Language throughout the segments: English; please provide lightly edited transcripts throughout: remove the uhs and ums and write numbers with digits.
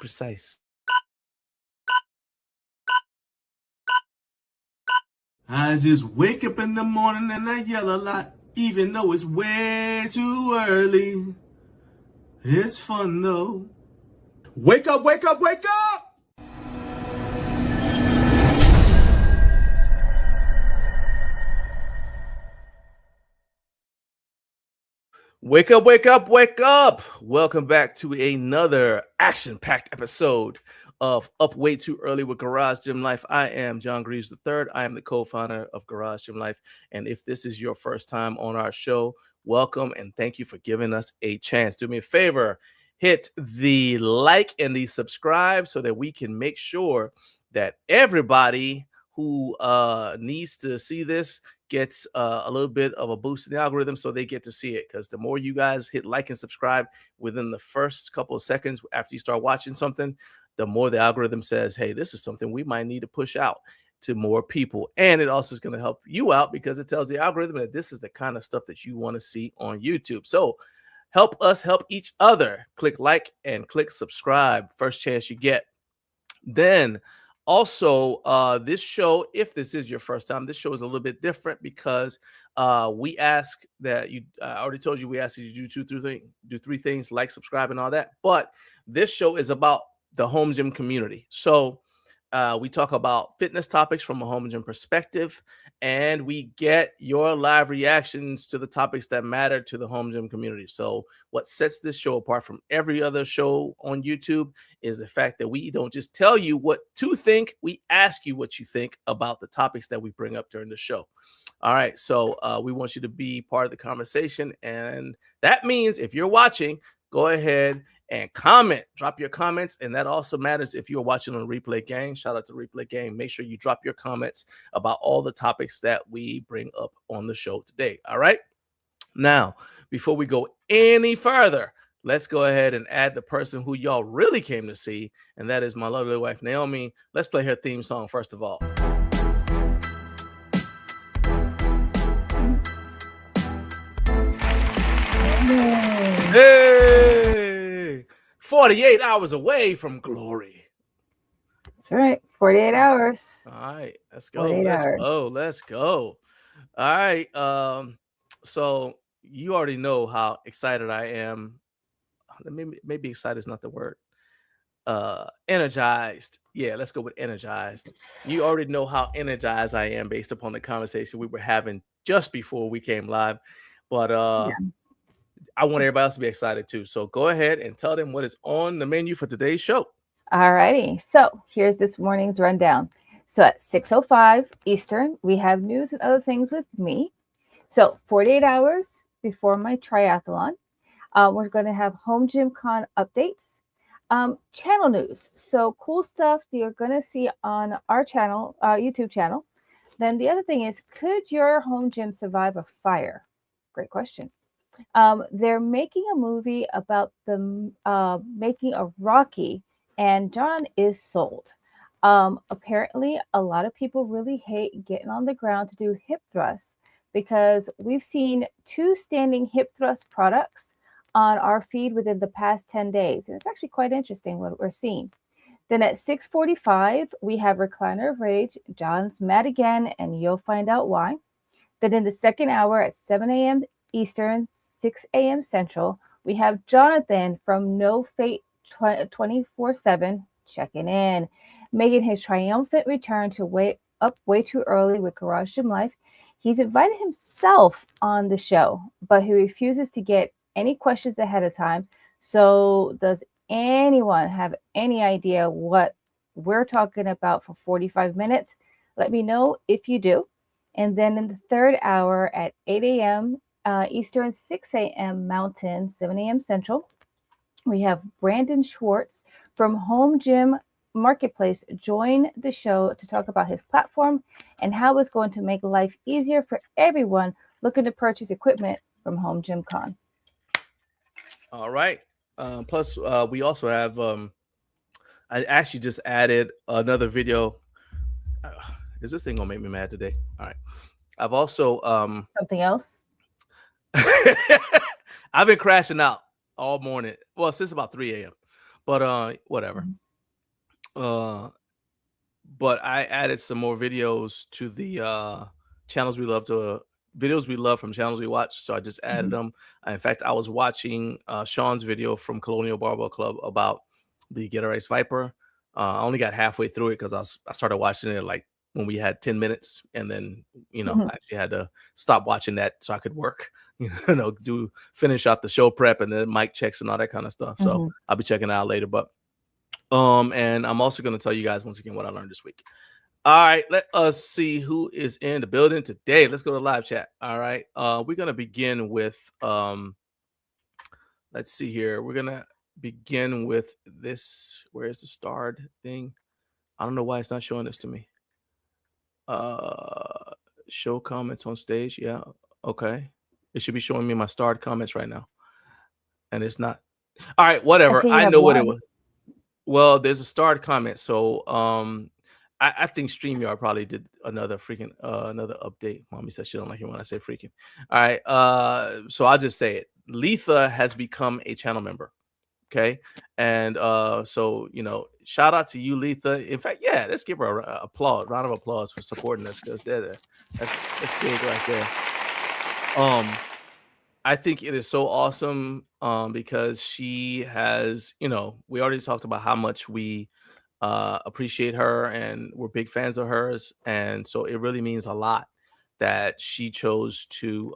precise. I just wake up in the morning and I yell a lot, even though it's way too early. It's fun though. Wake up, wake up, wake up! Wake up, wake up, wake up. Welcome back to another action-packed episode of Up Way Too Early with Garage Gym Life. I am John Greaves III. I am the co-founder of Garage Gym Life. And if this is your first time on our show, welcome and thank you for giving us a chance. Do me a favor, hit the like and the subscribe so that we can make sure that everybody who needs to see this gets a little bit of a boost in the algorithm so they get to see it. Because the more you guys hit like and subscribe within the first couple of seconds after you start watching something, the more the algorithm says, hey, this is something we might need to push out to more people. And it also is going to help you out because it tells the algorithm that this is the kind of stuff that you want to see on YouTube. So help us help each other. Click like and click subscribe. First chance you get. Then also, this show, if this is your first time, this show is a little bit different because we ask that you, I already told you, we ask you to do three things, like, subscribe, and all that. But this show is about the home gym community. So we talk about fitness topics from a home gym perspective, and we get your live reactions to the topics that matter to the home gym community. So what sets this show apart from every other show on YouTube is the fact that we don't just tell you what to think, we ask you what you think about the topics that we bring up during the show. All right, so we want you to be part of the conversation, and that means if you're watching, go ahead and comment, drop your comments. And that also matters if you're watching on Replay Gang. Shout out to Replay Gang. Make sure you drop your comments about all the topics that we bring up on the show today. All right. Now, before we go any further, let's go ahead and add the person who y'all really came to see. And that is my lovely wife, Naomi. Let's play her theme song first of all. Hey, 48 hours away from glory. That's right. 48 hours. All right, let's go. Let's go. All right. So you already know how excited I am. Maybe excited is not the word. Energized. Yeah, let's go with energized. You already know how energized I am based upon the conversation we were having just before we came live. But I want everybody else to be excited too. So go ahead and tell them what is on the menu for today's show. All righty. So here's this morning's rundown. So at 6:05 Eastern, we have news and other things with me. So 48 hours before my triathlon, we're going to have HomeGymCon updates, channel news. So cool stuff that you're going to see on our channel, YouTube channel. Then the other thing is, could your home gym survive a fire? Great question. They're making a movie about the making of Rocky, and John is sold. Apparently, a lot of people really hate getting on the ground to do hip thrusts because we've seen 2 standing hip thrust products on our feed within the past 10 days. And it's actually quite interesting what we're seeing. Then at 6:45, we have Recliner of Rage. John's mad again, and you'll find out why. Then in the second hour at 7 a.m. Eastern, 6 a.m. Central, we have Jonathan from No Fate 24/7 checking in, making his triumphant return to Way Too Early with Garage Gym Life. He's invited himself on the show, but he refuses to get any questions ahead of time. So does anyone have any idea what we're talking about for 45 minutes? Let me know if you do. And then in the third hour at 8 a.m. Eastern, 6 a.m. Mountain, 7 a.m. Central, we have Brandon Schwartz from Home Gym Marketplace join the show to talk about his platform and how it's going to make life easier for everyone looking to purchase equipment from HomeGymCon. All right. Plus, we also have, I actually just added another video. Is this thing gonna make me mad today? All right. I've also something else. I've been crashing out all morning. Well, since about 3 a.m. But whatever. But I added some more videos to the channels we love to videos we love from channels we watch. So I just added them. In fact, I was watching Sean's video from Colonial Barbell Club about the Get a Race Viper. I only got halfway through it because I started watching it like when we had 10 minutes, and then I actually had to stop watching that so I could work, finish out the show prep and then mic checks and all that kind of stuff. So I'll be checking it out later. But and I'm also going to tell you guys once again what I learned this week. All right, let us see who is in the building today. Let's go to live chat. All right, we're going to begin with let's see here. We're going to begin with this. Where's the starred thing? I don't know why it's not showing this to me. Show comments on stage. Yeah, okay. It should be showing me my starred comments right now, and it's not. All right, whatever. I know what it was. Well, there's a starred comment. So I think StreamYard probably did another update. Mommy said she don't like it when I say freaking. All right. So I'll just say it. Letha has become a channel member. Okay. And so shout out to you, Letha. In fact, yeah, let's give her a round of applause for supporting us, because that's big right there. I think it is so awesome because she has, we already talked about how much we appreciate her and we're big fans of hers. And so it really means a lot that she chose to,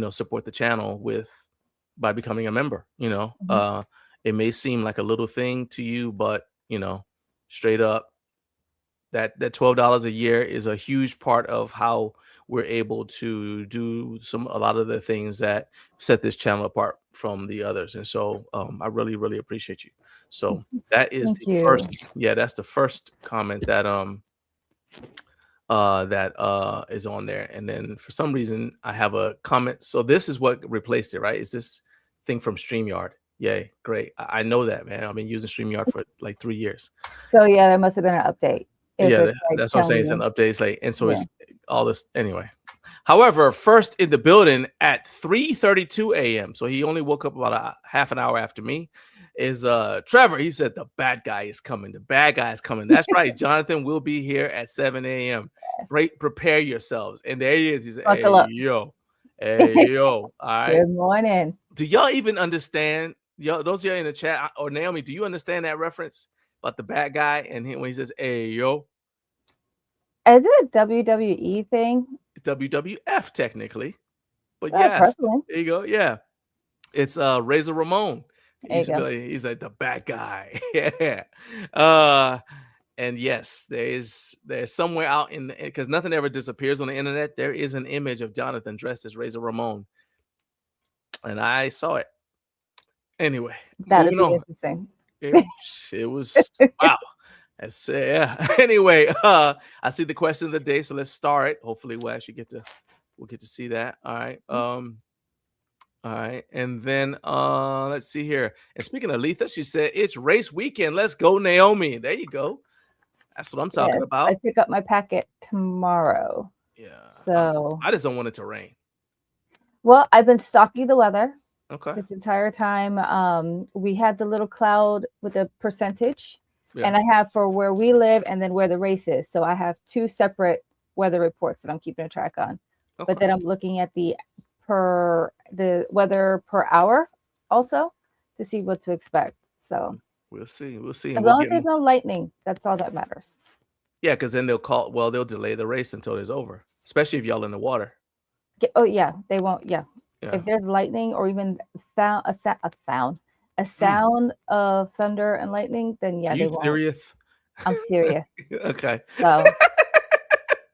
support the channel by becoming a member. It may seem like a little thing to you, but, straight up, that $12 a year is a huge part of how we're able to do a lot of the things that set this channel apart from the others. And so I really, really appreciate you. So that is first. Yeah, that's the first comment that is on there. And then for some reason I have a comment. So this is what replaced it, right? Is this thing from StreamYard? Yay, great. I know that, man. I've been using StreamYard for like 3 years. So yeah, there must have been an update. Yeah, that's what I'm saying. It's an update. It's like, and so it's all this anyway. However, first in the building at 3:32 a.m. So he only woke up about a half an hour after me. Is Trevor? He said the bad guy is coming. The bad guy is coming. That's right. Jonathan will be here at 7 a.m. Great, prepare yourselves. And there he is. He said, "Hey yo, all right. Good morning." Do y'all even understand? Y'all, those of you in the chat, or Naomi, do you understand that reference about the bad guy and when he says, "Hey yo"? Is it a WWE thing? It's WWF technically, but yes, there you go. Yeah, it's Razor Ramon. He's like the bad guy. Yeah. And yes, there's somewhere out because nothing ever disappears on the internet. There is an image of Jonathan dressed as Razor Ramon, and I saw it. Anyway, that'd be interesting. It was wow. Anyway, I see the question of the day, so let's start it. Hopefully we'll actually get to see that. All right. All right. And then let's see here. And speaking of Letha, she said it's race weekend. Let's go, Naomi. There you go. That's what I'm talking about. I pick up my packet tomorrow. Yeah. So I just don't want it to rain. Well, I've been stalking the weather. Okay. This entire time. We had the little cloud with a percentage. Yeah. And I have for where we live and then where the race is. So I have 2 separate weather reports that I'm keeping a track on. Okay. But then I'm looking at the weather per hour also to see what to expect. So we'll see. As long as there's no lightning, that's all that matters. Yeah, because then they'll delay the race until it's over, especially if y'all in the water. Oh yeah, they won't. Yeah. If there's lightning or even a sound of thunder and lightning, then yeah, they won't. Serious? I'm serious. Okay. So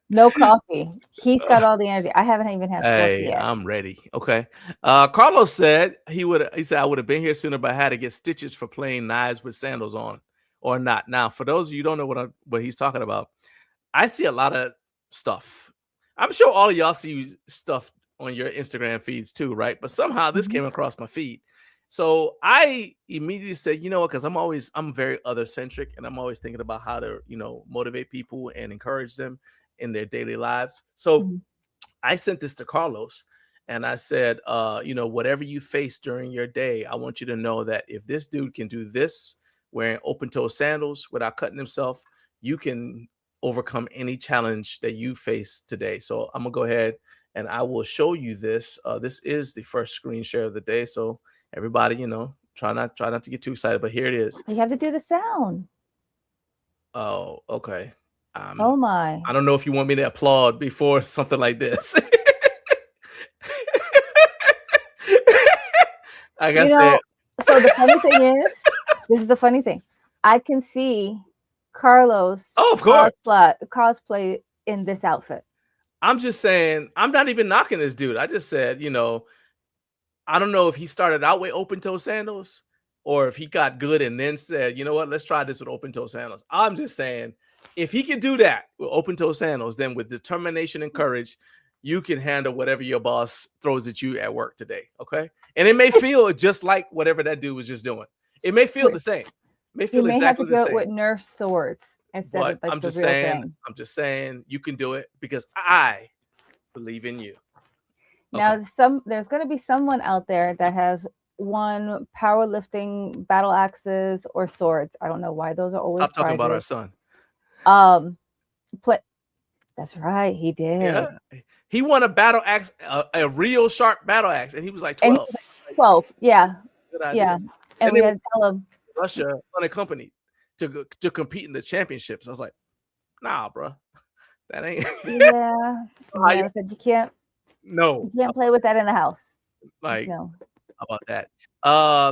no coffee. He's got all the energy. I haven't even had coffee yet. I'm ready. Okay. Carlos said he said I would have been here sooner, but I had to get stitches for playing knives with sandals on or not. Now, for those of you who don't know what he's talking about, I see a lot of stuff. I'm sure all of y'all see stuff on your Instagram feeds too, right? But somehow this came across my feed. So I immediately said, you know what, because I'm very other centric and I'm always thinking about how to, motivate people and encourage them in their daily lives. So I sent this to Carlos And I said, whatever you face during your day, I want you to know that if this dude can do this wearing open-toe sandals without cutting himself, you can overcome any challenge that you face today. So I'm gonna go ahead and I will show you this. This is the first screen share of the day. So everybody, try not to get too excited, but here it is. You have to do the sound. Oh, okay. Oh my. I don't know if you want me to applaud before something like this. Like I said. So the funny thing is, this is the funny thing. I can see Carlos of course. cosplay in this outfit. I'm just saying, I'm not even knocking this dude. I just said, I don't know if he started out with open-toe sandals or if he got good and then said, you know what, let's try this with open-toe sandals. I'm just saying, if he can do that with open-toe sandals, then with determination and courage, you can handle whatever your boss throws at you at work today, okay? And it may feel just like whatever that dude was just doing. It may feel the same. It may feel exactly the same. You may have to go with Nerf swords instead of like the real thing. I'm just saying you can do it because I believe in you. Now, there's going to be someone out there that has won powerlifting battle axes or swords. I don't know why those are always. Stop talking about our son. That's right, he did. Yeah. He won a battle axe, a real sharp battle axe, and he was like 12. And he was like 12, yeah. Yeah. And we had to tell him Russia unaccompanied to compete in the championships. I was like, nah, bro. That ain't I said you can't play with that in the house. Like, no. How about that?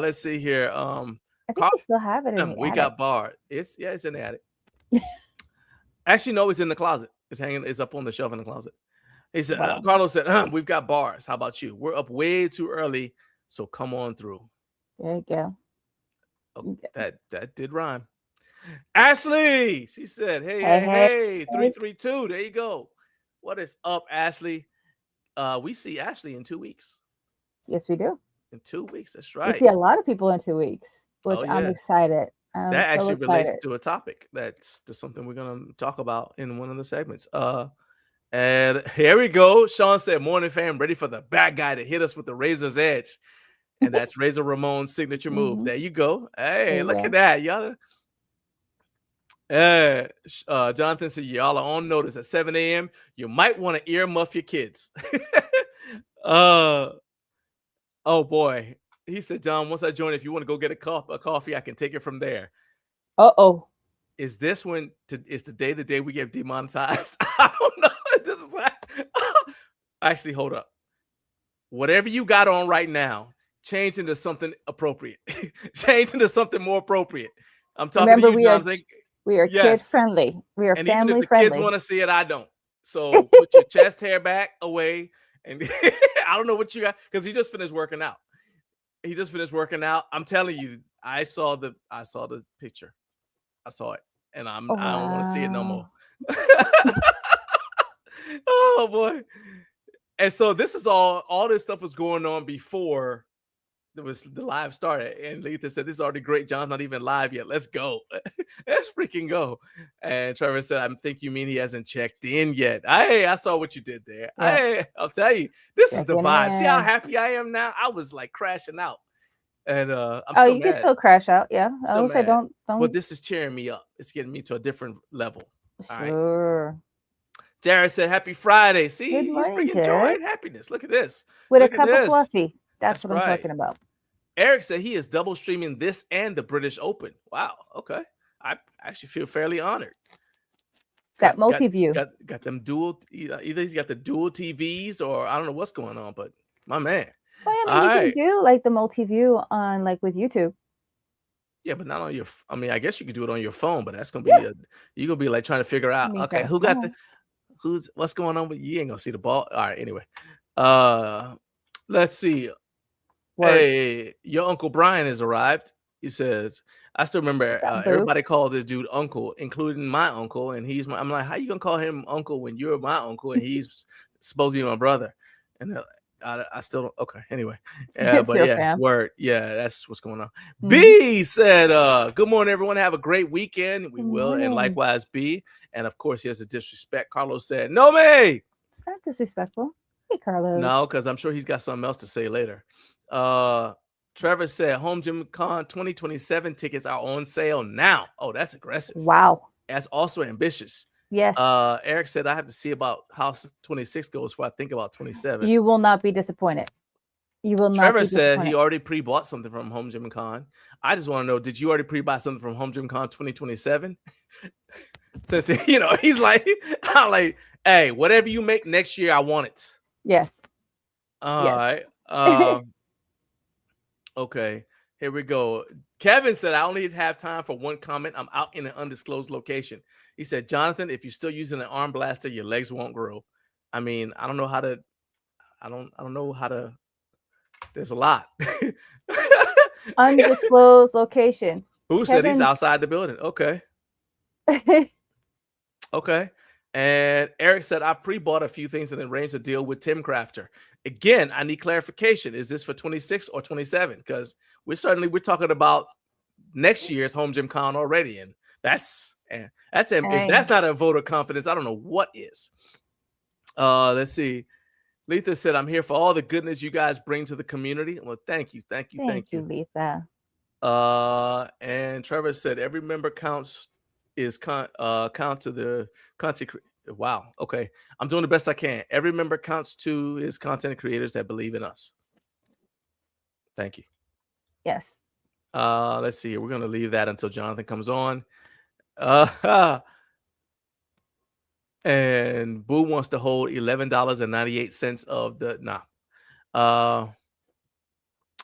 Let's see here. I think we still have it in the we attic. got barred. It's in the attic. Actually, no, it's in the closet. It's up on the shelf in the closet. He said, Carlos said, we've got bars. How about you? We're up way too early, so come on through. There you go. Oh, that did rhyme. Ashley, she said, hey, 332. There you go. What is up, Ashley? We see Ashley in 2 weeks. Yes, we do. In 2 weeks, that's right. We see a lot of people in 2 weeks, which I'm excited. That actually relates to a topic that's something we're going to talk about in one of the segments. And here we go. Sean said, morning fam, ready for the bad guy to hit us with the razor's edge. And that's Razor Ramon's signature move. There you go. Hey, look at that. Y'all. Jonathan said, y'all are on notice at 7 a.m. You might want to earmuff your kids. Oh, boy. He said, John, once I join, if you want to go get a coffee, I can take it from there. Uh-oh. Is this is the day we get demonetized? I don't know. Actually, hold up. Whatever you got on right now, change into something appropriate. Change into something more appropriate. I'm talking to you, Jonathan. We are kid friendly. We are family even if the friendly. Kids want to see it, I don't. So put your chest hair back away. And I don't know what you got, because he just finished working out. I'm telling you, I saw the picture. I saw it, and I don't want to see it no more. Oh boy. And so this is all this stuff was going on before the live started. And Letha said, this is already great. John's not even live yet. Let's go. Let's freaking go. And Trevor said, I think you mean he hasn't checked in yet. Hey, I saw what you did there. Yeah. Hey, I'll tell you, this is the vibe. See how happy I am now? I was like crashing out. And I'm still you can still crash out. Yeah. I would say don't. But this is cheering me up. It's getting me to a different level. Sure. All right. Jared said, happy Friday. See, he's bringing joy and happiness. Look at this. With a cup of coffee. That's what I'm talking about. Eric said he is double streaming this and the British Open. Wow. Okay. I actually feel fairly honored. It's that multi-view. Got them dual. Either he's got the dual TVs or I don't know what's going on, but my man. Well, yeah, you can do like the multi-view on like with YouTube. Yeah, but not on your. I mean, I guess you could do it on your phone, but that's gonna be you're gonna be like trying to figure out. Okay, who got what's going on? But you ain't gonna see the ball. All right. Anyway, let's see. Hey, your Uncle Brian has arrived. He says, I still remember everybody called this dude uncle, including my uncle. And I'm like, how you going to call him uncle when you're my uncle and he's supposed to be my brother? And I still don't. Okay. Anyway. But yeah, word. Yeah, that's what's going on. Mm-hmm. B said, good morning, everyone. Have a great weekend. We will. And likewise, B. And of course, here's the disrespect. Carlos said, no, me. It's not disrespectful. Hey, Carlos. No, because I'm sure he's got something else to say later. Trevor said HomeGymCon 2027 tickets are on sale now. Oh, that's aggressive. Wow. That's also ambitious. Yes. Eric said I have to see about how 26 goes before I think about 27. You will not be disappointed. You will not Trevor be said disappointed. he already pre-bought something from HomeGymCon. I just want to know, did you already pre-buy something from HomeGymCon 2027? Since he's like, I'm like, hey, whatever you make next year, I want it. Yes. All Yes. right. Okay, here we go. Kevin said, I only have time for one comment. I'm out in an undisclosed location. He said, Jonathan, if you're still using an arm blaster, your legs won't grow. I mean, I don't know how to, I don't know how to, there's a lot. Undisclosed location. Who said he's outside the building? Okay. Okay. And Eric said, I've pre-bought a few things and arranged a deal with Tim Crafter. Again, I need clarification. Is this for 26 or 27? Because we're talking about next year's HomeGymCon already. And if that's not a vote of confidence, I don't know what is. Let's see. Letha said, I'm here for all the goodness you guys bring to the community. Well, thank you. Thank you, Letha. And Trevor said, every member counts count to the content. Wow. Okay. I'm doing the best I can. Every member counts to his content creators that believe in us. Thank you. Yes. Let's see here. We're going to leave that until Jonathan comes on. And Boo wants to hold $11.98 of the oh,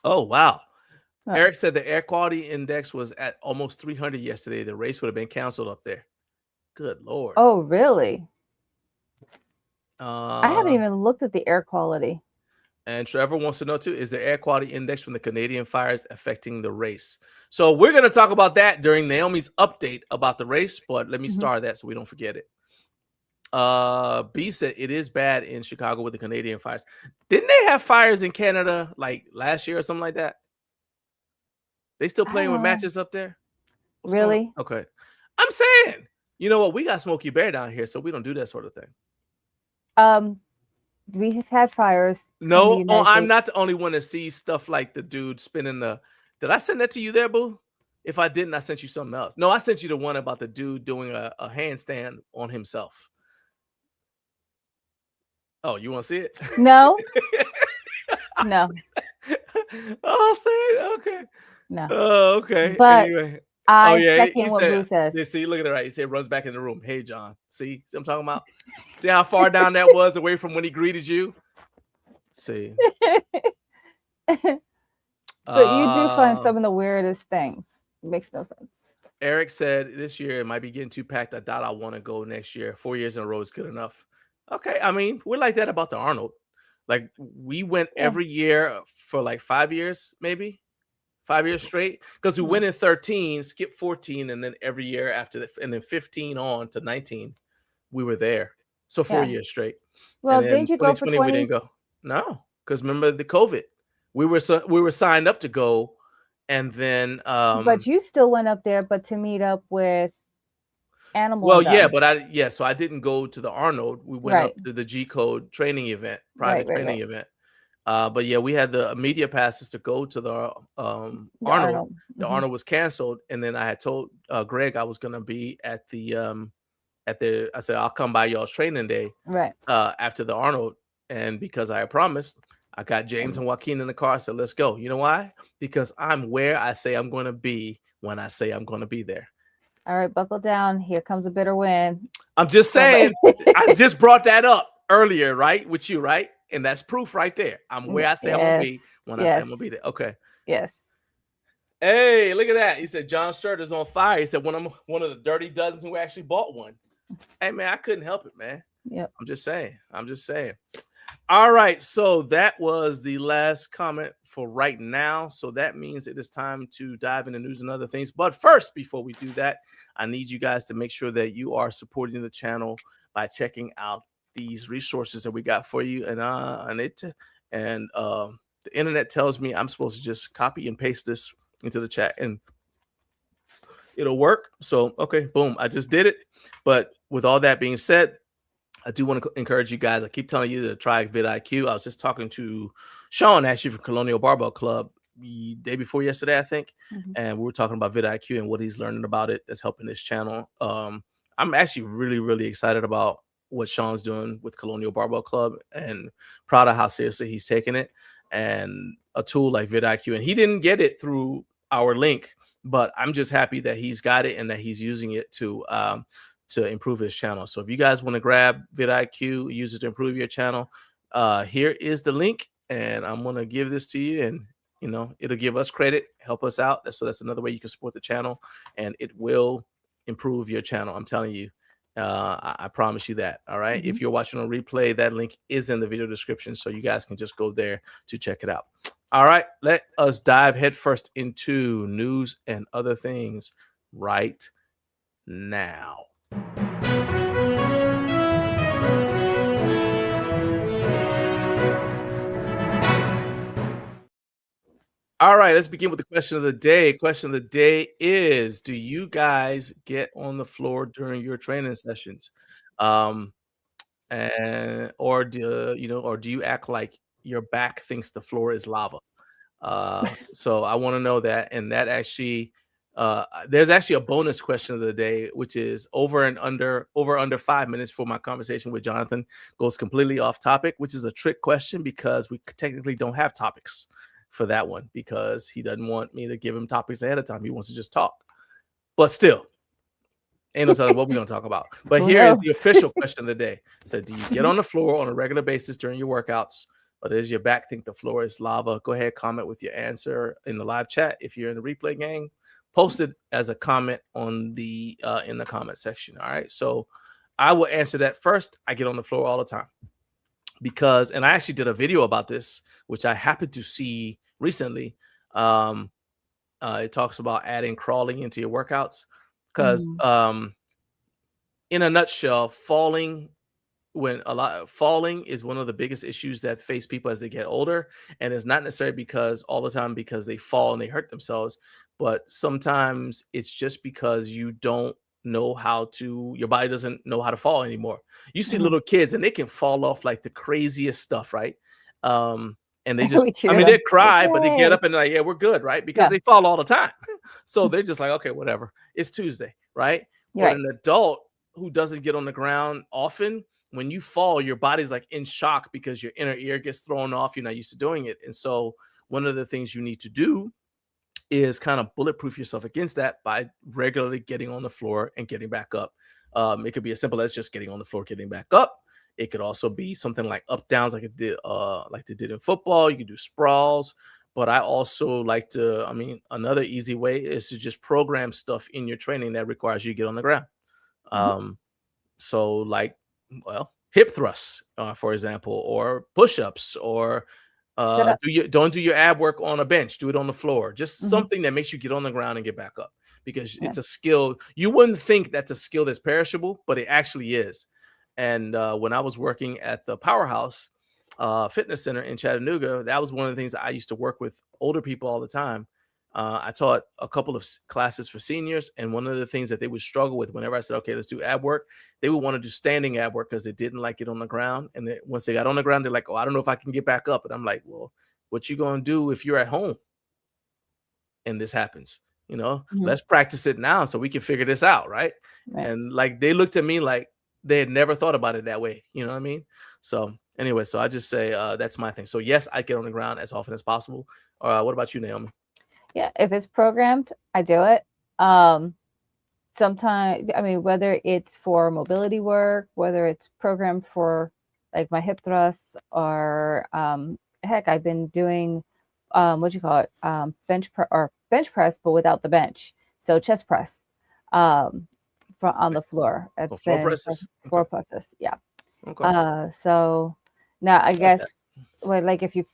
wow. Oh. Eric said the air quality index was at almost 300 yesterday. The race would have been canceled up there. Good Lord. Oh, really? I haven't even looked at the air quality. And Trevor wants to know too, is the air quality index from the Canadian fires affecting the race? So we're going to talk about that during Naomi's update about the race, but let me start that so we don't forget it. B said it is bad in Chicago with the Canadian fires. Didn't they have fires in Canada like last year or something like that? They still playing with matches up there? What's really? Okay. I'm saying, you know what? We got Smokey Bear down here, so we don't do that sort of thing. We have had fires. No, I'm not the only one that sees stuff like the dude spinning the. Did I send that to you there, Boo? If I didn't, I sent you something else. No, I sent you the one about the dude doing a handstand on himself. Oh, you want to see it? No. No. I'll say it. Okay. No. Oh, okay. But anyway. I second what Boo says. Yeah, see, look at it right. He said runs back in the room. Hey, John. See what I'm talking about? See how far down that was away from when he greeted you? See. But you do find some of the weirdest things. It makes no sense. Eric said this year it might be getting too packed. I doubt I want to go next year. 4 years in a row is good enough. Okay. I mean, we're like that about the Arnold. Like we went every year for like 5 years, maybe 5 years straight. Because we went in 13, skipped 14, and then every year after that, and then 15 on to 19, we were there. So 4 years straight. Well, didn't you go for 20? We didn't go. No, because remember the COVID. We were signed up to go, and then but you still went up there, but to meet up with Animal. Well, yeah, but so I didn't go to the Arnold. We went up to the G Code training event, private training event. But yeah, we had the media passes to go to the Arnold. The Arnold was canceled, and then I had told Greg I was gonna be at the I said I'll come by y'all's training day after the Arnold, and because I had promised, I got James and Joaquin in the car. I said, let's go. You know why? Because I'm where I say I'm going to be when I say I'm going to be there. All right, buckle down. Here comes a bitter win. I'm just saying, I just brought that up earlier, right? With you, right? And that's proof right there. I'm where I say I'm going to be when I say I'm going to be there. Okay. Yes. Hey, look at that. He said, John Sturt is on fire. He said, one of the dirty dozens who actually bought one. Hey, man, I couldn't help it, man. Yep. I'm just saying. All right, so that was the last comment for right now. So that means it is time to dive into news and other things. But first, before we do that, I need you guys to make sure that you are supporting the channel by checking out these resources that we got for you. And the internet tells me I'm supposed to just copy and paste this into the chat and it'll work. So, okay, boom, I just did it. But with all that being said, I do want to encourage you guys. I keep telling you to try vidIQ. I was just talking to Sean, actually, from Colonial Barbell Club the day before yesterday, I think. And we were talking about vidIQ and what he's learning about it that's helping his channel. I'm actually really, really excited about what Sean's doing with Colonial Barbell Club and proud of how seriously he's taking it. And a tool like vidIQ, and he didn't get it through our link, but I'm just happy that he's got it and that he's using it to improve his channel. So if you guys want to grab vidIQ, use it to improve your channel, here is the link, and I'm going to give this to you, and you know, it'll give us credit, help us out. So that's another way you can support the channel, and it will improve your channel. I'm telling you, I promise you that. All right. If you're watching on replay, that link is in the video description, so you guys can just go there to check it out. All right, let us dive headfirst into news and other things right now. All right, let's begin with the question of the day. Question of the day is, do you guys get on the floor during your training sessions? Or do you act like your back thinks the floor is lava? So I want to know that. And that actually, there's actually a bonus question of the day, which is over under 5 minutes for my conversation with Jonathan. Goes completely off topic, which is a trick question because we technically don't have topics for that one, because he doesn't want me to give him topics ahead of time. He wants to just talk. But still, ain't no telling what we're going to talk about. But here is the official question of the day. So do you get on the floor on a regular basis during your workouts, or does your back think the floor is lava? Go ahead, comment with your answer in the live chat. If you're in the replay gang, post it as a comment on the in the comment section. All right. So I will answer that first. I get on the floor all the time because, and I actually did a video about this, which I happened to see recently. It talks about adding crawling into your workouts because in a nutshell, falling is one of the biggest issues that face people as they get older. And it's not necessarily because all the time because they fall and they hurt themselves, but sometimes it's just because you don't know your body doesn't know how to fall anymore. You see little kids and they can fall off like the craziest stuff, right? And they just, they cry, but they get up and they're like, yeah, we're good, right? Because they fall all the time. So they're just like, okay, whatever. It's Tuesday, right? But an adult who doesn't get on the ground often, when you fall, your body's like in shock because your inner ear gets thrown off. You're not used to doing it. And so one of the things you need to do is kind of bulletproof yourself against that by regularly getting on the floor and getting back up. It could be as simple as just getting on the floor, getting back up. It could also be something like up downs, like they did in football. You can do sprawls, but I also like to, another easy way is to just program stuff in your training that requires you to get on the ground. So like, hip thrusts, for example, or push-ups, or don't do your ab work on a bench, do it on the floor. Just something that makes you get on the ground and get back up, because it's a skill. You wouldn't think that's a skill that's perishable, but it actually is. And when I was working at the Powerhouse Fitness Center in Chattanooga, that was one of the things that I used to work with older people all the time. I taught a couple of classes for seniors, and one of the things that they would struggle with whenever I said, okay, let's do ab work, they would want to do standing ab work because they didn't like it on the ground. And once they got on the ground, they're like, oh, I don't know if I can get back up. And I'm like, well, what you going to do if you're at home and this happens? Let's practice it now so we can figure this out, right? And like, they looked at me like they had never thought about it that way. You know what I mean? So anyway, so I just say that's my thing. So yes, I get on the ground as often as possible. What about you, Naomi? Yeah, if it's programmed, I do it. Sometimes, whether it's for mobility work, whether it's programmed for like my hip thrusts, or heck, I've been doing bench press, but without the bench. So chest press on the floor. It's floor presses. Floor presses, yeah. Okay. So now I guess, like if you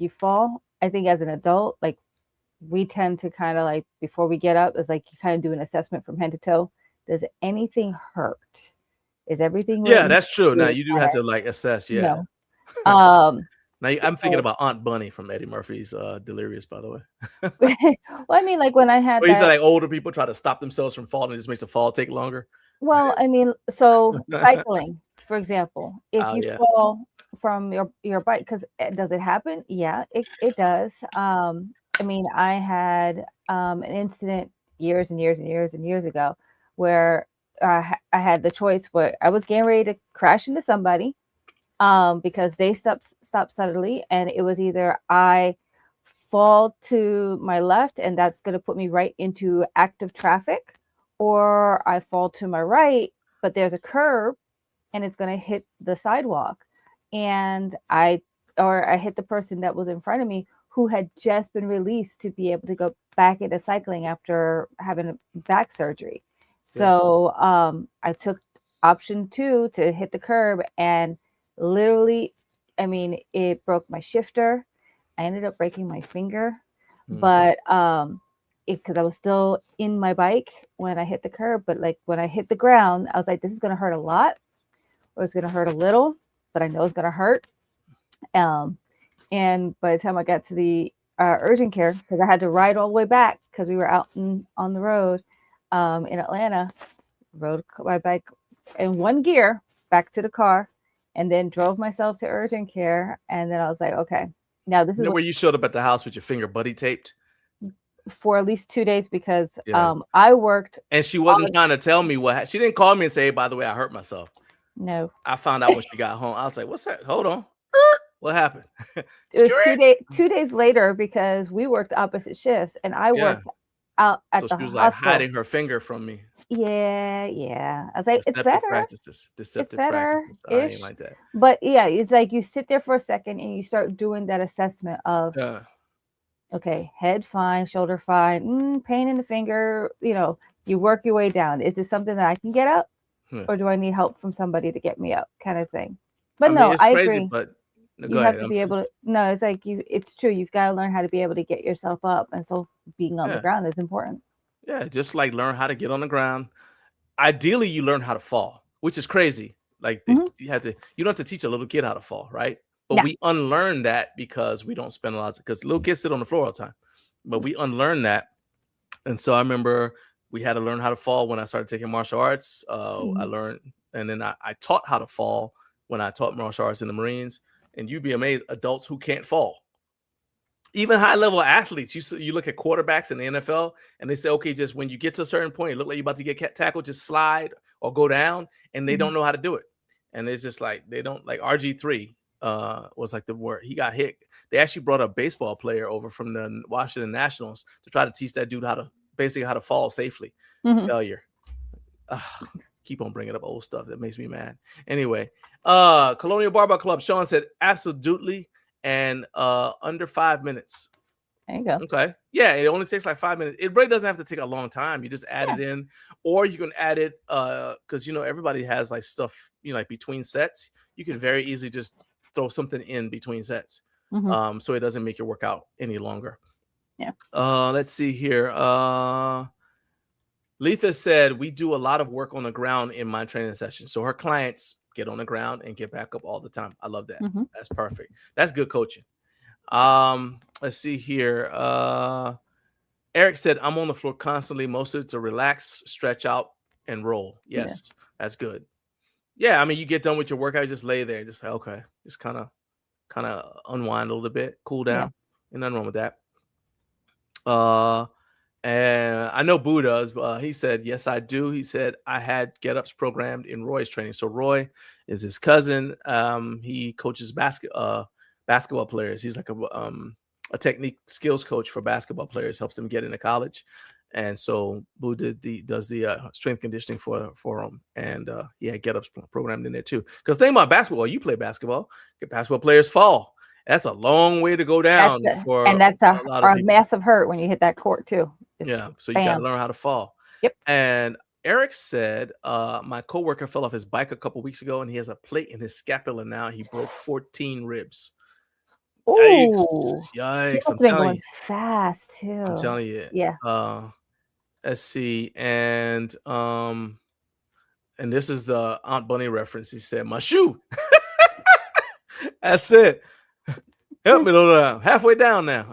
fall, I think as an adult, like, we tend to kind of like, before we get up, it's like you kind of do an assessment from head to toe. Does anything hurt? Is everything? Yeah, that's true. Now you do have to like assess. Yeah. Now I'm thinking about Aunt Bunny from Eddie Murphy's Delirious, by the way. Well, like when I had he said like older people try to stop themselves from falling, it just makes the fall take longer. Well, so cycling, for example, if Oh, you yeah. fall from your bike, because does it happen? Yeah, it does. I mean, I had an incident years and years and years and years ago where I had the choice where I was getting ready to crash into somebody because they stopped suddenly, and it was either I fall to my left and that's going to put me right into active traffic, or I fall to my right but there's a curb and it's going to hit the sidewalk, and I hit the person that was in front of me who had just been released to be able to go back into cycling after having a back surgery. So I took option 2 to hit the curb, and literally, I mean, it broke my shifter. I ended up breaking my finger, but because I was still in my bike when I hit the curb, but like when I hit the ground, I was like, this is going to hurt a lot, or it's going to hurt a little, but I know it's going to hurt. And by the time I got to the urgent care, because I had to ride all the way back because we were out on the road in Atlanta, rode my bike in one gear back to the car, and then drove myself to urgent care. And then I was like, okay, now this is where you showed up at the house with your finger buddy taped for at least 2 days because I worked. And she wasn't trying to tell me what she didn't call me and say, hey, by the way, I hurt myself. No. I found out when she got home. I was like, what's that? Hold on. What happened? It was 2 days later because we worked opposite shifts, and I worked out at the hospital. So she was like hiding her finger from me. Yeah. I was like, it's better. Deceptive practices. I ain't like that. But yeah, it's like you sit there for a second and you start doing that assessment of, okay, head fine, shoulder fine, pain in the finger. You know, you work your way down. Is this something that I can get up, or do I need help from somebody to get me up, kind of thing? But no, I agree. But you have to be able to. No, it's like it's true. You've got to learn how to be able to get yourself up, and so being on the ground is important. Yeah, just like learn how to get on the ground. Ideally, you learn how to fall, which is crazy. Like you don't have to teach a little kid how to fall, right? But we unlearn that because we don't spend a lot because little kids sit on the floor all the time. But we unlearn that. And so I remember we had to learn how to fall when I started taking martial arts. I learned, and then I taught how to fall when I taught martial arts in the Marines. And you'd be amazed, adults who can't fall. Even high-level athletes, you look at quarterbacks in the NFL, and they say, okay, just when you get to a certain point, you look like you're about to get tackled, just slide or go down, and they don't know how to do it. And it's just like, they don't, like RG3 was like the word. He got hit. They actually brought a baseball player over from the Washington Nationals to try to teach that dude how to fall safely. Failure. Keep on bringing up old stuff. That makes me mad. Anyway, Colonial Barber Club. Sean said, absolutely. And under 5 minutes. There you go. Okay. Yeah, it only takes like 5 minutes. It really doesn't have to take a long time. You just add it in, or you can add it because everybody has like stuff, like between sets. You can very easily just throw something in between sets. So it doesn't make your workout any longer. Yeah. Let's see here. Letha said, we do a lot of work on the ground in my training session. So her clients get on the ground and get back up all the time. I love that. That's perfect. That's good coaching. Let's see here. Eric said, I'm on the floor constantly. Most of it to relax, stretch out, and roll. Yes, that's good. Yeah, I mean, you get done with your workout, just lay there and just say, okay, just kind of unwind a little bit, cool down. And nothing wrong with that. And I know Boo does, but he said, yes, I do. He said, I had get-ups programmed in Roy's training. So Roy is his cousin. He coaches basketball players. He's like a technique skills coach for basketball players, helps them get into college. And so Boo does the strength conditioning for him. And he had get-ups programmed in there too. Because the thing about basketball, you play basketball, basketball players fall. That's a long way to go down. That's a massive hurt when you hit that court too. So you got to learn how to fall. Yep. And Eric said, my coworker fell off his bike a couple weeks ago, and he has a plate in his scapula now. He broke 14 ribs. Ooh, yikes! I'm telling you, fast too. I'm telling you. Yeah. Let's see, and this is the Aunt Bunny reference. He said, "My shoe." That's it. Help me, halfway down now.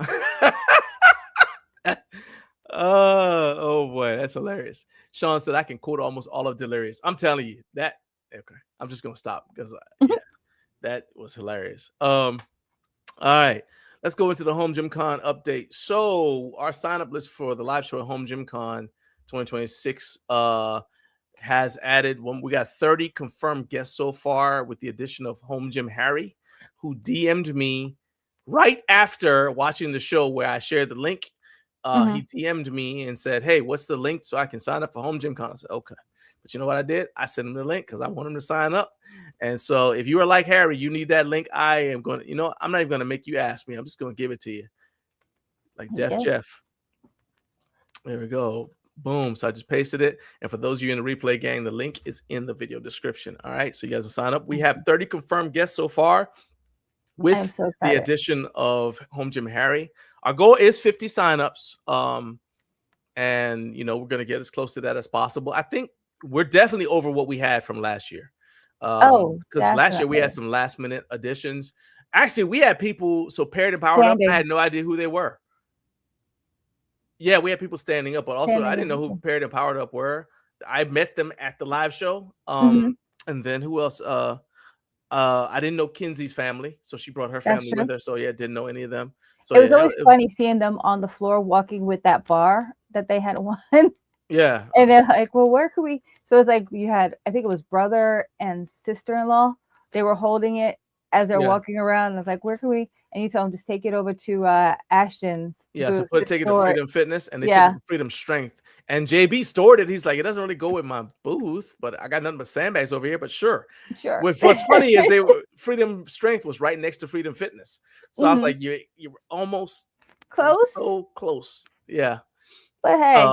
Oh boy, that's hilarious. Sean said, I can quote almost all of Delirious. I'm telling you, that Okay, I'm just gonna stop because yeah, that was hilarious. All right, let's go into the HomeGymCon update. So our sign up list for the live show at HomeGymCon 2026 has added one. We got 30 confirmed guests so far, with the addition of Home Gym Harry, who DM'd me right after watching the show where I shared the link. He DM'd me and said, "Hey, what's the link so I can sign up for HomeGymCon?" I said, "Okay." But you know what I did? I sent him the link because I want him to sign up. And so if you are like Harry, you need that link. I am going to, I'm not even going to make you ask me. I'm just going to give it to you. Like Def Jeff. There we go. Boom. So I just pasted it. And for those of you in the replay gang, the link is in the video description. All right. So you guys will sign up. We have 30 confirmed guests so far with the addition of Home Gym Harry. Our goal is 50 signups. And, we're going to get as close to that as possible. I think we're definitely over what we had from last year. Because last year we had some last minute additions. Actually, we had people. So Paired and Powered Up, I had no idea who they were. Yeah, we had people standing up, but also I didn't know who Paired and Powered Up were. I met them at the live show. And then who else? I didn't know Kinsey's family, so she brought her family with her. So yeah, didn't know any of them. So it was always funny seeing them on the floor walking with that bar that they had won. Yeah. And they're like, well, where could we? So it's like you had, I think it was brother and sister-in-law. They were holding it as they're walking around. And I was like, where can we? And you told them, just take it over to Ashton's. Yeah, so take it to Freedom Fitness, and they took it to Freedom Strength. And JB stored it. He's like, it doesn't really go with my booth, but I got nothing but sandbags over here. But sure. What's funny is Freedom Strength was right next to Freedom Fitness. So I was like, you're almost close. So close. Yeah. But hey,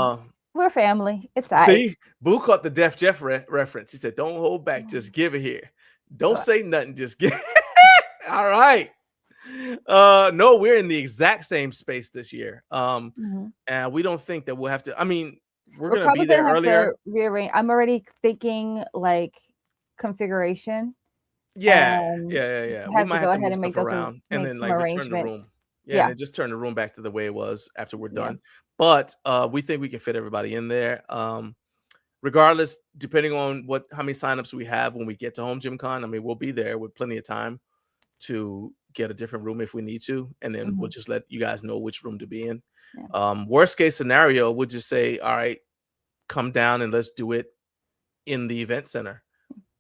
we're family. It's all right. See, Boo caught the Def Jeff reference. He said, don't hold back. Just give it here. Don't say nothing. Just give it. All right. No, we're in the exact same space this year. And we don't think that we'll have to. I mean, we're going to be there earlier. Rearrange. I'm already thinking like configuration. Yeah. We might have to move stuff around and then like return the room. Yeah, and just turn the room back to the way it was after we're done. But we think we can fit everybody in there. Regardless, depending on how many signups we have when we get to HomeGymCon, I mean, we'll be there with plenty of time to get a different room if we need to, and then we'll just let you guys know which room to be in. Worst case scenario, we'll just say, all right, come down and let's do it in the event center,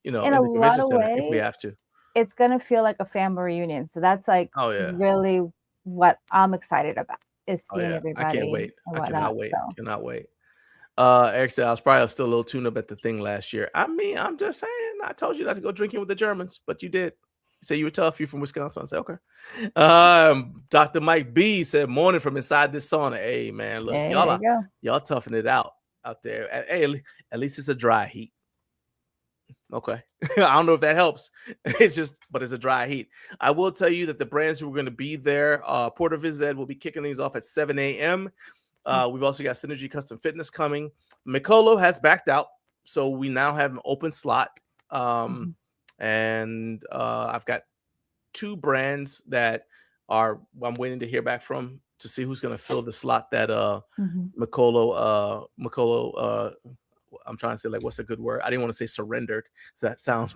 in the convention center if we have to. It's gonna feel like a family reunion, so that's like really what I'm excited about, is seeing everybody. I can't wait. I cannot wait. Eric said I was probably still a little tuned up at the thing last year. I mean, I'm just saying, I told you not to go drinking with the Germans, but you did. You say you were tough. You from Wisconsin. I said, okay. Dr. Mike B said, morning from inside this sauna. Hey, man, look, y'all toughing it out there. Hey, at least it's a dry heat. Okay. I don't know if that helps. But it's a dry heat. I will tell you that the brands who are going to be there, Porter Vized will be kicking these off at 7 a.m. We've also got Synergy Custom Fitness coming. Mikolo has backed out, so we now have an open slot. And I've got 2 brands that I'm waiting to hear back from to see who's going to fill the slot that Mikolo, I'm trying to say, like, what's a good word? I didn't want to say surrendered. That sounds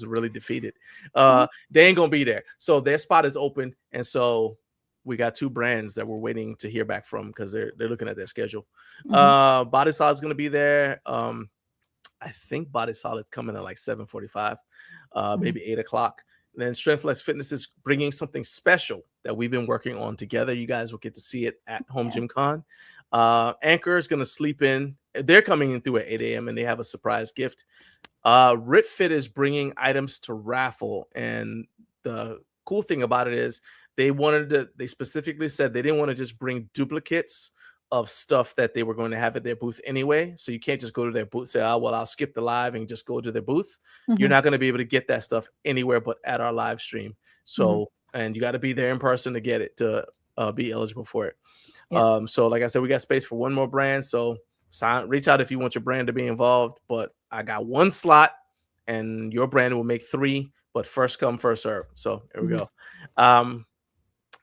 really defeated. They ain't going to be there. So their spot is open. And so we got 2 brands that we're waiting to hear back from because they're looking at their schedule. Body Solid is going to be there. I think Body Solid's coming at like 7:45, maybe 8 o'clock. Then Strength Flex Fitness is bringing something special that we've been working on together. You guys will get to see it at HomeGymCon. Anchor is going to sleep in. They're coming in through at 8 a.m. and they have a surprise gift. RitFit is bringing items to raffle. And the cool thing about it is they specifically said they didn't want to just bring duplicates of stuff that they were going to have at their booth anyway. So you can't just go to their booth, say, oh, well, I'll skip the live and just go to their booth. You're not going to be able to get that stuff anywhere but at our live stream. So, and you got to be there in person to get it, to be eligible for it. So like I said, we got space for one more brand. So reach out if you want your brand to be involved, but I got 1 slot and your brand will make 3, but first come, first serve. So here we go.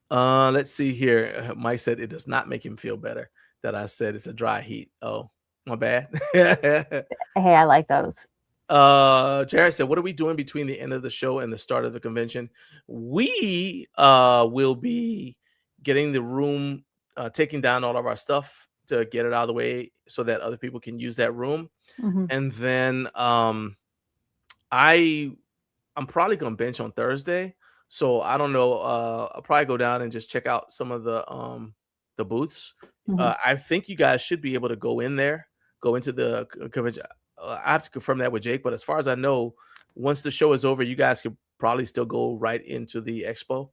Let's see here. Mike said it does not make him feel better that I said it's a dry heat. Oh, my bad. Hey, I like those. Jared said, what are we doing between the end of the show and the start of the convention? We will be getting the room, taking down all of our stuff to get it out of the way so that other people can use that room. Mhm. And then I'm probably gonna bench on Thursday. So I don't know. I'll probably go down and just check out some of the booths. Mhm. I think you guys should be able to go in there, go into the convention. I have to confirm that with Jake, but as far as I know, once the show is over, you guys could probably still go right into the expo.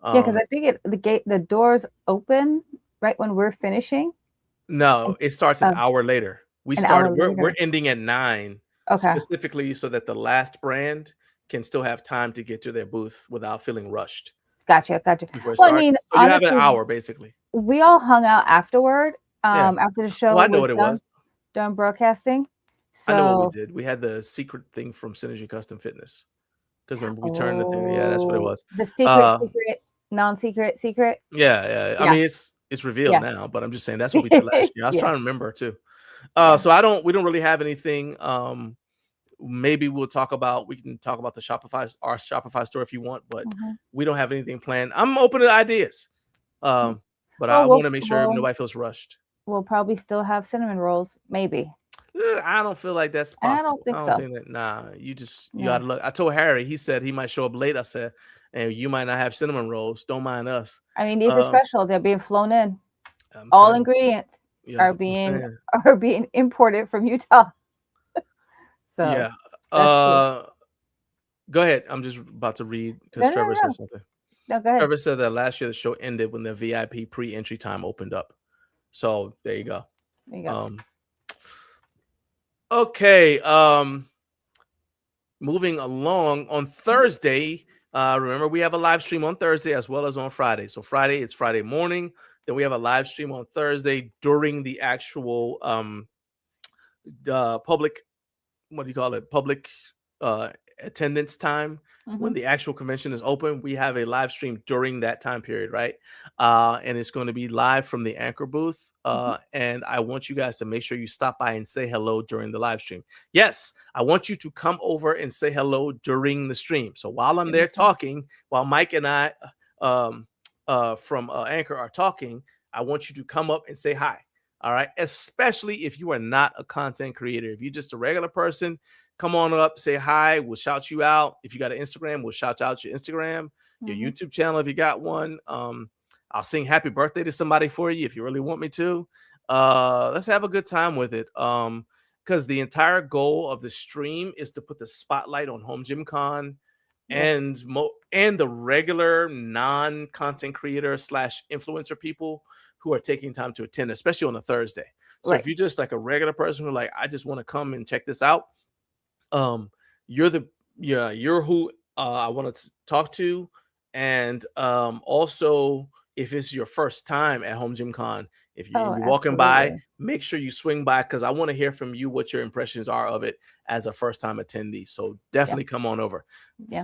Yeah, because I think the doors open right when we're finishing. No, it starts an Oh, hour later. an hour We're later. ending at 9, Okay. specifically so that the last brand can still have time to get to their booth without feeling rushed Gotcha. before it Well, I starts. mean, So you have an honestly, hour basically. we all hung out afterward. Yeah. After the Oh, show I know was what it was. done broadcasting. I know what we So, did. We had the secret thing from Synergy Custom Fitness. Because remember we turned the thing. Yeah, that's what it was. the secret, non-secret, secret. Yeah. I Yeah. mean, it's revealed Yeah. now, but I'm just saying that's what we did last year. I was Yeah. trying to remember too. Yeah. So we don't really have anything. Maybe we can talk about our Shopify store if you want, but Mhm. we don't have anything planned. I'm open to ideas. But I Well, want to make sure nobody feels rushed. We'll probably still have cinnamon rolls, maybe. I don't feel like that's I possible. don't think so. Think that. Nah, you Yeah. gotta look. I told Harry. He said he might show up late. I said, and you might not have cinnamon rolls. Don't mind us. I mean, these are special. They're being flown in. I'm All telling you. ingredients Yeah, are I'm saying. being imported from Utah. So Yeah. that's cool. Go ahead. I'm just about to read because No, no, Trevor no, said no. something. No, go ahead. Trevor said that last year the show ended when the VIP pre-entry time opened up. So there you go. There you go. Okay. Moving along on Thursday. Remember, we have a live stream on Thursday as well as on Friday. So Friday, it's Friday morning. Then we have a live stream on Thursday during the actual public, what do you call it? Public attendance time. When the actual convention is open, we have a live stream during that time period, right? And it's going to be live from the Anchor booth. And I want you guys to make sure you stop by and say hello during the live stream. Yes, I want you to come over and say hello during the stream. So while I'm there talking, while Mike and I from Anchor are talking, I want you to come up and say hi. All right. Especially if you are not a content creator. If you're just a regular person, come on up, say hi. We'll shout you out. If you got an Instagram, we'll shout out your Instagram, your YouTube channel if you got one. I'll sing happy birthday to somebody for you if you really want me to. Let's have a good time with it. Because the entire goal of the stream is to put the spotlight on HomeGymCon and the regular non-content creator / influencer people who are taking time to attend, especially on a Thursday. So if you're just like a regular person who like, I just want to come and check this out, you're who I want to talk to. And also, if it's your first time at HomeGymCon, if you're walking by, make sure you swing by because I want to hear from you what your impressions are of it as a first-time attendee. So definitely come on over.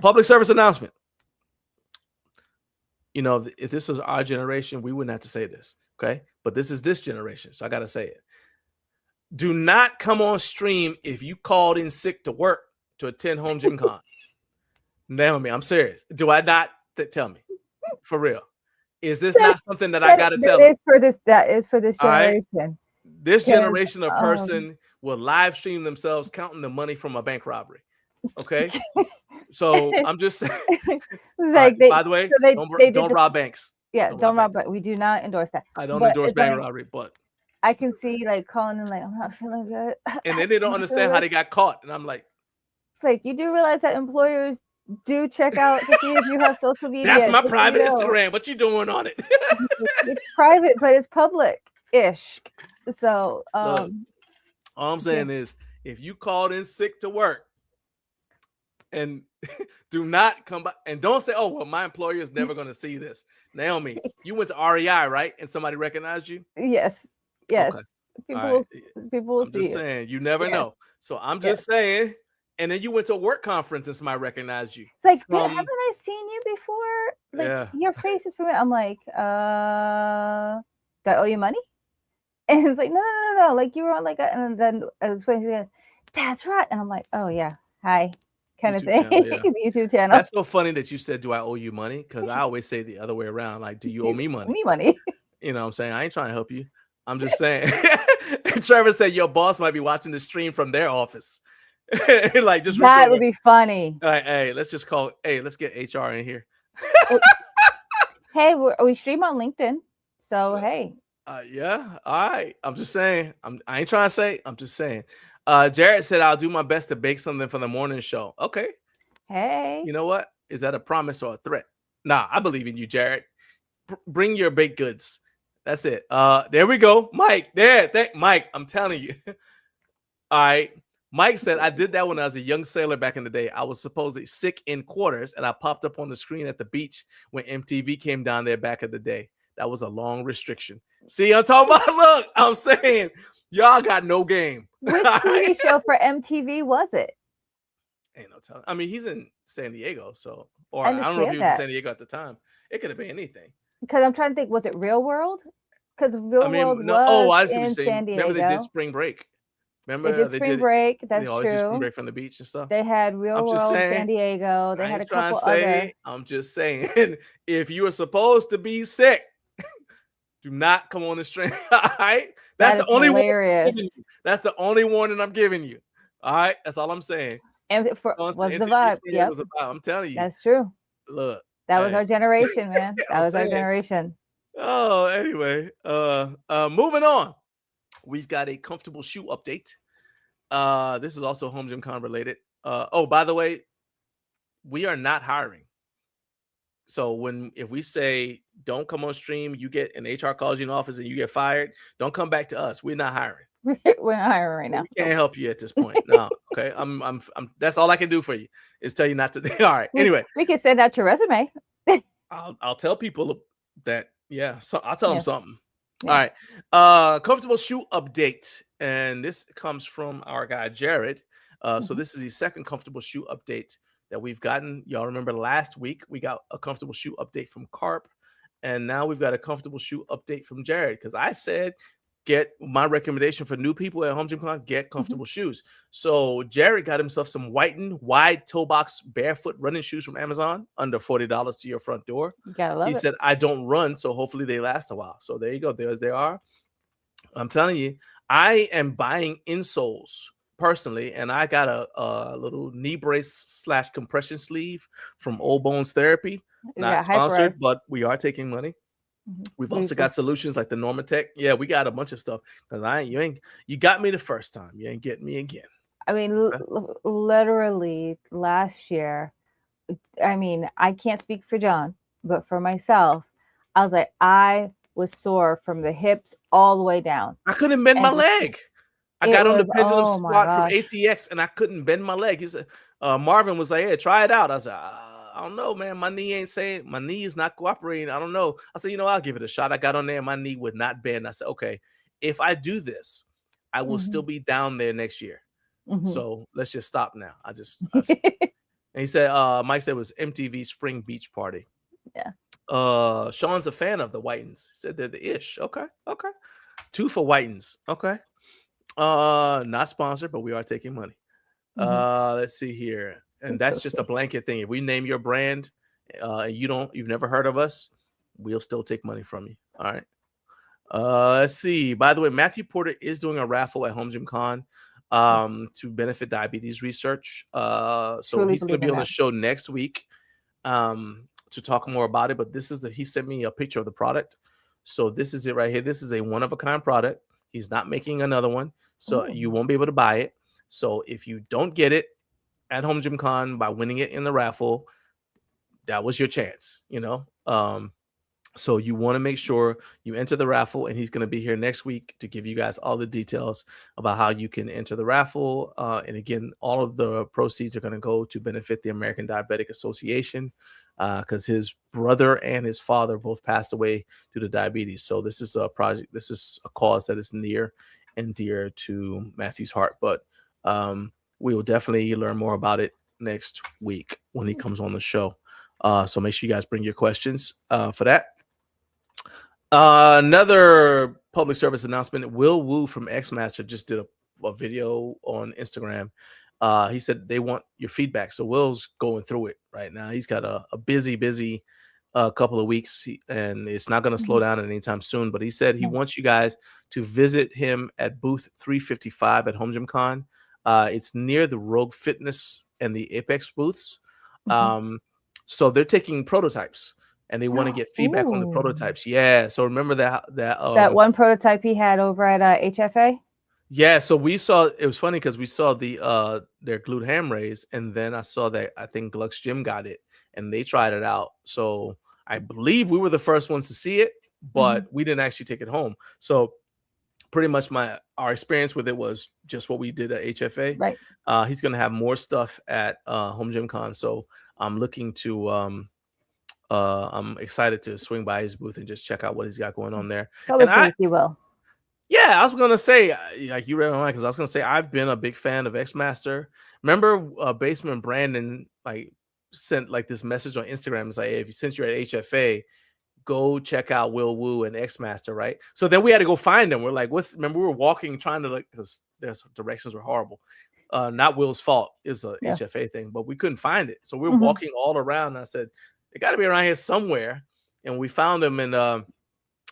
Public service announcement. You know, if this was our generation, we wouldn't have to say this, okay? But this is this generation, so I got to say it. Do not come on stream if you called in sick to work to attend HomeGymCon. Naomi, I'm serious. Do I not? Tell me. For real. Is this not something that I got to tell you? That is for this generation. Right? This generation of person will live stream themselves counting the money from a bank robbery. Okay? So I'm just saying. Like by the way, don't rob banks. Yeah, don't rob banks. We do not endorse that. I don't endorse bank robbery, but I can see like calling in like, I'm not feeling good. And then they don't understand how they got caught. And I'm like, it's like, you do realize that employers do check out to see if you have social media. That's my private Instagram. What you doing on it? It's private, but it's public-ish. So look, all I'm saying is if you called in sick to work and do not come by and don't say, oh, well, my employer is never going to see this. Naomi, you went to REI, right? And somebody recognized you? Yes. Okay. People will I'm just saying, you never know. So I'm just saying. And then you went to a work conference and somebody recognized you. It's like, haven't I seen you before? Like, your face is familiar. I'm like, do I owe you money? And it's like, no. Like, you were on like, and then I explained again. that's right. And I'm like, oh yeah, hi, kind of YouTube thing. channel, yeah. YouTube channel. That's so funny that you said, do I owe you money? Because I always say the other way around. Like, do you owe me money? Me money. You know what I'm saying? I ain't trying to help you. I'm just saying. And Trevor said your boss might be watching the stream from their office. Like, just That would be funny. Like, hey, let's just call. Hey, let's get HR in here. Hey, we stream on LinkedIn, so hey. Yeah. All right. I'm just saying. I ain't trying to say. I'm just saying. Jared said I'll do my best to bake something for the morning show. Okay. Hey. You know what? Is that a promise or a threat? Nah, I believe in you, Jared. Bring your baked goods. That's it. There we go. Mike. There. Mike, I'm telling you. All right. Mike said, I did that when I was a young sailor back in the day. I was supposedly sick in quarters, and I popped up on the screen at the beach when MTV came down there back in the day. That was a long restriction. See, I'm talking about, look, I'm saying, y'all got no game. Which TV show for MTV was it? Ain't no telling. I mean, he's in San Diego, so, or I don't know if he was in San Diego at the time. It could have been anything. Because I'm trying to think, was it Real World? Because Real World was in San Diego. Remember they did Spring Break. Remember they did Spring Break. That's true. Did Spring Break from the beach and stuff. They had Real World San Diego. They had a couple other. I'm just saying, if you are supposed to be sick, do not come on the stream. All right, that's the only warning. That's the only warning I'm giving you. All right, that's all I'm saying. And was the vibe? Yeah, I'm telling you, that's true. Look, that was our generation, man. That was our generation. Oh, anyway, moving on. We've got a comfortable shoe update. This is also HomeGymCon related. Oh, by the way, we are not hiring. So if we say don't come on stream, you get an HR calls you in office and you get fired, don't come back to us. We're not hiring. We're not hiring right now. We can't help you at this point. No, okay. I'm that's all I can do for you is tell you not to. All right. Anyway, we can send out your resume. I'll tell people that. Yeah. So I'll tell them something. Yeah. All right. Comfortable shoe update. And this comes from our guy, Jared. So this is the second comfortable shoe update that we've gotten. Y'all remember last week we got a comfortable shoe update from Carp. And now we've got a comfortable shoe update from Jared. Because I said, get my recommendation for new people at HomeGymCon, get comfortable shoes. So Jared got himself some whitened wide toe box barefoot running shoes from Amazon under $40 to your front door. You gotta love he said, I don't run, so hopefully they last a while. So there you go. There they are. I'm telling you, I am buying insoles personally, and I got a little knee brace / compression sleeve from Old Bones Therapy. Not sponsored, but we are taking money. We've also got solutions like the Normatec. Yeah, we got a bunch of stuff because you got me the first time. You ain't getting me again. I mean, literally last year, I mean, I can't speak for John, but for myself, I was like, I was sore from the hips all the way down. I couldn't bend my leg. I got on the pendulum squat from ATX and I couldn't bend my leg. He said, Marvin was like, hey, try it out. I was like, I don't know, man. My knee is not cooperating. I don't know. I said, I'll give it a shot. I got on there and my knee would not bend. I said, okay, if I do this, I will still be down there next year. So let's just stop now. And he said, Mike said it was MTV Spring Beach Party. Yeah. Sean's a fan of the Whitens. He said they're the ish. Okay. 2 for Whitens. Okay. Not sponsored, but we are taking money. Let's see here. And that's just a blanket thing. If we name your brand, you've never heard of us, we'll still take money from you. All right. Let's see. By the way, Matthew Porter is doing a raffle at HomeGymCon to benefit diabetes research. So he's going to be on the show next week to talk more about it. But he sent me a picture of the product. So this is it right here. This is a one-of-a-kind product. He's not making another one. So you won't be able to buy it. So if you don't get it at HomeGymCon by winning it in the raffle, that was your chance, So you want to make sure you enter the raffle, and he's going to be here next week to give you guys all the details about how you can enter the raffle. And again, all of the proceeds are going to go to benefit the American Diabetic Association because his brother and his father both passed away due to diabetes. So this is a project. This is a cause that is near and dear to Matthew's heart. But we will definitely learn more about it next week when he comes on the show. So make sure you guys bring your questions for that. Another public service announcement. Will Wu from Xmaster just did a a video on Instagram. He said they want your feedback. So Will's going through it right now. He's got a busy couple of weeks, and it's not going to slow down anytime soon. But he said he wants you guys to visit him at booth 355 at HomeGymCon. It's near the Rogue Fitness and the Apex booths. So they're taking prototypes, and they want to get feedback on the prototypes. Yeah. So remember that one prototype he had over at HFA. Yeah, so we saw, it was funny because we saw their glute ham raise, and then I saw that I think Glux Gym got it and they tried it out. So I believe we were the first ones to see it, but we didn't actually take it home. So pretty much our experience with it was just what we did at HFA. Right. He's gonna have more stuff at HomeGymCon, so I'm looking to I'm excited to swing by his booth and just check out what he's got going on there. It's always good to see Will. Yeah, I was gonna say, like you read my mind, because I was gonna say I've been a big fan of X Master. Remember, Basement Brandon like sent like this message on Instagram. It's like, hey, since you're at HFA, go check out Will Woo and X Master, right? So then we had to go find them. We're like, remember, we were walking trying to look because their directions were horrible. Not Will's fault. It's a HFA thing, but we couldn't find it. So we were walking all around. And I said, they got to be around here somewhere, and we found them, and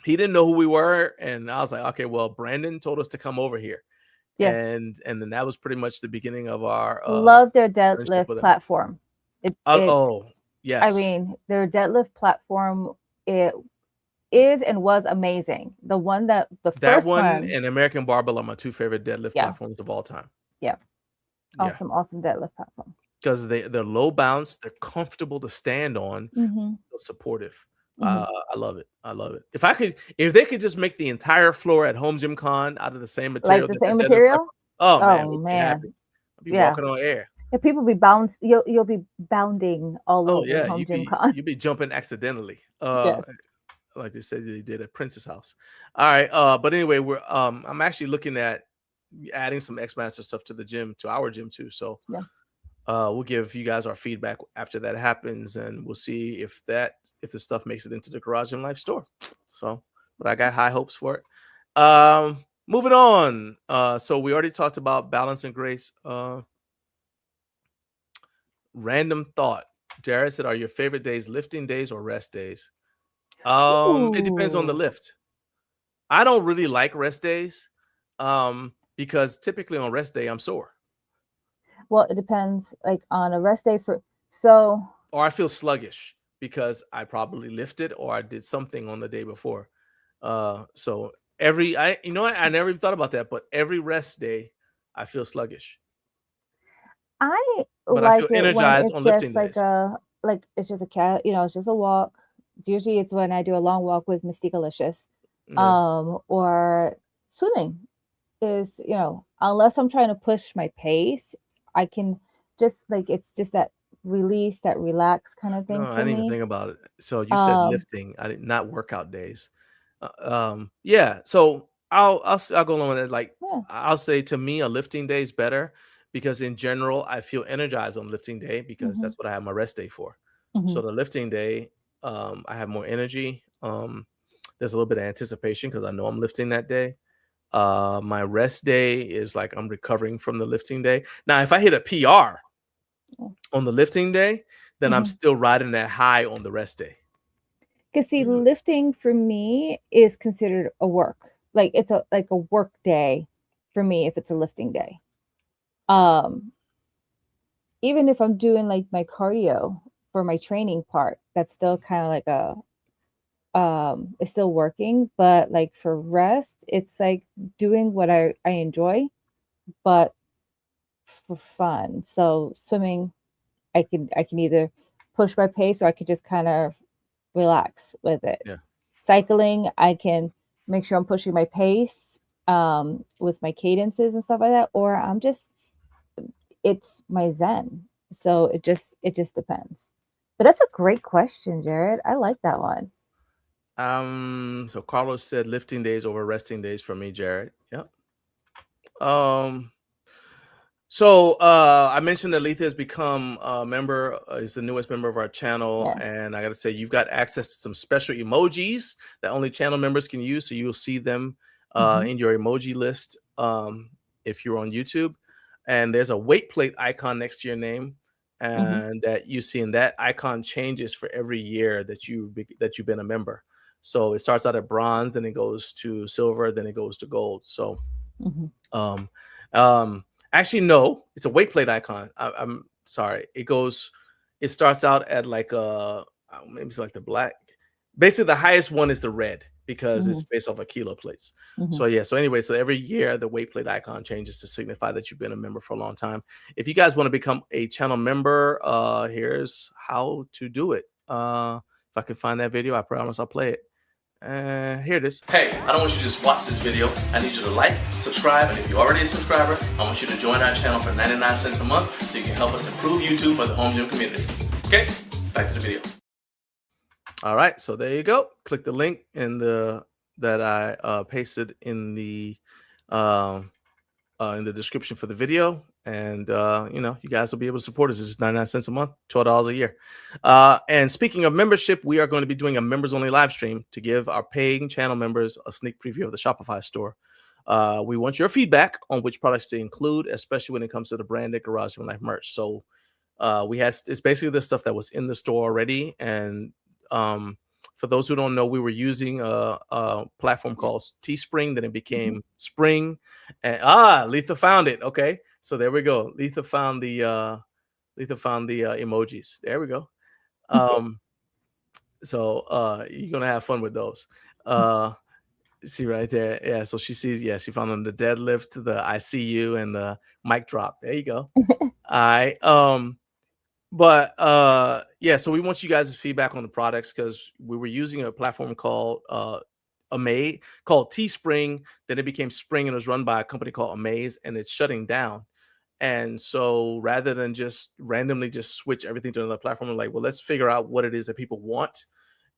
he didn't know who we were, and I was like, okay, well, Brandon told us to come over here. Yes. And then that was pretty much the beginning of our love their deadlift platform. Yes. I mean, their deadlift platform, it is and was amazing. The one that first one and American Barbell are my two favorite deadlift platforms of all time. Yeah. Awesome deadlift platform. Because they're low bounce, they're comfortable to stand on, they're supportive. I love it. I love it. If they could just make the entire floor at HomeGymCon out of the same material, like the same material. Oh man, I'll be walking on air. If people be bounce, you'll be bounding all over HomeGymCon. You'll be jumping accidentally. Yes. Like they said they did at Prince's house. All right. But anyway, I'm actually looking at adding some X Master stuff to the gym, to our gym too. So we'll give you guys our feedback after that happens, and we'll see if the stuff makes it into the Garage Gym Life store. So, but I got high hopes for it. Moving on. So we already talked about balance and grace. Random thought. Jared said, "Are your favorite days lifting days or rest days?" It depends on the lift. I don't really like rest days, because typically on rest day I'm sore. Well, it depends. Like on a rest day or I feel sluggish because I probably lifted or I did something on the day before. So I never even thought about that, but every rest day I feel sluggish. But I feel energized on lifting days. Like it's just it's just a walk. Usually it's when I do a long walk with Mysticalicious. Or swimming is, unless I'm trying to push my pace, I can just it's just that release, that relax kind of thing. No, I didn't even think about it. So you said lifting, not workout days. So I'll go along with it. I'll say, to me, a lifting day is better because in general I feel energized on lifting day because that's what I have my rest day for. So the lifting day, I have more energy. There's a little bit of anticipation because I know I'm lifting that day. My rest day is like I'm recovering from the lifting day. Now, if I hit a PR on the lifting day, then I'm still riding that high on the rest day. Because see, lifting for me is considered a work. Like it's a work day for me if it's a lifting day. Even if I'm doing like my cardio for my training part, that's still kind of like it's still working, but like for rest, it's like doing what I enjoy, but for fun. So swimming, I can either push my pace or I could just kind of relax with it. Yeah. Cycling, I can make sure I'm pushing my pace with my cadences and stuff like that, or it's my zen. So it just depends. But that's a great question, Jared. I like that one. So Carlos said lifting days over resting days for me, Jared. Yep. So I mentioned that Letha has become a member, is the newest member of our channel, and I gotta say, you've got access to some special emojis that only channel members can use, so you'll see them in your emoji list. if you're on YouTube, and there's a weight plate icon next to your name, and that you see, and that icon changes for every year that you've been a member. So it starts out at bronze, then it goes to silver, then it goes to gold. So actually, no, it's a weight plate icon. I'm sorry. It starts out at like maybe it's like the black. Basically, the highest one is the red because it's based off of kilo plates. So yeah. So anyway, so every year the weight plate icon changes to signify that you've been a member for a long time. If you guys want to become a channel member, here's how to do it. If I can find that video, I promise I'll play it. Here it is. Hey, I don't want you to just watch this video. I need you to like, subscribe, and if you're already a subscriber, I want you to join our channel for 99 cents a month so you can help us improve YouTube for the home gym community. Okay, back to the video. All right, so there you go. Click the link in that I pasted in the description for the video, and you guys will be able to support us. This is 99 cents a month, $12 a year. And speaking of membership, we are going to be doing a members only live stream to give our paying channel members a sneak preview of the Shopify store. We want your feedback on which products to include, especially when it comes to the branded Garage Gym Life merch. So it's basically the stuff that was in the store already. And for those who don't know, we were using a platform called Teespring. Then it became Spring. And Letha found it. Okay, so there we go. Letha found the emojis. There we go. So you're gonna have fun with those. See right there. Yeah. So she sees. Yeah, she found them, the deadlift, the ICU, and the mic drop. There you go. All right. But yeah, so we want you guys' feedback on the products because we were using a platform called Teespring. Then it became Spring and it was run by a company called Amaze, and it's shutting down. And so rather than just randomly just switch everything to another platform, we're like, well, let's figure out what it is that people want.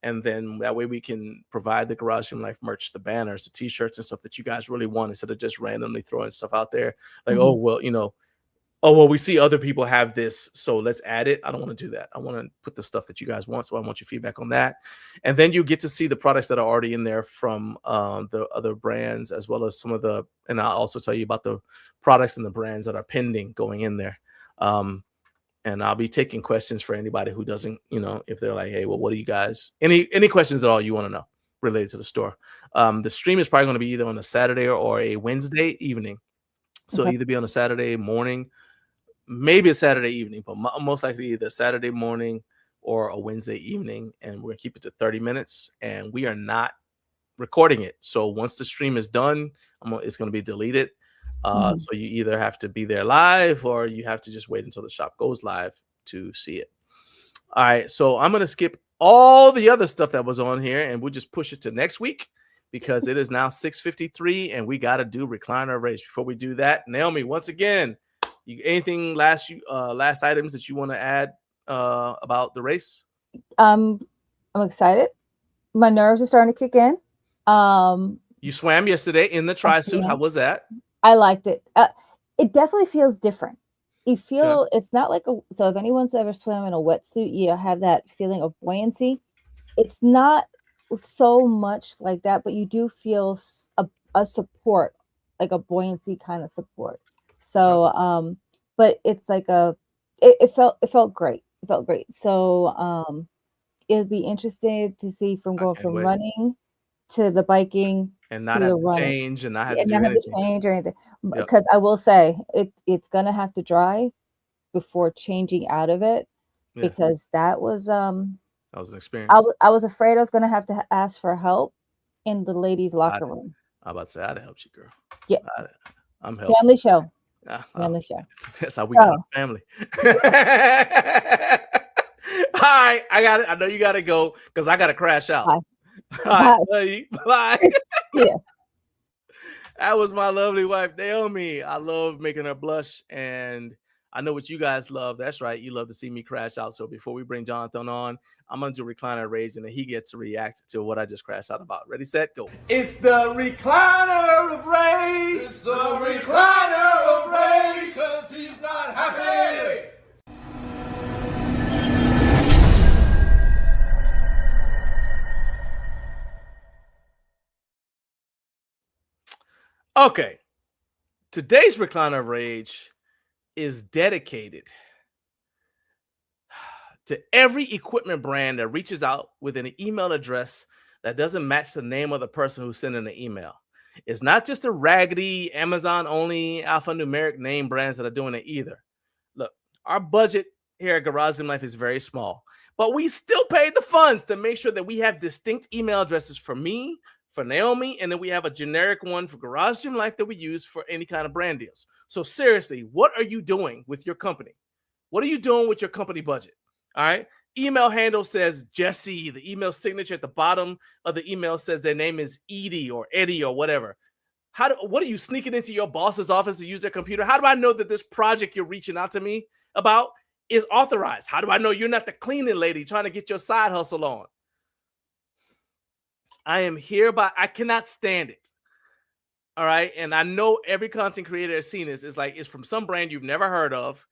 And then that way we can provide the Garage Gym Life merch, the banners, the t-shirts and stuff that you guys really want, instead of just randomly throwing stuff out there. Like, oh, well, we see other people have this, so let's add it. I don't want to do that. I want to put the stuff that you guys want, so I want your feedback on that. And then you get to see the products that are already in there from the other brands, as well as some of the, and I'll also tell you about the products and the brands that are pending going in there. And I'll be taking questions for anybody who doesn't, if they're like, hey, well, what do you guys, any questions at all you want to know related to the store. The stream is probably going to be either on a Saturday or a Wednesday evening. So either be on a Saturday morning, maybe a Saturday evening, but most likely either Saturday morning or a Wednesday evening. And we're going to keep it to 30 minutes. And we are not recording it. So once the stream is done, it's going to be deleted. So you either have to be there live or you have to just wait until the shop goes live to see it. All right. So I'm going to skip all the other stuff that was on here and we'll just push it to next week because it is now 6:53 and we got to do recliner race. Before we do that, Naomi, once again, anything last items that you want to add about the race? I'm excited. My nerves are starting to kick in. You swam yesterday in the tri-suit. How was that? I liked it. It definitely feels different. You feel it's not like so if anyone's ever swam in a wetsuit, you have that feeling of buoyancy. It's not so much like that, but you do feel a support, like a buoyancy kind of support. So, but it's like it felt great. It felt great. So, it'd be interesting to see going from running to the biking and not have to change and not have to do anything. Change or anything. Because I will say it's gonna have to dry before changing out of it because that was an experience. I was afraid I was gonna have to ask for help in the ladies' locker room. I'm about to say I'd help you, girl. Yeah, I'm helpful. Family show. Family show. That's how we got a family. Hi, I got it. I know you got to go because I got to crash out. Bye. All right, bye. Yeah. That was my lovely wife, Naomi. I love making her blush, and I know what you guys love. That's right. You love to see me crash out. So before we bring Jonathan on, I'm going to do recliner rage, and then he gets to react to what I just crashed out about. Ready, set, go. It's the recliner of rage. It's the recliner of rage, 'cause he's not happy. Okay. Today's Recliner of Rage is dedicated to every equipment brand that reaches out with an email address that doesn't match the name of the person who's sending the email. It's not just a raggedy Amazon only alphanumeric name brands that are doing it either. Look, our budget here at Garage Gym Life is very small, but we still paid the funds to make sure that we have distinct email addresses for me, for Naomi, and then we have a generic one for Garage Gym Life that we use for any kind of brand deals. So seriously, what are you doing with your company? What are you doing with your company budget? All right. Email handle says Jesse. The email signature at the bottom of the email says their name is Edie or Eddie or whatever. What are you sneaking into your boss's office to use their computer? How do I know that this project you're reaching out to me about is authorized? How do I know you're not the cleaning lady trying to get your side hustle on? I cannot stand it. All right. And I know every content creator has seen this. It's from some brand you've never heard of.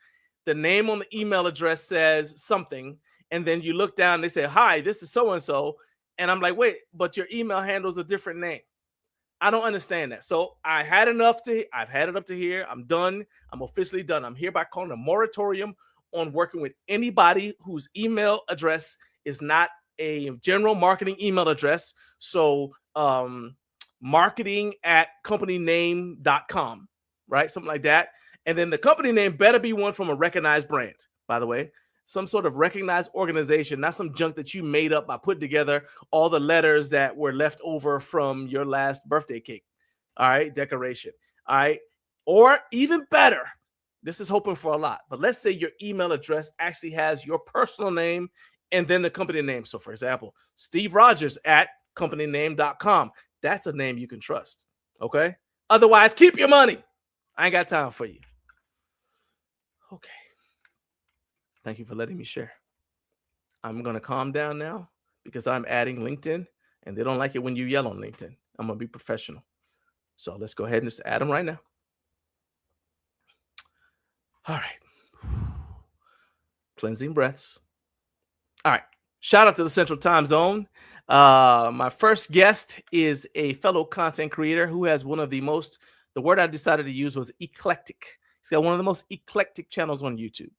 The name on the email address says something. And then you look down, they say, hi, this is so-and-so. And I'm like, wait, but your email handle is a different name. I don't understand that. So I've had it up to here. I'm done. I'm officially done. I'm hereby calling a moratorium on working with anybody whose email address is not a general marketing email address. So marketing@companyname.com, right? Something like that. And then the company name better be one from a recognized brand, by the way. Some sort of recognized organization, not some junk that you made up by putting together all the letters that were left over from your last birthday cake. All right, decoration. All right. Or even better, this is hoping for a lot, but let's say your email address actually has your personal name and then the company name. So for example, Steve Rogers @companyname.com. That's a name you can trust. Okay. Otherwise, keep your money. I ain't got time for you. Okay. Thank you for letting me share. I'm going to calm down now because I'm adding LinkedIn and they don't like it when you yell on LinkedIn. I'm going to be professional. So let's go ahead and just add them right now. All right. Cleansing breaths. All right. Shout out to the Central Time Zone. My first guest is a fellow content creator who has one of the word I decided to use was eclectic. He's got one of the most eclectic channels on YouTube.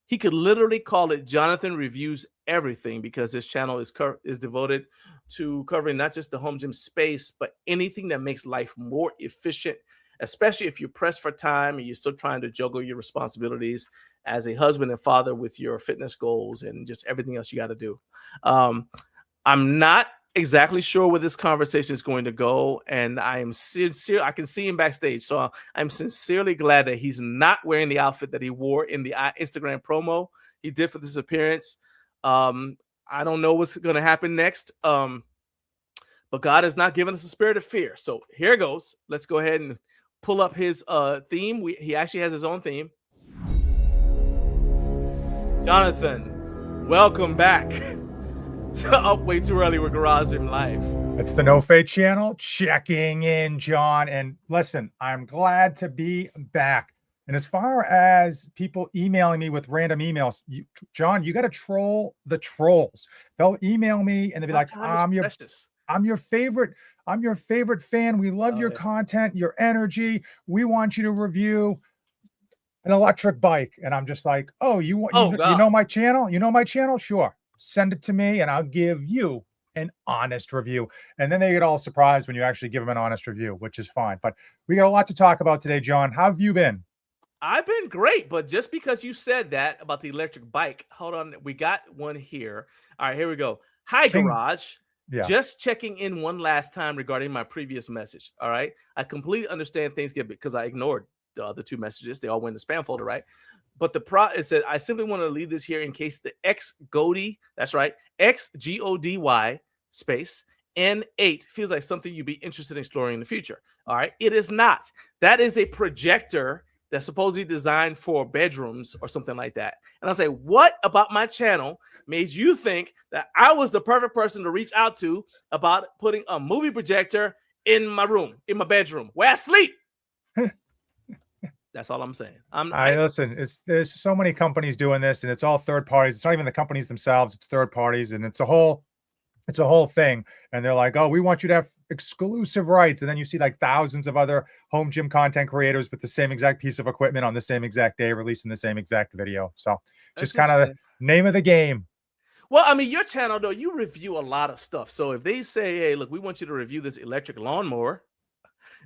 He could literally call it Jonathan Reviews Everything because his channel is devoted to covering not just the home gym space, but anything that makes life more efficient, especially if you're pressed for time and you're still trying to juggle your responsibilities as a husband and father with your fitness goals and just everything else you got to do. I'm not exactly sure where this conversation is going to go, and I am sincere. I can see him backstage, so I'm sincerely glad that he's not wearing the outfit that he wore in the Instagram promo he did for this appearance. I don't know what's going to happen next, but God has not given us a spirit of fear. So here it goes. Let's go ahead and pull up his theme. He actually has his own theme. Jonathan, welcome back to Up Way Too Early with Garage Gym Life. It's the No Fate channel checking in, John. And listen, I'm glad to be back. And as far as people emailing me with random emails, John, you got to troll the trolls. They'll email me and they'll be like, I'm your favorite fan. We love your content, your energy. We want you to review an electric bike. And I'm just like, you know my channel? You know my channel? Sure. Send it to me and I'll give you an honest review. And then they get all surprised when you actually give them an honest review, which is fine. But we got a lot to talk about today, John. How have you been? I've been great, but just because you said that about the electric bike, hold on. We got one here. All right, here we go. Hi, Garage. Yeah. Just checking in one last time regarding my previous message. All right. I completely understand things get because I ignored the other two messages. They all went in the spam folder, right? But it said, I simply want to leave this here in case the XGODY, that's right, XGODY space N8 feels like something you'd be interested in exploring in the future. All right. It is not. That is a projector that's supposedly designed for bedrooms or something like that. And I say, what about my channel made you think that I was the perfect person to reach out to about putting a movie projector in my room, in my bedroom, where I sleep? That's all I'm saying. Listen, there's so many companies doing this, and it's all third parties. It's not even the companies themselves; it's third parties, and it's a whole It's a whole thing. And they're like, oh, we want you to have exclusive rights. And then you see like thousands of other home gym content creators with the same exact piece of equipment on the same exact day, releasing the same exact video. So just kind of the name of the game. Well, I mean, your channel, though, you review a lot of stuff. So if they say, hey, look, we want you to review this electric lawnmower,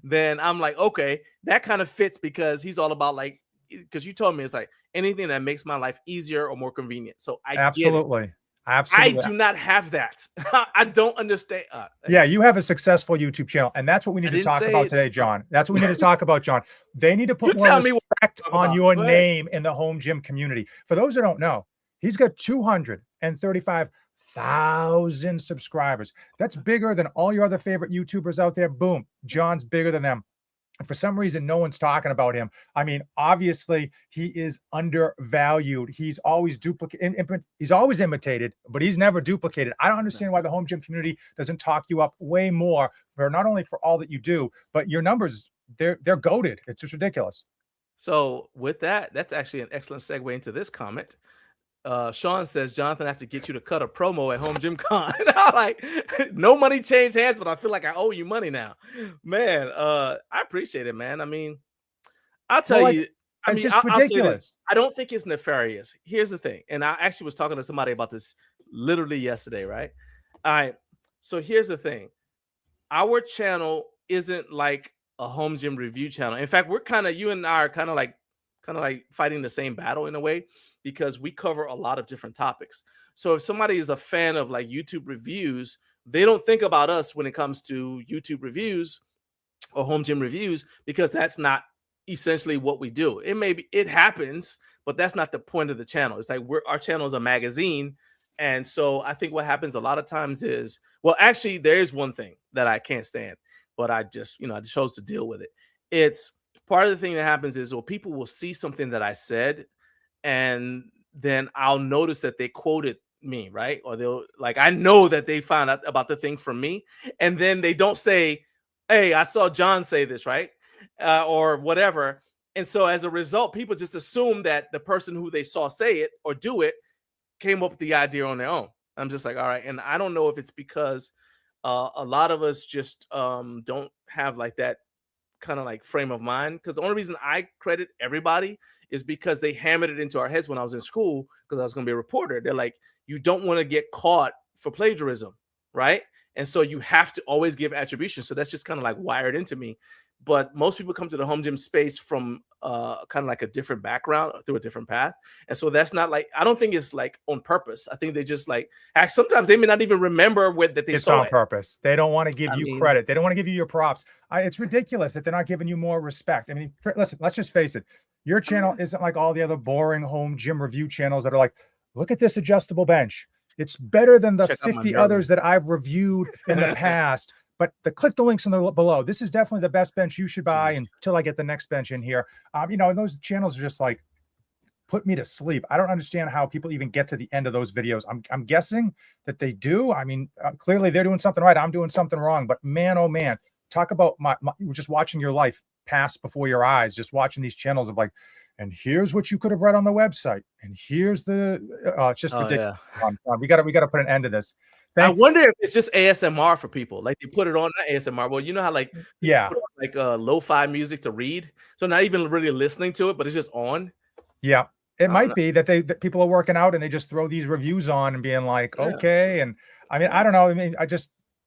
then I'm like, okay, that kind of fits because he's all about like, because you told me it's like anything that makes my life easier or more convenient. So I Absolutely. get it. Absolutely. I do not have that. I don't understand. Yeah, you have a successful YouTube channel, and that's what we need to talk about today, John. That's what we need to talk about, John. They need to put more respect on your name in the home gym community. For those who don't know, he's got 235,000 subscribers. That's bigger than all your other favorite YouTubers out there. Boom, John's bigger than them. And for some reason, no one's talking about him. I mean, obviously, he is undervalued. He's always he's always imitated, but he's never duplicated. I don't understand why the home gym community doesn't talk you up way more for not only for all that you do, but your numbers, they're goated. It's just ridiculous. So with that, that's actually an excellent segue into this comment. Sean says, Jonathan, I have to get you to cut a promo at HomeGymCon. I'm like, no money changed hands, but I feel like I owe you money now. Man, I appreciate it, man. I mean, I'll tell you, I mean, I'll say this. I don't think it's nefarious. Here's the thing. And I actually was talking to somebody about this literally yesterday, right? All right. So here's the thing. Our channel isn't like a home gym review channel. In fact, we're kind of, you and I are kind of like fighting the same battle in a way, because we cover a lot of different topics. So if somebody is a fan of like YouTube reviews, they don't think about us when it comes to YouTube reviews or home gym reviews, because that's not essentially what we do. It happens, but that's not the point of the channel. It's like our channel is a magazine. And so I think what happens a lot of times is, well, actually there is one thing that I can't stand, but I just chose to deal with it. It's part of the thing that happens is, well, people will see something that I said, and then I'll notice that they quoted me, right? Or they'll like, I know that they found out about the thing from me, and then they don't say, hey, I saw John say this, right? Or whatever. And so as a result, people just assume that the person who they saw say it or do it came up with the idea on their own. I'm just like, all right. And I don't know if it's because a lot of us just don't have like that kind of like frame of mind, because the only reason I credit everybody is because they hammered it into our heads when I was in school, because I was going to be a reporter. They're like, you don't want to get caught for plagiarism, right? And so you have to always give attribution. So that's just kind of like wired into me. But most people come to the home gym space from kind of like a different background, through a different path. And so that's not like, I don't think it's like on purpose. I think they just like, sometimes they may not even remember that they saw it. It's on purpose. They don't want to give you credit. They don't want to give you your props. It's ridiculous that they're not giving you more respect. I mean, listen, let's just face it. Your channel isn't like all the other boring home gym review channels that are like, look at this adjustable bench. It's better than the 50 others that I've reviewed in the past. But click the links in the below. This is definitely the best bench you should buy until I get the next bench in here. And those channels are just like, put me to sleep. I don't understand how people even get to the end of those videos. I'm guessing that they do. I mean, clearly they're doing something right. I'm doing something wrong. But man, oh man, talk about just watching your life pass before your eyes, just watching these channels of like, and here's what you could have read on the website, and here's the it's just ridiculous. Yeah. We got to put an end to this. I wonder if it's just ASMR for people. Like they put it on, not ASMR. Well, you know how like, yeah, put on, like lo-fi music to read, so not even really listening to it, but it's just on. Yeah, it might be that people are working out and they just throw these reviews on and being like, okay. And I mean, I don't know. I mean,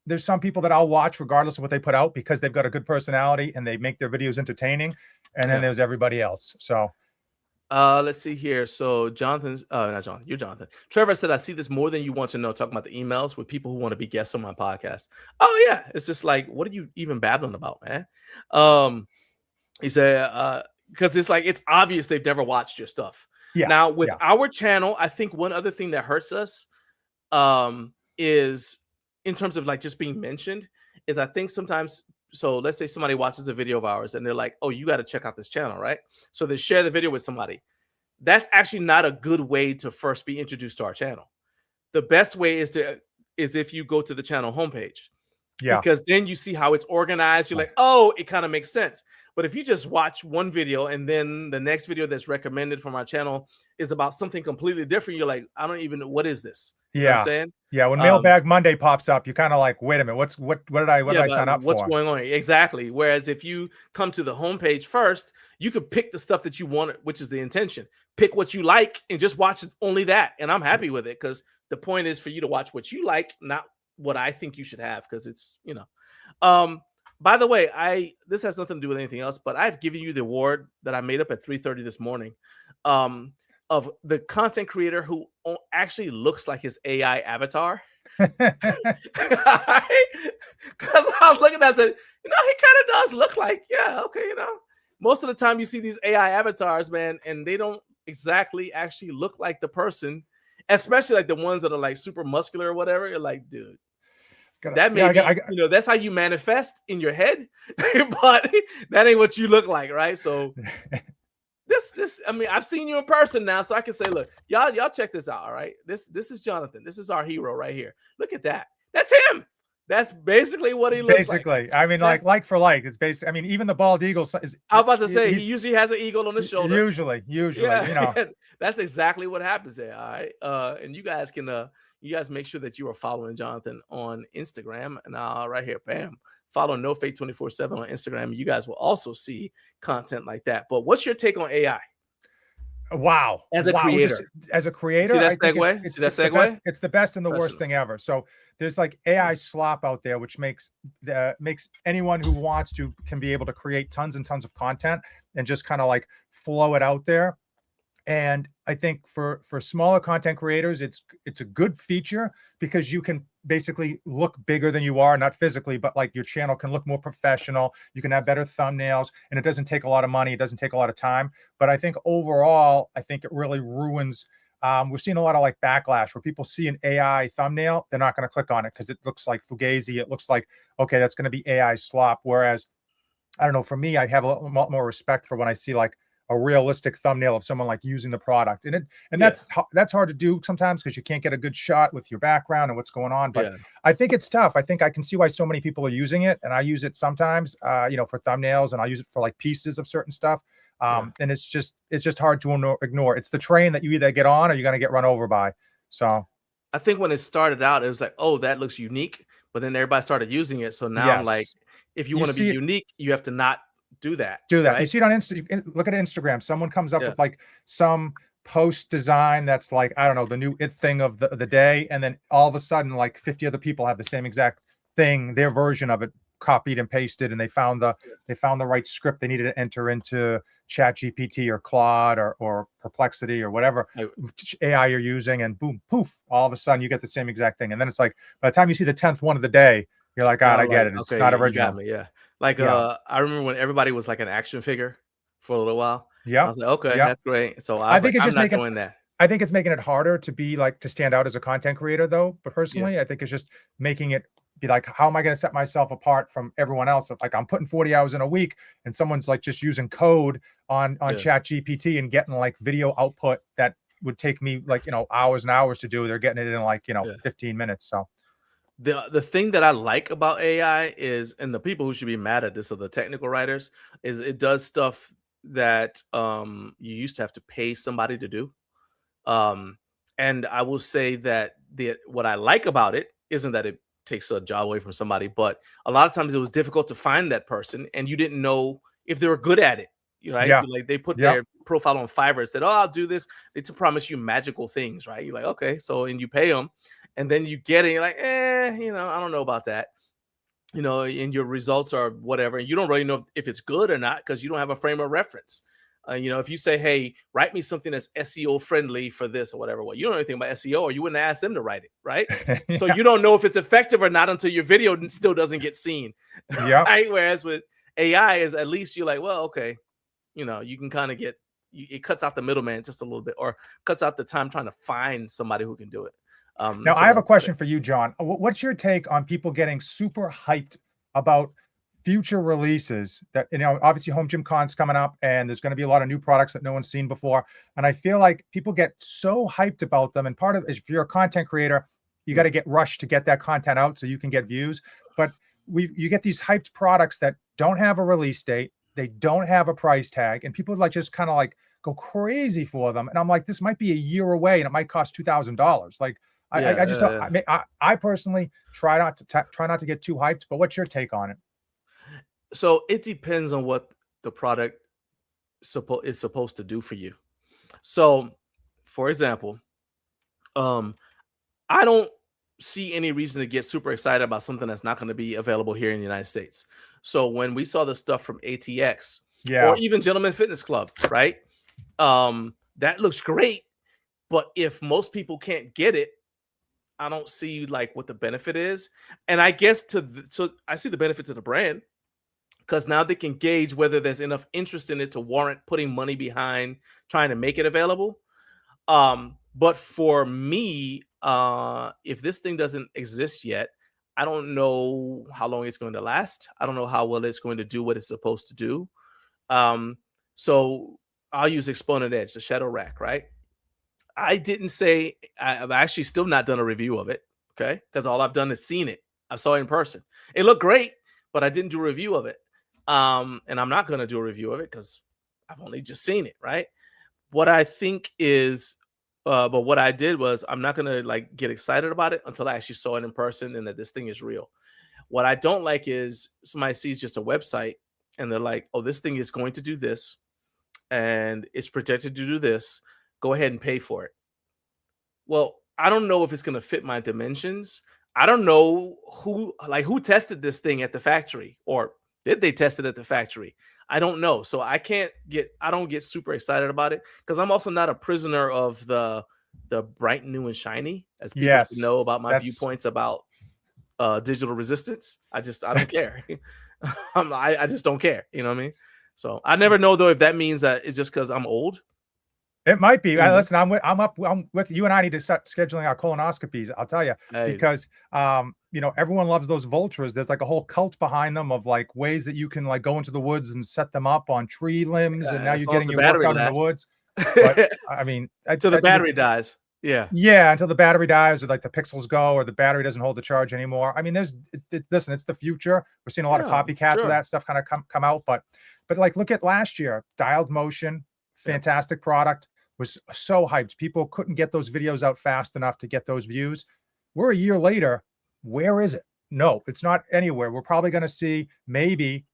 there's some people that I'll watch regardless of what they put out, because they've got a good personality and they make their videos entertaining. And then there's everybody else. So let's see here. So Jonathan's not Jonathan, you're Jonathan. Trevor said, I see this more than you want to know, talking about the emails with people who want to be guests on my podcast. Oh yeah. It's just like, what are you even babbling about, man? He said, because it's like, it's obvious they've never watched your stuff. Yeah. Now with our channel, I think one other thing that hurts us is, in terms of like just being mentioned, is I think sometimes, so let's say somebody watches a video of ours and they're like, oh, you got to check out this channel, right? So they share the video with somebody. That's actually not a good way to first be introduced to our channel. The best way is if you go to the channel homepage. Yeah. Because then you see how it's organized. You're like, oh, it kind of makes sense. But if you just watch one video and then the next video that's recommended from our channel is about something completely different, you're like, I don't even know what is this. You know what I'm saying? Yeah, when Mailbag Monday pops up, you kind of like, wait a minute, what did I sign up what's for? Going on? Exactly. Whereas if you come to the homepage first, you could pick the stuff that you want, which is the intention. Pick what you like and just watch only that. And I'm happy with it because the point is for you to watch what you like, not what I think you should have, because it's, you know. By the way, this has nothing to do with anything else, but I've given you the award that I made up at 3:30 this morning of the content creator who actually looks like his AI avatar. Because I was looking at it, I said, you know, he kind of does look like, yeah, okay, you know. Most of the time you see these AI avatars, man, and they don't exactly actually look like the person, especially like the ones that are like super muscular or whatever. You're like, dude, that may be, you know, that's how you manifest in your head, but that ain't what you look like, right? So this, I mean, I've seen you in person now, so I can say, look, y'all check this out, all right? This is Jonathan. This is our hero right here. Look at that. That's him. That's basically what he looks like. I mean, like for like, it's basically, I mean, even the bald eagle is, I was about to say, he usually has an eagle on his shoulder. Usually, yeah. You know. That's exactly what happens there, all right? And you guys can, you guys make sure that you are following Jonathan on Instagram. And right here, bam, follow No Fake 24/7 on Instagram. You guys will also see content like that. But what's your take on AI? Wow. As a creator. As a creator. See that segue? See that segue? It's the best and the worst thing ever. So there's like AI slop out there, which makes anyone who wants to can be able to create tons and tons of content and just kind of like flow it out there. And I think for smaller content creators, it's a good feature because you can basically look bigger than you are, not physically, but like your channel can look more professional. You can have better thumbnails, and it doesn't take a lot of money. It doesn't take a lot of time. But I think overall, I think it really ruins. We're seeing a lot of like backlash where people see an AI thumbnail, they're not going to click on it because it looks like fugazi. It looks like, okay, that's going to be AI slop. Whereas, I don't know, for me, I have a lot more respect for when I see like a realistic thumbnail of someone like using the product, and that's hard to do sometimes because you can't get a good shot with your background and what's going on. But I think it's tough. I think I can see why so many people are using it, and I use it sometimes, you know, for thumbnails, and I'll use it for like pieces of certain stuff. And it's just hard to ignore. It's the train that you either get on or you're going to get run over by. So I think when it started out, it was like, oh, that looks unique, but then everybody started using it. So now I'm like, if you want to be unique, you have to not do that. Right? You see it on Instagram. Look at Instagram. Someone comes up with like some post design that's like, I don't know, the new it thing of the day, and then all of a sudden like 50 other people have the same exact thing, their version of it, copied and pasted, and they found the right script they needed to enter into ChatGPT or Claude or Perplexity or whatever AI you're using, and boom, poof, all of a sudden you get the same exact thing. And then it's like, by the time you see the 10th one of the day, you're like, God, I get it. It's not original. You got me, Like, I remember when everybody was like an action figure for a little while. I was like, okay, that's great. So I think I'm not doing that. I think it's making it harder to stand out as a content creator, though. But personally, I think it's just making it be like, how am I going to set myself apart from everyone else? Like, I'm putting 40 hours in a week, and someone's like just using code on ChatGPT and getting like video output that would take me like, you know, hours and hours to do. They're getting it in like, you know, 15 minutes. So. The thing that I like about AI is, and the people who should be mad at this are the technical writers, is it does stuff that you used to have to pay somebody to do. And I will say that what I like about it isn't that it takes a job away from somebody, but a lot of times it was difficult to find that person, and you didn't know if they were good at it. Right? Like they put their profile on Fiverr and said, "Oh, I'll do this." They promise you magical things, right? You're like, okay, so, and you pay them. And then you get it, you're like, you know, I don't know about that. You know, and your results are whatever. And you don't really know if it's good or not because you don't have a frame of reference. You know, if you say, hey, write me something that's SEO friendly for this or whatever, well, you don't know anything about SEO, or you wouldn't ask them to write it, right? So you don't know if it's effective or not until your video still doesn't get seen. Right? Whereas with AI, is at least you're like, well, okay, you know, you can kind of it cuts out the middleman just a little bit, or cuts out the time trying to find somebody who can do it. Now, I have a question for you, John. What's your take on people getting super hyped about future releases? That, you know, obviously HomeGymCon's coming up, and there's going to be a lot of new products that no one's seen before. And I feel like people get so hyped about them. And part of it is, if you're a content creator, you got to get rushed to get that content out so you can get views. But you get these hyped products that don't have a release date. They don't have a price tag, and people like just kind of like go crazy for them. And I'm like, this might be a year away, and it might cost $2,000. Like, I just don't. I personally try not to get too hyped. But what's your take on it? So it depends on what the product is supposed to do for you. So, for example, I don't see any reason to get super excited about something that's not going to be available here in the United States. So when we saw the stuff from ATX, or even Gentleman Fitness Club, right? That looks great, but if most people can't get it, I don't see like what the benefit is. And I guess so I see the benefit to the brand, because now they can gauge whether there's enough interest in it to warrant putting money behind trying to make it available. But for me, if this thing doesn't exist yet, I don't know how long it's going to last. I don't know how well it's going to do what it's supposed to do. So I'll use Exponent Edge, the Shadow Rack, right? I didn't say, I've actually still not done a review of it, okay? Because all I've done is seen it. I saw it in person. It looked great, but I didn't do a review of it. And I'm not going to do a review of it because I've only just seen it, right? What I think is, but what I did was, I'm not going to like get excited about it until I actually saw it in person and that this thing is real. What I don't like is somebody sees just a website and they're like, oh, this thing is going to do this and it's projected to do this. Go ahead and pay for it. Well, I don't know if it's going to fit my dimensions. I don't know who tested this thing at the factory, or did they test it at the factory? I don't know. So I don't get super excited about it, because I'm also not a prisoner of the bright, new, and shiny, as people should know about my viewpoints about digital resistance. I don't care. I just don't care. You know what I mean? So I never know though if that means that it's just because I'm old. It might be. Listen, I'm with you, and I need to start scheduling our colonoscopies. I'll tell you, because everyone loves those Voltras. There's like a whole cult behind them of like ways that you can like go into the woods and set them up on tree limbs, and now you're getting your workout in the woods. But I mean, until the battery dies. Yeah, until the battery dies, or like the pixels go, or the battery doesn't hold the charge anymore. I mean, listen, it's the future. We're seeing a lot of copycats of that stuff kind of come out, but like look at last year, Dialed Motion, fantastic product. Was so hyped. People couldn't get those videos out fast enough to get those views. We're a year later. Where is it? No, it's not anywhere. We're probably going to see maybe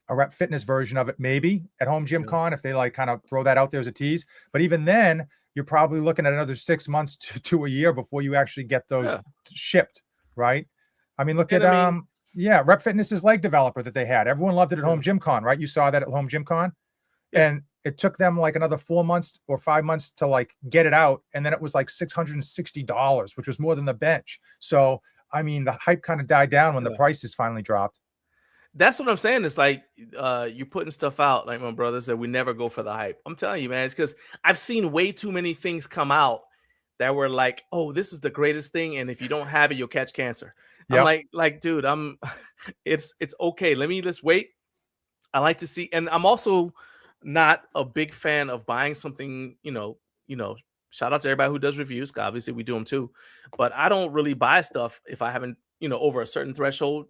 a Rep Fitness version of it, maybe at HomeGymCon, if they like kind of throw that out there as a tease. But even then, you're probably looking at another 6 months to a year before you actually get those shipped, right? I mean, look at Rep Fitness's leg developer that they had. Everyone loved it at HomeGymCon, right? You saw that at HomeGymCon, and it took them like another 4 months or 5 months to like get it out. And then it was like $660, which was more than the bench. So, I mean, the hype kind of died down when the prices finally dropped. That's what I'm saying. It's like you're putting stuff out. Like my brother said, we never go for the hype. I'm telling you, man, it's because I've seen way too many things come out that were like, oh, this is the greatest thing. And if you don't have it, you'll catch cancer. Yep. I'm like, dude, it's okay. Let's wait. I like to see. And I'm also not a big fan of buying something, shout out to everybody who does reviews. Obviously we do them too, but I don't really buy stuff if I haven't, over a certain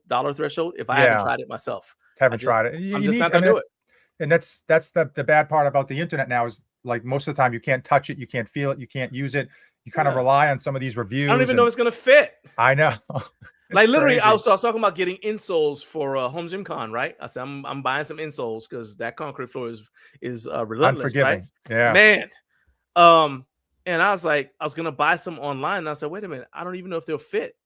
dollar threshold, if I haven't tried it myself. I'm just not going to do it. And that's the bad part about the internet now is like most of the time you can't touch it. You can't feel it. You can't use it. You kind of rely on some of these reviews. I don't even know it's going to fit. I know. Like literally, I was talking about getting insoles for HomeGymCon, right? I said I'm buying some insoles because that concrete floor is relentless, right? Yeah, man. And I was like, I was gonna buy some online, and I said, wait a minute, I don't even know if they'll fit.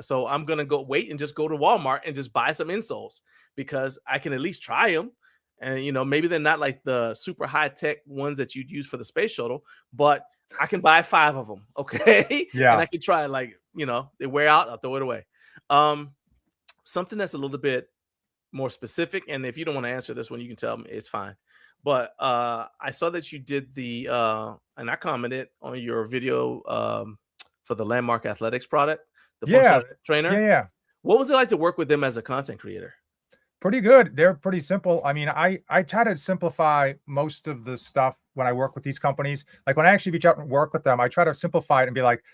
So I'm gonna go wait and just go to Walmart and just buy some insoles because I can at least try them. And maybe they're not like the super high tech ones that you'd use for the space shuttle, but I can buy 5 of them, okay? Yeah, and I can try they wear out, I'll throw it away. Something that's a little bit more specific, and if you don't want to answer this one, you can tell me, it's fine. But I saw that you did and I commented on your video for the Landmark Athletics product, the functional trainer. Yeah. What was it like to work with them as a content creator? Pretty good. They're pretty simple. I mean, I try to simplify most of the stuff when I work with these companies. Like when I actually reach out and work with them, I try to simplify it and be like,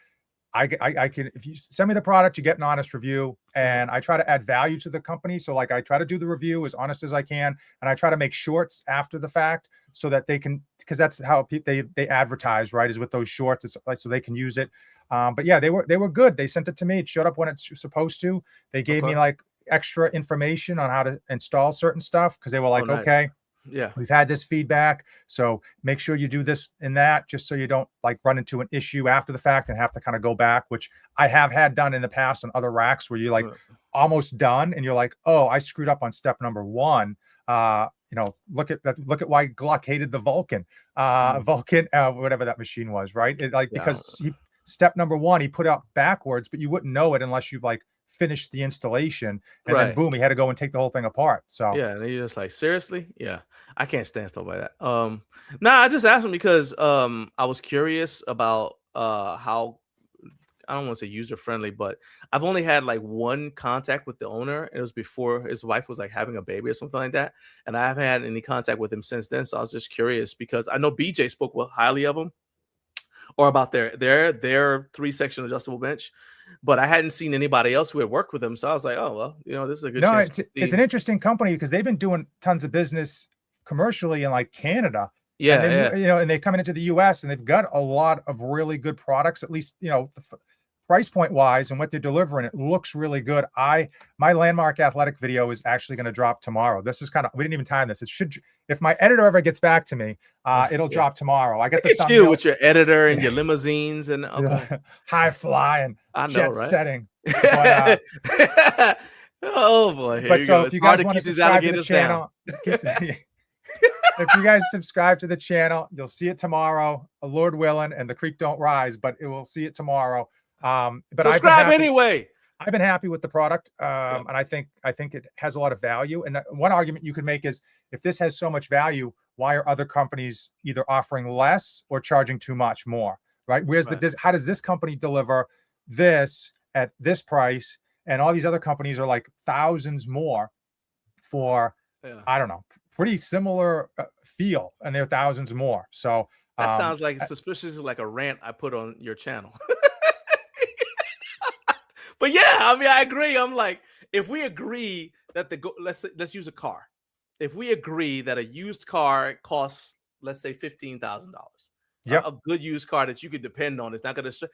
I can, if you send me the product, you get an honest review, and I try to add value to the company. So like I try to do the review as honest as I can, and I try to make shorts after the fact so that they can, because that's how they advertise, right? Is with those shorts, it's like so they can use it. But yeah, they were good. They sent it to me. It showed up when it's supposed to. They gave me like extra information on how to install certain stuff because they were like, nice. okay. Yeah, we've had this feedback, so make sure you do this and that, just so you don't like run into an issue after the fact and have to kind of go back, which I have had done in the past on other racks where you're like almost done and you're like, oh, I screwed up on step number 1. Look at why Gluck hated the Vulcan, whatever that machine was, right? Because step number 1 he put out backwards, but you wouldn't know it unless you've like finished the installation, and then boom, he had to go and take the whole thing apart. So yeah, and you're just like, seriously? Yeah, I can't stand stuff like that. I just asked him because I was curious about how, I don't want to say user friendly, but I've only had like one contact with the owner. It was before his wife was like having a baby or something like that, and I haven't had any contact with him since then. So I was just curious because I know BJ spoke well highly of him or about their 3-section adjustable bench, but I hadn't seen anybody else who had worked with them. So I was like, oh, well, this is a good chance. It's an interesting company because they've been doing tons of business commercially in like Canada. Yeah. And they're coming into the US and they've got a lot of really good products, at least, price point wise, and what they're delivering. It looks really good. My landmark athletic video is actually going to drop tomorrow. This is we didn't even time this. It should, if my editor ever gets back to me, it'll drop tomorrow. I get the thumbnail. You with your editor and your limousines and high flying, jet setting. But, oh boy! Here but you so go. if you guys want to subscribe to the channel, if you guys subscribe to the channel, you'll see it tomorrow. Lord willing, and the creek don't rise, but it will see it tomorrow. But subscribe anyway. I've been happy with the product, and I think it has a lot of value. And one argument you could make is, if this has so much value, why are other companies either offering less or charging too much more? Right? How does this company deliver this at this price, and all these other companies are like thousands more for I don't know, pretty similar feel, and they're thousands more. So that sounds like suspiciously like a rant I put on your channel. But yeah, I mean, I agree. I'm like, if we agree that let's use a car. If we agree that a used car costs, let's say $15,000, a good used car that you could depend on, it's not going to.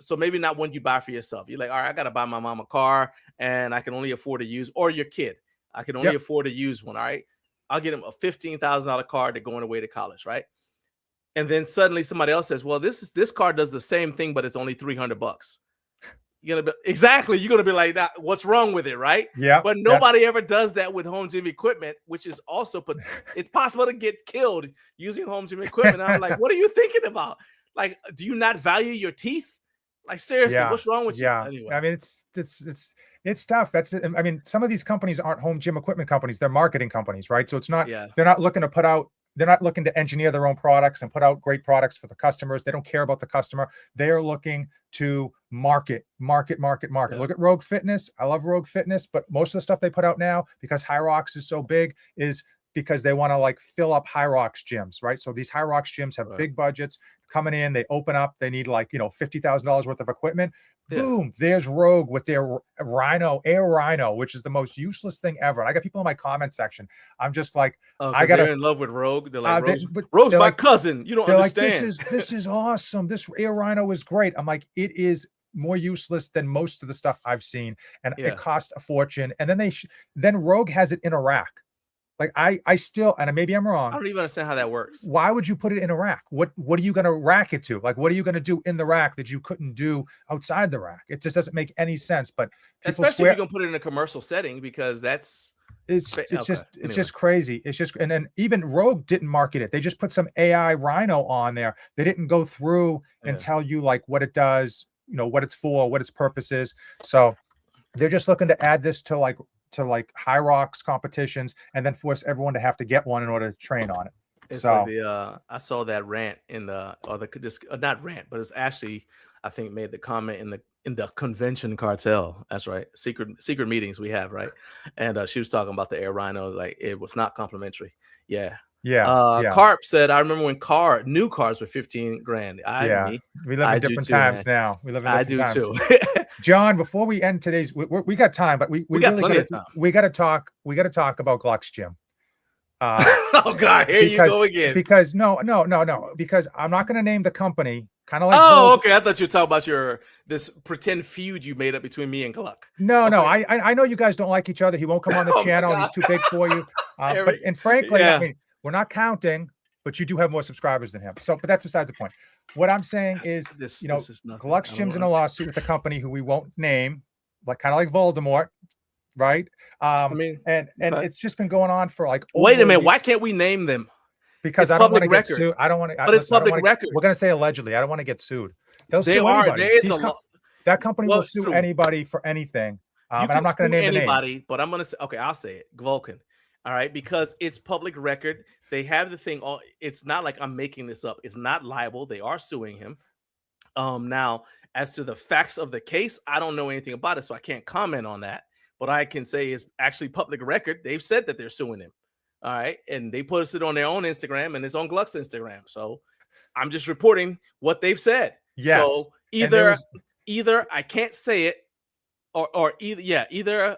So maybe not one you buy for yourself. You're like, all right, I got to buy my mom a car, and I can only afford to use, or your kid, I can only afford to use one. All right, I'll get him a $15,000 car to going away to college, right? And then suddenly somebody else says, well, this car does the same thing, but it's only $300. You're gonna be like, what's wrong with it, right? Yeah. But nobody ever does that with home gym equipment, which is also, but it's possible to get killed using home gym equipment. I'm like, what are you thinking about? Like, do you not value your teeth? Like, seriously, what's wrong with you? Anyway. I mean, it's tough. That's it. I mean, some of these companies aren't home gym equipment companies; they're marketing companies, right? So it's not. They're not looking to put out. They're not looking to engineer their own products and put out great products for the customers. They don't care about the customer. They are looking to market. Look at Rogue Fitness. I love Rogue Fitness, but most of the stuff they put out now, because High Rocks is so big, is because they want to like fill up High Rocks gyms, right? So these High Rocks gyms have big budgets coming in. They open up. They need like, $50,000 worth of equipment. Boom, there's Rogue with their Air Rhino, which is the most useless thing ever. And I got people in my comment section. I'm just like, they're in love with Rogue. They're like, Rogue's my cousin. You don't understand. Like, this is awesome. This Air Rhino is great. I'm like, it is more useless than most of the stuff I've seen, and it costs a fortune. And then then Rogue has it in a rack. Like I still, and maybe I'm wrong, I don't even understand how that works. Why would you put it in a rack? What are you going to rack it to? Like, what are you going to do in the rack that you couldn't do outside the rack? It just doesn't make any sense. But especially if you're going to put it in a commercial setting, because it's just crazy. It's just, and then even Rogue didn't market it. They just put some AI Rhino on there. They didn't go through and tell you like what it does, what it's for, what its purpose is. So they're just looking to add this to High Rocks competitions, and then force everyone to have to get one in order to train on it. It's like I saw that rant in not rant, but it's actually, I think, made the comment in the convention cartel. That's right, secret meetings we have, right? And she was talking about the Air Rhino, like it was not complimentary. Yeah, Yeah. Carp said, I remember when new cars were 15 grand. We live in different times now. We live in different times. Too. John, before we end today's, we got time, but we got really plenty of time. We got to talk about Gluck's Gym. Oh God, here you go again. Because no, because I'm not going to name the company. Kind of like okay. I thought you were talking about this pretend feud you made up between me and Gluck. No, I know you guys don't like each other. He won't come on the channel. He's too big for you. And frankly, I mean, we're not counting, but you do have more subscribers than him. So, but that's besides the point. What I'm saying is, Gluck's Gym's in a lawsuit with a company who we won't name, kind of like Voldemort, right? And it's just been going on for like. Wait a minute, why can't we name them? Because I don't want to get sued. I don't want to. But it's public record. We're going to say allegedly. I don't want to get sued. They'll sue anybody. That company will sue anybody for anything. And I'm not going to name anybody, but I'm going to say, okay, I'll say it, Vulcan. All right, because it's public record. They have the thing. It's not like I'm making this up. It's not liable. They are suing him. Now, as to the facts of the case, I don't know anything about it, so I can't comment on that. What I can say is actually public record. They've said that they're suing him. All right. And they posted it on their own Instagram and it's on Gluck's Instagram. So I'm just reporting what they've said. Yes. So either I can't say it or either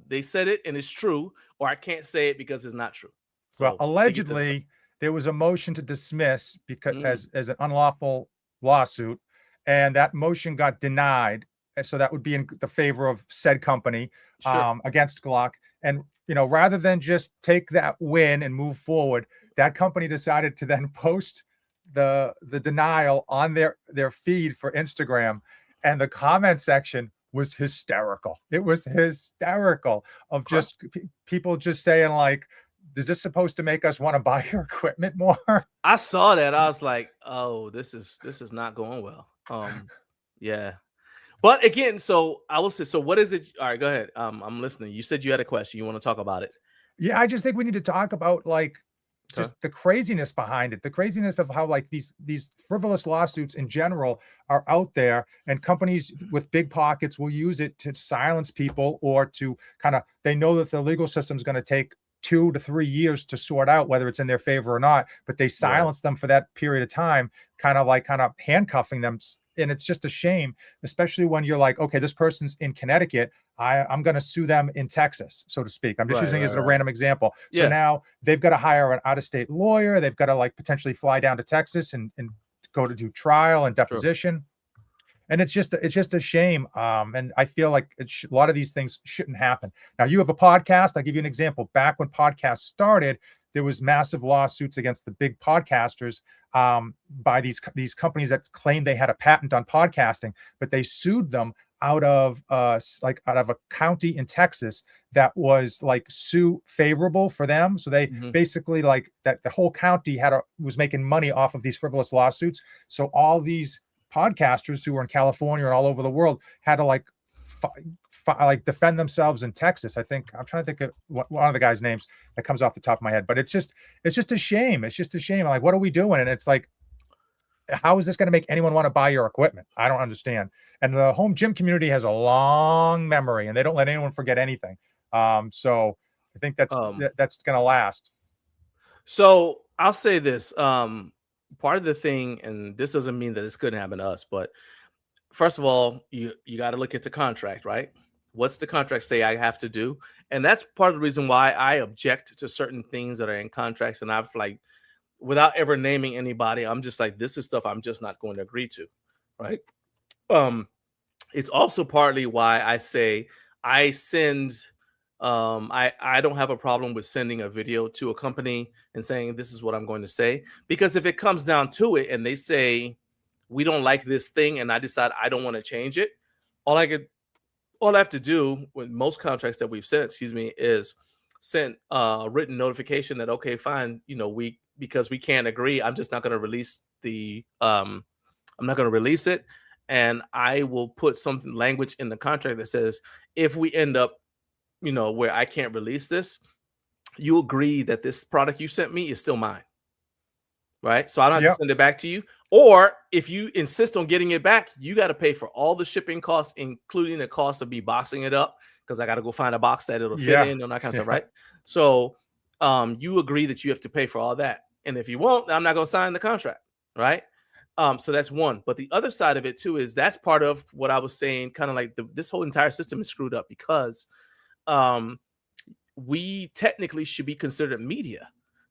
they said it and it's true, or I can't say it because it's not true. So well, allegedly there was a motion to dismiss because as an unlawful lawsuit, and that motion got denied. So that would be in the favor of said company against Gluck. And rather than just take that win and move forward, that company decided to then post the denial on their feed for Instagram, and the comment section was hysterical. It was hysterical of just people just saying like, is this supposed to make us want to buy your equipment more? I saw that. I was like, oh, this is not going well. Yeah. But again, so I will say, so what is it? All right, go ahead. I'm listening. You said you had a question. You want to talk about it? Yeah, I just think we need to talk about just the craziness behind it, the craziness of how these frivolous lawsuits in general are out there, and companies with big pockets will use it to silence people or to they know that the legal system is going to take 2 to 3 years to sort out whether it's in their favor or not, but they silence them for that period of time, kind of handcuffing them. And it's just a shame, especially when you're like, okay, this person's in Connecticut, I'm going to sue them in Texas, so to speak. I'm just using it as a random example. So now they've got to hire an out-of-state lawyer. They've got to potentially fly down to Texas and go to do trial and deposition. And it's just a shame. And I feel like a lot of these things shouldn't happen. Now, you have a podcast. I'll give you an example. Back when podcasts started, there was massive lawsuits against the big podcasters by these companies that claimed they had a patent on podcasting, but they sued them out of a county in Texas that was sue favorable for them. So they basically that the whole county was making money off of these frivolous lawsuits. So all these podcasters who were in California and all over the world had to defend themselves in Texas. I think I'm trying to think of one of the guys' names that comes off the top of my head, but it's just a shame. It's just a shame. What are we doing? And it's how is this going to make anyone want to buy your equipment? I don't understand. And the home gym community has a long memory, and they don't let anyone forget anything. So I think that's going to last. So I'll say this. Part of the thing, and this doesn't mean that this couldn't happen to us, but first of all, you got to look at the contract, right? What's the contract say I have to do? And that's part of the reason why I object to certain things that are in contracts. And I've without ever naming anybody, I'm just this is stuff I'm just not going to agree to, right? It's also partly why I say I send, I don't have a problem with sending a video to a company and saying, this is what I'm going to say. Because if it comes down to it and they say, we don't like this thing, and I decide I don't want to change it, all I have to do with most contracts that we've sent, is send a written notification that, okay, fine, because we can't agree, I'm just not going to release I'm not going to release it. And I will put something language in the contract that says, if we end up, where I can't release this, you agree that this product you sent me is still mine. Right. So I don't have to send it back to you. Or if you insist on getting it back, you got to pay for all the shipping costs, including the cost of me boxing it up, because I got to go find a box that it'll fit in and that kind of stuff. Right. So you agree that you have to pay for all that. And if you won't, I'm not going to sign the contract, right? So that's one. But the other side of it too is that's part of what I was saying, kind of like this whole entire system is screwed up because we technically should be considered media,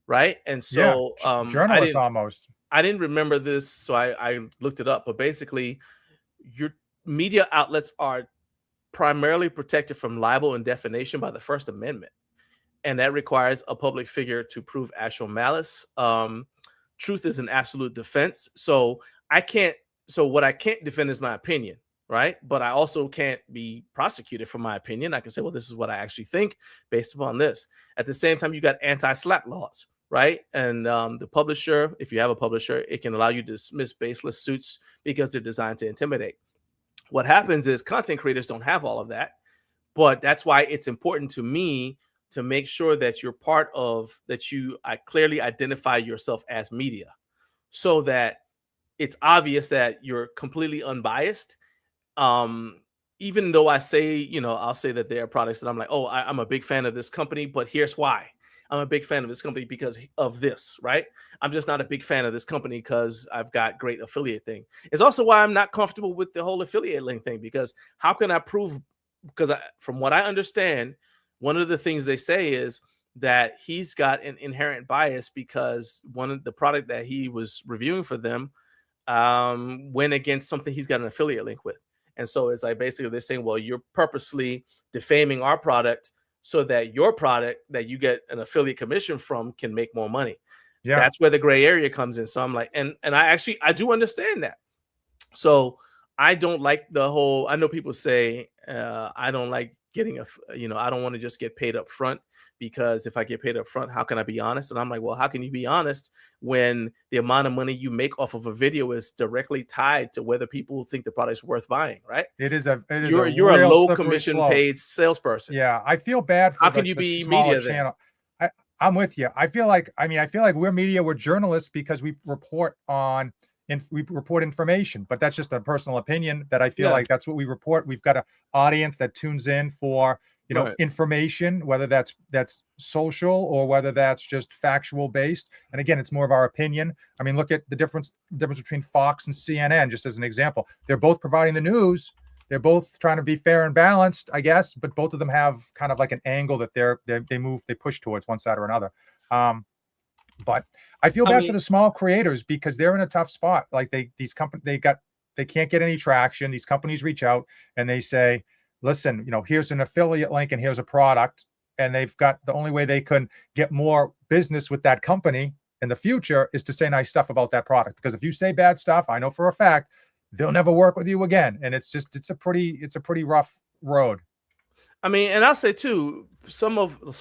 right? And so journalists almost. I didn't remember this, so I looked it up. But basically, your media outlets are primarily protected from libel and defamation by the First Amendment. And that requires a public figure to prove actual malice. Truth is an absolute defense. So what I can't defend is my opinion, right? But I also can't be prosecuted for my opinion. I can say, well, this is what I actually think based upon this. At the same time, you got anti-slap laws, right? And the publisher, if you have a publisher, it can allow you to dismiss baseless suits because they're designed to intimidate. What happens is content creators don't have all of that, but that's why it's important to me to make sure that you're part of that. I clearly identify yourself as media so that it's obvious that you're completely unbiased. Even though I say, I'll say that there are products that I'm like, oh, I'm a big fan of this company, but here's why. I'm a big fan of this company because of this, right? I'm just not a big fan of this company because I've got great affiliate thing. It's also why I'm not comfortable with the whole affiliate link thing, because how can I prove? Because from what I understand, one of the things they say is that he's got an inherent bias because one of the product that he was reviewing for them went against something he's got an affiliate link with. And so it's like basically they're saying, well, you're purposely defaming our product so that your product that you get an affiliate commission from can make more money. Yeah, that's where the gray area comes in. So I'm like, and I do understand that. So I don't like the whole, I know people say I don't like getting I don't want to just get paid up front, because if I get paid up front, how can I be honest? And I'm like, well, how can you be honest when the amount of money you make off of a video is directly tied to whether people think the product's worth buying, right? You're a low commission paid salesperson. Yeah, I feel bad for how can you be media channel? I'm with you. I feel like we're media, we're journalists because we report on we report information, but that's just a personal opinion that I feel like that's what we report. We've got an audience that tunes in for information, whether that's social or whether that's just factual based. And again, it's more of our opinion. I mean, look at the difference between Fox and CNN, just as an example. They're both providing the news. They're both trying to be fair and balanced, I guess, but both of them have kind of like an angle that they push towards one side or another. But I feel bad for the small creators because they're in a tough spot. Like they can't get any traction. These companies reach out and they say, listen, here's an affiliate link and here's a product. And they've got, the only way they can get more business with that company in the future is to say nice stuff about that product. Because if you say bad stuff, I know for a fact, they'll never work with you again. And it's a pretty rough road. I mean, and I'll say too, that's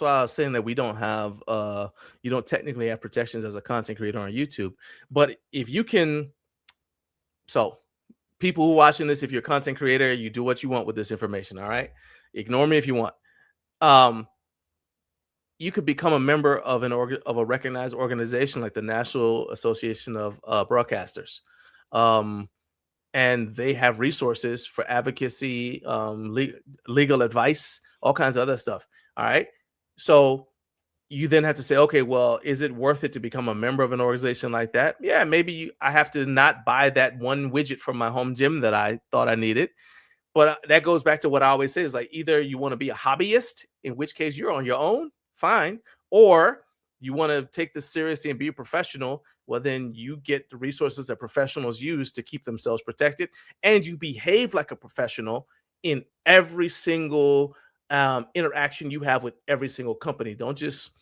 why I was saying that we don't have, you don't technically have protections as a content creator on YouTube. But if you can, so people who are watching this, if you're a content creator, you do what you want with this information. All right. Ignore me if you want. You could become a member of a recognized organization like the National Association of Broadcasters. And they have resources for advocacy, legal advice, all kinds of other stuff. All right. So you then have to say, okay, well, is it worth it to become a member of an organization like that? Yeah, maybe I have to not buy that one widget from my home gym that I thought I needed. But that goes back to what I always say is like, either you want to be a hobbyist, in which case you're on your own, fine. Or you want to take this seriously and be a professional, well, then you get the resources that professionals use to keep themselves protected, and you behave like a professional in every single interaction you have with every single company. Don't just,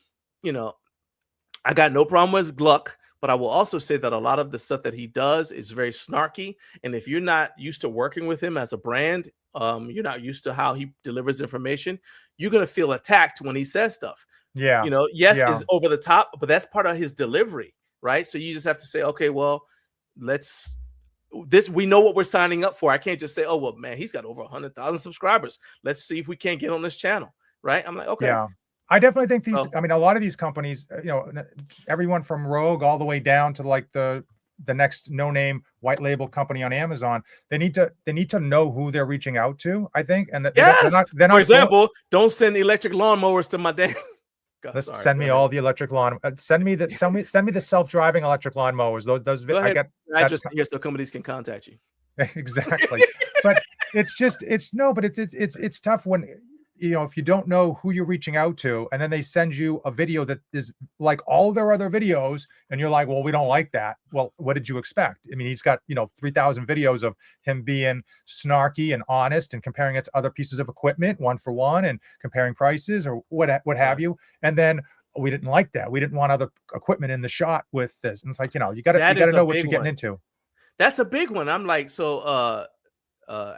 I got no problem with Gluck, but I will also say that a lot of the stuff that he does is very snarky. And if you're not used to working with him as a brand, you're not used to how he delivers information, you're going to feel attacked when he says stuff. Yeah. It's over the top, but that's part of his delivery. Right. So you just have to say, okay, well, we know what we're signing up for. I can't just say, oh, well, man, he's got over 100,000 subscribers. Let's see if we can't get on this channel. Right. I'm like, okay. Yeah. I definitely think a lot of these companies, everyone from Rogue all the way down to like the next no-name white label company on Amazon, they need to know who they're reaching out to, I think. And for example, don't send electric lawnmowers to my damn. Let's Sorry, send go me ahead. all the electric lawn. Send me the self-driving electric lawn mowers. Those Go I ahead. get. Address here so companies can contact you. Exactly. But it's tough when, if you don't know who you're reaching out to, and then they send you a video that is like all their other videos, and you're like, well, we don't like that. Well, what did you expect? I mean, he's got 3,000 videos of him being snarky and honest and comparing it to other pieces of equipment, one for one, and comparing prices or what have you. And then we didn't like that. We didn't want other equipment in the shot with this. And it's like, you got to know what you're getting into. That's a big one. I'm like, so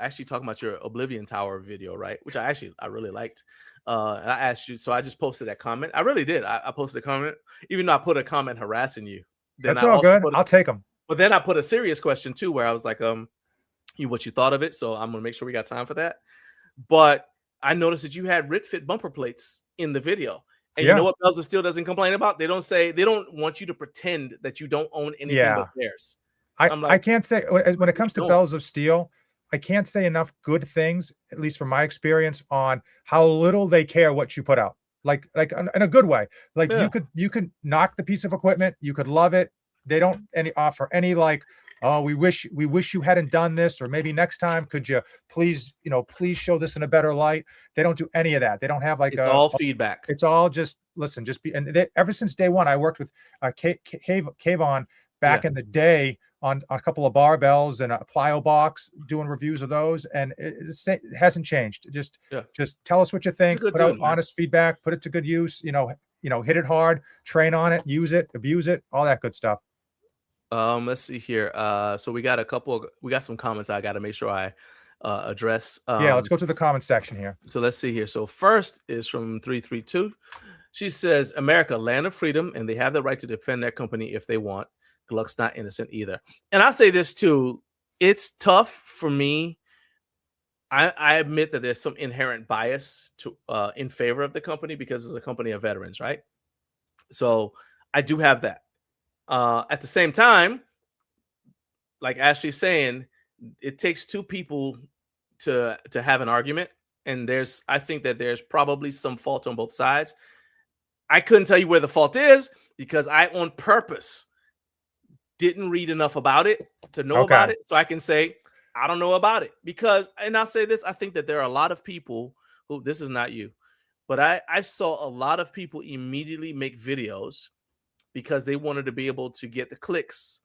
actually talking about your Oblivion Tower video, right? Which I really liked. And I asked you, so I just posted that comment. I really did. I posted a comment, even though I put a comment harassing you. Then That's all good. I'll take them. But then I put a serious question too, where I was like, what you thought of it. So I'm gonna make sure we got time for that. But I noticed that you had RitFit bumper plates in the video. And you know what Bells of Steel doesn't complain about? They don't want you to pretend that you don't own anything but theirs. I can't say, when it comes to Bells of Steel, I can't say enough good things, at least from my experience, on how little they care what you put out. Like in a good way. Like you could knock the piece of equipment, you could love it. They don't offer any like, oh, we wish you hadn't done this, or maybe next time could you please show this in a better light. They don't do any of that. They don't have like all feedback. It's all just listen, just be. And ever since day one, I worked with Kayvon back in the day on a couple of barbells and a plyo box, doing reviews of those, and it hasn't changed. Just tell us what you think, put out honest feedback, put it to good use, hit it hard, train on it, use it, abuse it, all that good stuff. Let's see here. So we got some comments I got to make sure I address. Let's go to the comment section here. So let's see here. So first is from 332. She says, America, land of freedom, and they have the right to defend their company if they want. Gluck's not innocent either. And I'll say this too. It's tough for me. I admit that there's some inherent bias in favor of the company because it's a company of veterans, right? So I do have that. At the same time, like Ashley's saying, it takes two people to have an argument. And I think that there's probably some fault on both sides. I couldn't tell you where the fault is because I, on purpose, didn't read enough about it to know about it. So I can say, I don't know about it and I'll say this, I think that there are a lot of people who, this is not you, but I saw a lot of people immediately make videos because they wanted to be able to get the clicks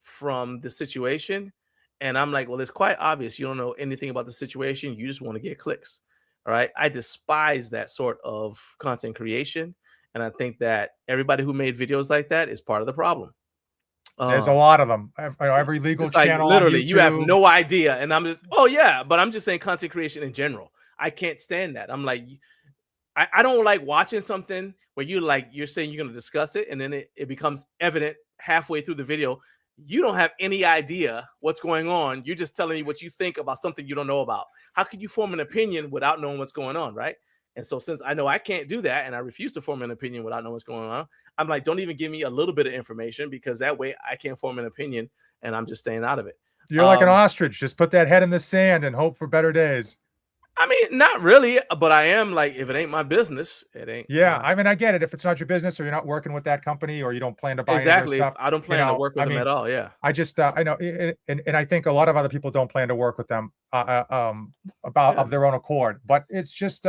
from the situation. And I'm like, well, it's quite obvious. You don't know anything about the situation. You just want to get clicks. All right. I despise that sort of content creation. And I think that everybody who made videos like that is part of the problem. There's a lot of them. Every legal channel. Like literally, you have no idea. And I'm just, but I'm just saying content creation in general. I can't stand that. I'm like, I don't like watching something where you're saying you're going to discuss it, and then it becomes evident halfway through the video. You don't have any idea what's going on. You're just telling me what you think about something you don't know about. How can you form an opinion without knowing what's going on, right? And so since I know I can't do that and I refuse to form an opinion without knowing what's going on, I'm like, don't even give me a little bit of information because that way I can't form an opinion and I'm just staying out of it. You're like an ostrich. Just put that head in the sand and hope for better days. I mean, not really, but I am like, if it ain't my business, it ain't. Yeah, I mean, I get it. If it's not your business or you're not working with that company or you don't plan to buy exactly, stuff, I don't plan to work with them at all. Yeah, I just I know, and I think a lot of other people don't plan to work with them of their own accord. But it's just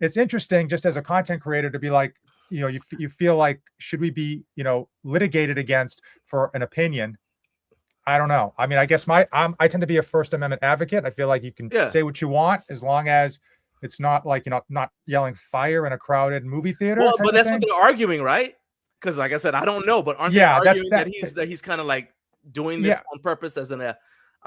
it's interesting, just as a content creator, to be like, you feel like, should we be litigated against for an opinion? I don't know. I mean, I guess I tend to be a First Amendment advocate. I feel like you can say what you want as long as it's not like not yelling fire in a crowded movie theater. Well, but that's what they're arguing, right? Because, like I said, I don't know, but aren't they arguing that he's kind of like doing this on purpose as I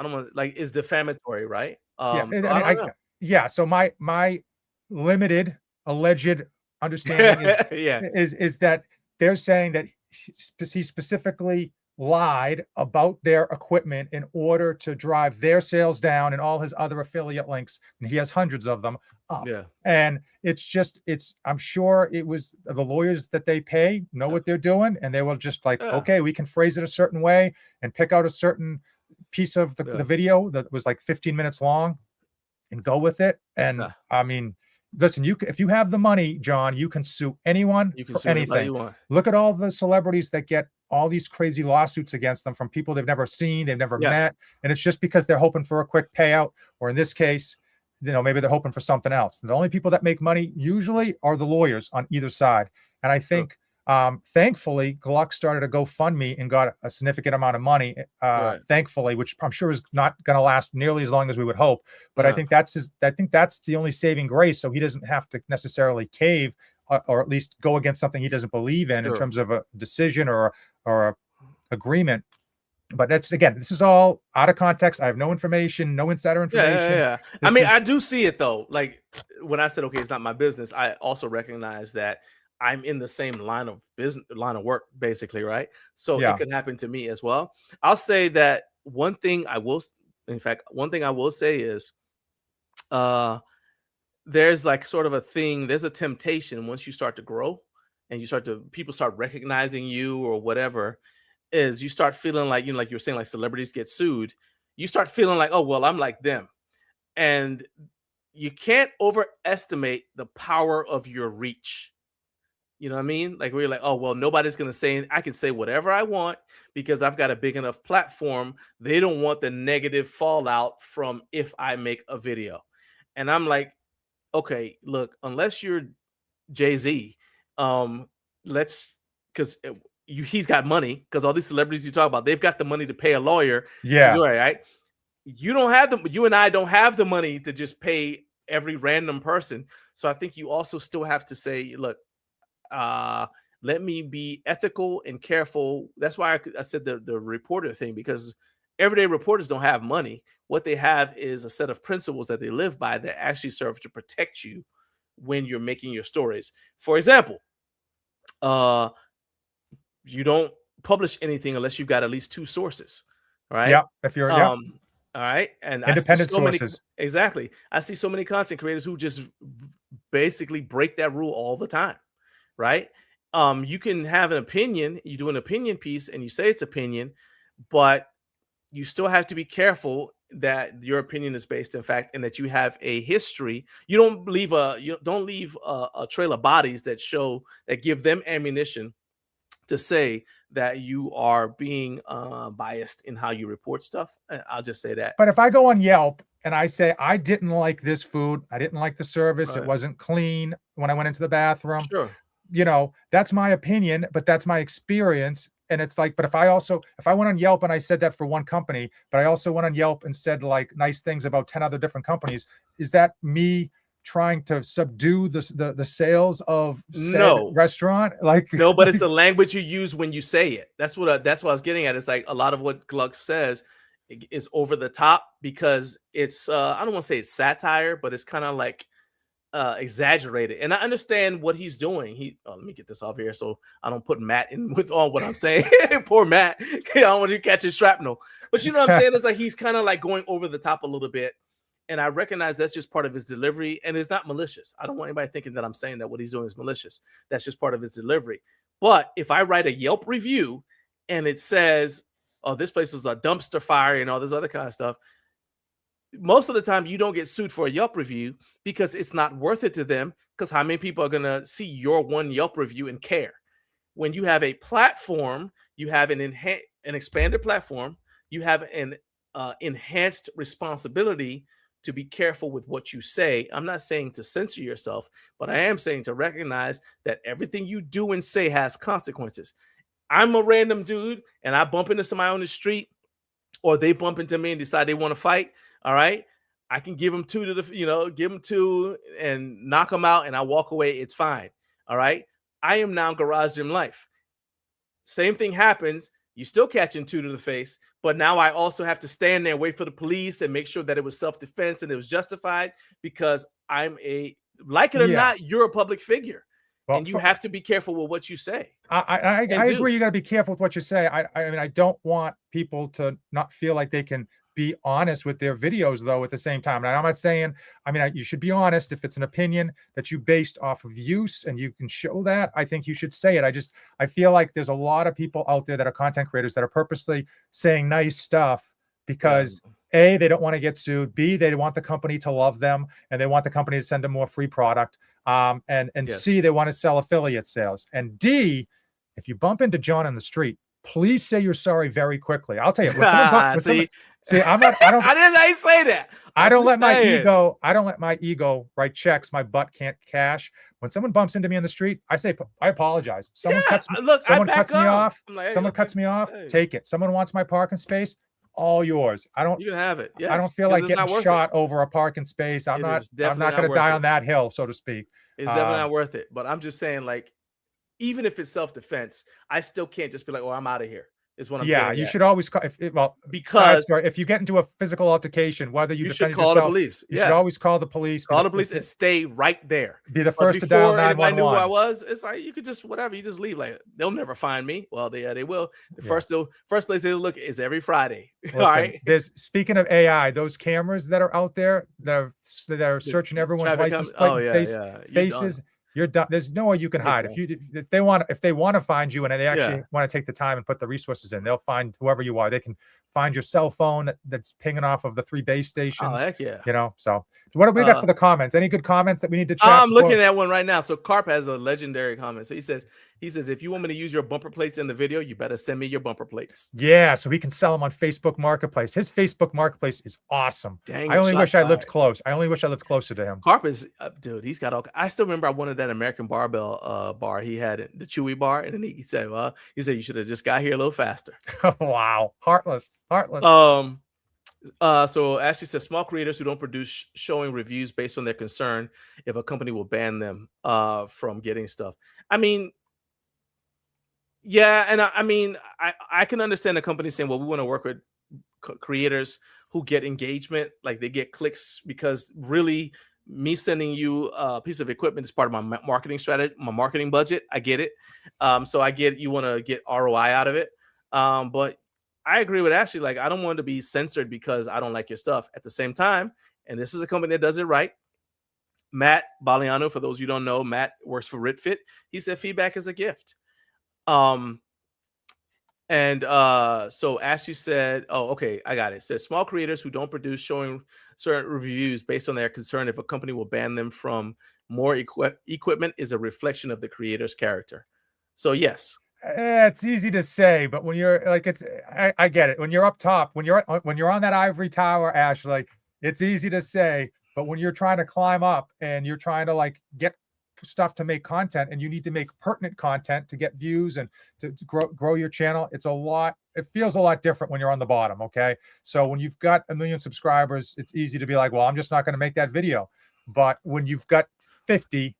don't want like is defamatory, right? So my limited alleged understanding is that they're saying that he specifically lied about their equipment in order to drive their sales down and all his other affiliate links, and he has hundreds of them up. And I'm sure it was the lawyers that they pay know what they're doing, and they will just like, okay, we can phrase it a certain way and pick out a certain piece of the video that was like 15 minutes long and go with it. And I mean, listen, if you have the money, John, you can sue anyone You can for sue anybody anything. you want. Look at all the celebrities that get all these crazy lawsuits against them from people they've never seen, they've never met, and it's just because they're hoping for a quick payout, or in this case, maybe they're hoping for something else. The only people that make money usually are the lawyers on either side. And I think, thankfully, Gluck started a GoFundMe and got a significant amount of money, thankfully, which I'm sure is not going to last nearly as long as we would hope. But I think that's the only saving grace. So he doesn't have to necessarily cave or at least go against something he doesn't believe in terms of a decision or a agreement. But that's, again, this is all out of context. I have no information, no insider information. I mean, I do see it though. Like when I said, okay, it's not my business, I also recognize that I'm in the same line of work, basically, right? So it could happen to me as well. I'll say that one thing I will say is there's like sort of a thing, there's a temptation once you start to grow and people start recognizing you or whatever, is you start feeling like, like you were saying, like celebrities get sued. You start feeling like, oh, well, I'm like them. And you can't overestimate the power of your reach. You know what I mean? Like we're like, oh, well, nobody's going to say, I can say whatever I want because I've got a big enough platform. They don't want the negative fallout from if I make a video. And I'm like, okay, look, unless you're Jay-Z, he's got money, because all these celebrities you talk about, they've got the money to pay a lawyer to do it, right? You and I don't have the money to just pay every random person. So I think you also still have to say, look, let me be ethical and careful. That's why I said the reporter thing, because everyday reporters don't have money. What they have is a set of principles that they live by that actually serve to protect you when you're making your stories. For example, you don't publish anything unless you've got at least 2 sources, right? Yeah, if you're all right, and independent sources. Exactly. I see so many content creators who just basically break that rule all the time, right? You can have an opinion, you do an opinion piece and you say it's opinion, but you still have to be careful that your opinion is based in fact and that you have a history. You don't leave a trail of bodies that give them ammunition to say that you are being biased in how you report stuff. I'll just say that. But if I go on Yelp and I say, I didn't like this food, I didn't like the service, it wasn't clean when I went into the bathroom. Sure. That's my opinion, but that's my experience. And it's like, but if I went on Yelp and I said that for one company, but I also went on Yelp and said like nice things about 10 other different companies, is that me trying to subdue the sales of said restaurant? Like, no, but it's the language you use when you say it. That's what I was getting at. It's like a lot of what Gluck says is over the top because it's I don't want to say it's satire, but it's kind of like exaggerated. And I understand what he's doing. Let me get this off here so I don't put Matt in with all what I'm saying. Poor Matt. I don't want you catching shrapnel. But you know what I'm saying? It's like he's kind of like going over the top a little bit. And I recognize that's just part of his delivery, and it's not malicious. I don't want anybody thinking that I'm saying that what he's doing is malicious. That's just part of his delivery. But if I write a Yelp review and it says, oh, this place was a dumpster fire and all this other kind of stuff, most of the time you don't get sued for a Yelp review because it's not worth it to them, because how many people are going to see your one Yelp review and care? When you have a platform, you have an expanded platform, you have an enhanced responsibility to be careful with what you say. I'm not saying to censor yourself, but I am saying to recognize that everything you do and say has consequences. I'm a random dude and I bump into somebody on the street, or they bump into me and decide they want to fight. All right. I can give them 2 give them 2 and knock them out and I walk away. It's fine. All right. I am now Garage Gym Life. Same thing happens. You still catching 2 to the face, but now I also have to stand there and wait for the police and make sure that it was self-defense and it was justified, because I'm like it or not, you're a public figure. Well, and you have to be careful with what you say. I agree. You got to be careful with what you say. I mean, I don't want people to not feel like they can be honest with their videos, though, at the same time. And I'm not saying, you should be honest. If it's an opinion that you based off of use and you can show that, I think you should say it. I feel like there's a lot of people out there that are content creators that are purposely saying nice stuff because A, they don't want to get sued. B, they want the company to love them, and they want the company to send them more free product. And Yes. C, they want to sell affiliate sales. And D, if you bump into John on the street, please say you're sorry very quickly. I'll tell you. When someone see, I'm not. I don't. I didn't say that. I don't let my ego. I don't let my ego write checks my butt can't cash. When someone bumps into me on the street, I say I apologize. Someone cuts me. Look, someone cuts me off. Like, hey, someone cuts me off. Take it. Someone wants my parking space. All yours. I don't. You can have it. Yes, I don't feel like getting shot over a parking space. I'm not going to die on that hill, so to speak. It's definitely not worth it. But I'm just saying, like, even if it's self-defense, I still can't just be like, "Oh, I'm out of here." Is what I'm. Yeah, you should always call because if you get into a physical altercation, whether you should defend call yourself, the police. You should always call the police. Call the police and stay right there. Be the first to dial 911. Anybody knew who I was, it's like you could just whatever. You just leave. Like they'll never find me. Well, they will. The first place they look is every Friday. Listen, all right. Speaking of AI, those cameras that are out there that are searching everyone's license plate faces. You're done. There's no way you can hide. If they want to find you and they actually want to take the time and put the resources in, they'll find whoever you are. They can find your cell phone that's pinging off of the 3 base stations. Oh, heck yeah. You know, so what do we got for the comments? Any good comments that we need to check? I'm looking at one right now. So Carp has a legendary comment. So he says, if you want me to use your bumper plates in the video, you better send me your bumper plates. Yeah, so we can sell them on Facebook Marketplace. His Facebook Marketplace is awesome. Dang, I only wish I lived close. I only wish I lived closer to him. Carp is, dude, he's got all. I still remember I wanted that American Barbell bar. He had the Chewy bar, and then he said, you should have just got here a little faster. Wow, heartless. So Ashley says small creators who don't produce showing reviews based on their concern if a company will ban them from getting stuff. I mean, yeah, and I can understand the company saying, well, we want to work with creators who get engagement, like they get clicks, because really me sending you a piece of equipment is part of my marketing strategy, my marketing budget. I get it. So I get you want to get ROI out of it. But I agree with Ashley. Like, I don't want to be censored because I don't like your stuff. At the same time, and this is a company that does it right. Matt Baliano, for those you don't know, Matt works for RitFit. He said feedback is a gift. So Ashley said, oh, okay, I got it. It says small creators who don't produce showing certain reviews based on their concern if a company will ban them from more equipment is a reflection of the creator's character. So yes. It's easy to say, but when you're like, I get it. When you're up top, when you're on that ivory tower, Ashley, it's easy to say, but when you're trying to climb up and you're trying to like get stuff to make content, and you need to make pertinent content to get views and to grow your channel, it feels a lot different when you're on the bottom. Okay, so when you've got 1 million subscribers, it's easy to be like, well, I'm just not going to make that video. But when you've got 50,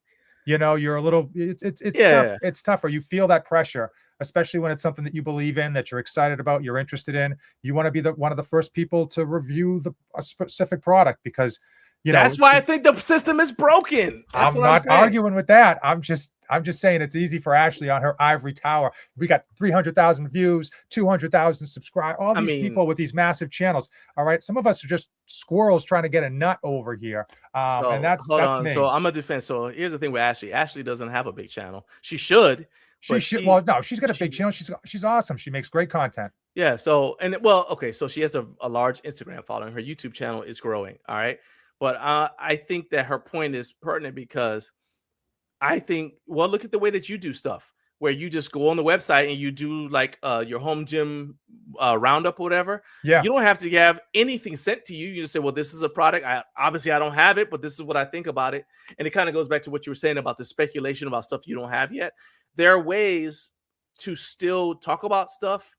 you're a little, it's tough. It's tougher. You feel that pressure, especially when it's something that you believe in, that you're excited about, you're interested in. You want to be one of the first people to review a specific product, because that's why I think the system is broken. I'm not arguing with that. I'm just saying it's easy for Ashley on her ivory tower. We got 300,000 views, 200,000 subscribers, all these people with these massive channels. All right. Some of us are just squirrels trying to get a nut over here. And that's me. So I'm a defense. So here's the thing with Ashley. Ashley doesn't have a big channel. She should. Well, no, she's got a big channel. She's awesome. She makes great content. Yeah. So, so she has a large Instagram following. Her YouTube channel is growing. All right. But I think that her point is pertinent, because I think, well, look at the way that you do stuff, where you just go on the website and you do like your home gym roundup or whatever. Yeah. You don't have to have anything sent to you. You just say, well, this is a product. Obviously I don't have it, but this is what I think about it. And it kind of goes back to what you were saying about the speculation about stuff you don't have yet. There are ways to still talk about stuff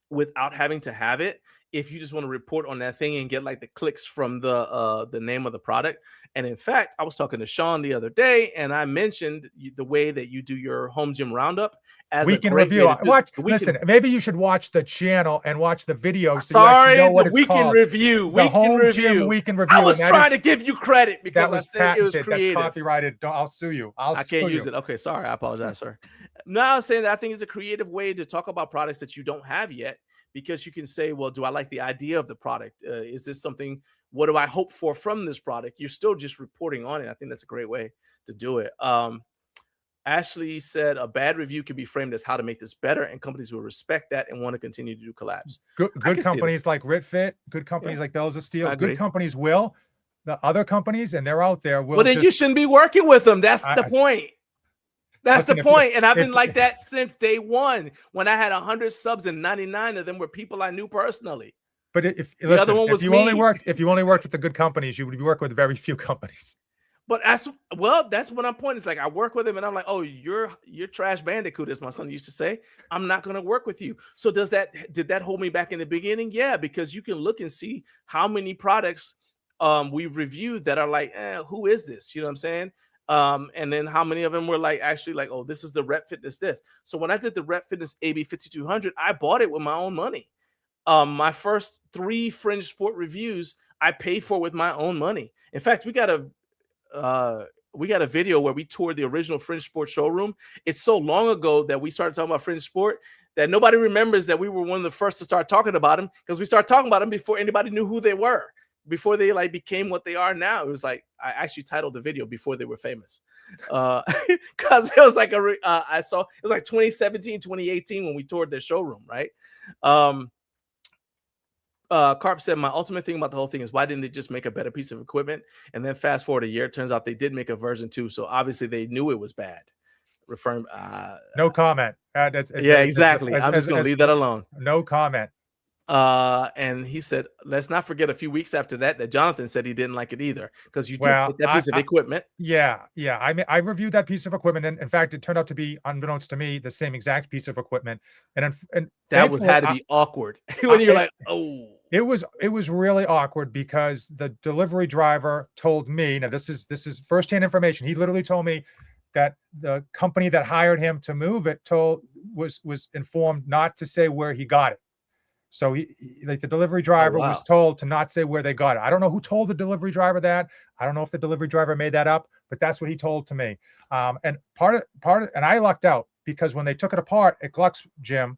without having to have it, if you just want to report on that thing and get like the clicks from the name of the product. And in fact, I was talking to Sean the other day, and I mentioned the way that you do your home gym roundup as weekend review. Listen, maybe you should watch the channel and watch the video. So sorry, you know what the weekend review. The home gym weekend review. I was trying to give you credit because I said it was creative. That's copyrighted. I'll sue you. I can't use it. Okay, sorry. I apologize, sir. No, I was saying that I think it's a creative way to talk about products that you don't have yet, because you can say, well, do I like the idea of the product? Is this something, what do I hope for from this product? You're still just reporting on it. I think that's a great way to do it. Ashley said a bad review can be framed as how to make this better, and companies will respect that and want to continue to do collabs. Good companies like RitFit, good companies like Bells of Steel, good companies will. The other companies, and they're out there, will. Well, then you shouldn't be working with them. That's the point. That's the point. And I've been like that since day one. When I had 100 subs and 99 of them were people I knew personally. But if you only worked with the good companies, you would be working with very few companies. But that's what I'm pointing. It's like I work with him and I'm like, oh, you're trash bandicoot, as my son used to say. I'm not going to work with you. So did that hold me back in the beginning? Yeah, because you can look and see how many products we've reviewed that are like, who is this? You know what I'm saying? And then how many of them were like actually like, oh, this is the Rep Fitness this. So when I did the Rep Fitness AB 5200, I bought it with my own money. My first 3 Fringe Sport reviews I paid for with my own money. In fact, we got a video where we toured the original Fringe Sport showroom. It's so long ago that we started talking about Fringe Sport that nobody remembers that we were one of the first to start talking about them, because we started talking about them before anybody knew who they were, before they like became what they are now. It was like I actually titled the video before they were famous, because it was like I saw it was like 2017, 2018 when we toured their showroom, right? Carp said, my ultimate thing about the whole thing is why didn't they just make a better piece of equipment? And then fast forward a year, it turns out they did make a version 2. So obviously they knew it was bad. Referring, no comment. Exactly. I'm just going to leave that alone. No comment. And he said, let's not forget a few weeks after that Jonathan said he didn't like it either, because you took that piece of equipment. Yeah. I reviewed that piece of equipment, and in fact, it turned out to be, unbeknownst to me, the same exact piece of equipment. And that had to be awkward when you're like, oh. It was really awkward because the delivery driver told me, now this is firsthand information. He literally told me that the company that hired him to move it was informed not to say where he got it. So like the delivery driver was told to not say where they got it. I don't know who told the delivery driver that. I don't know if the delivery driver made that up, but that's what he told to me. And and I lucked out, because when they took it apart at Gluck's gym,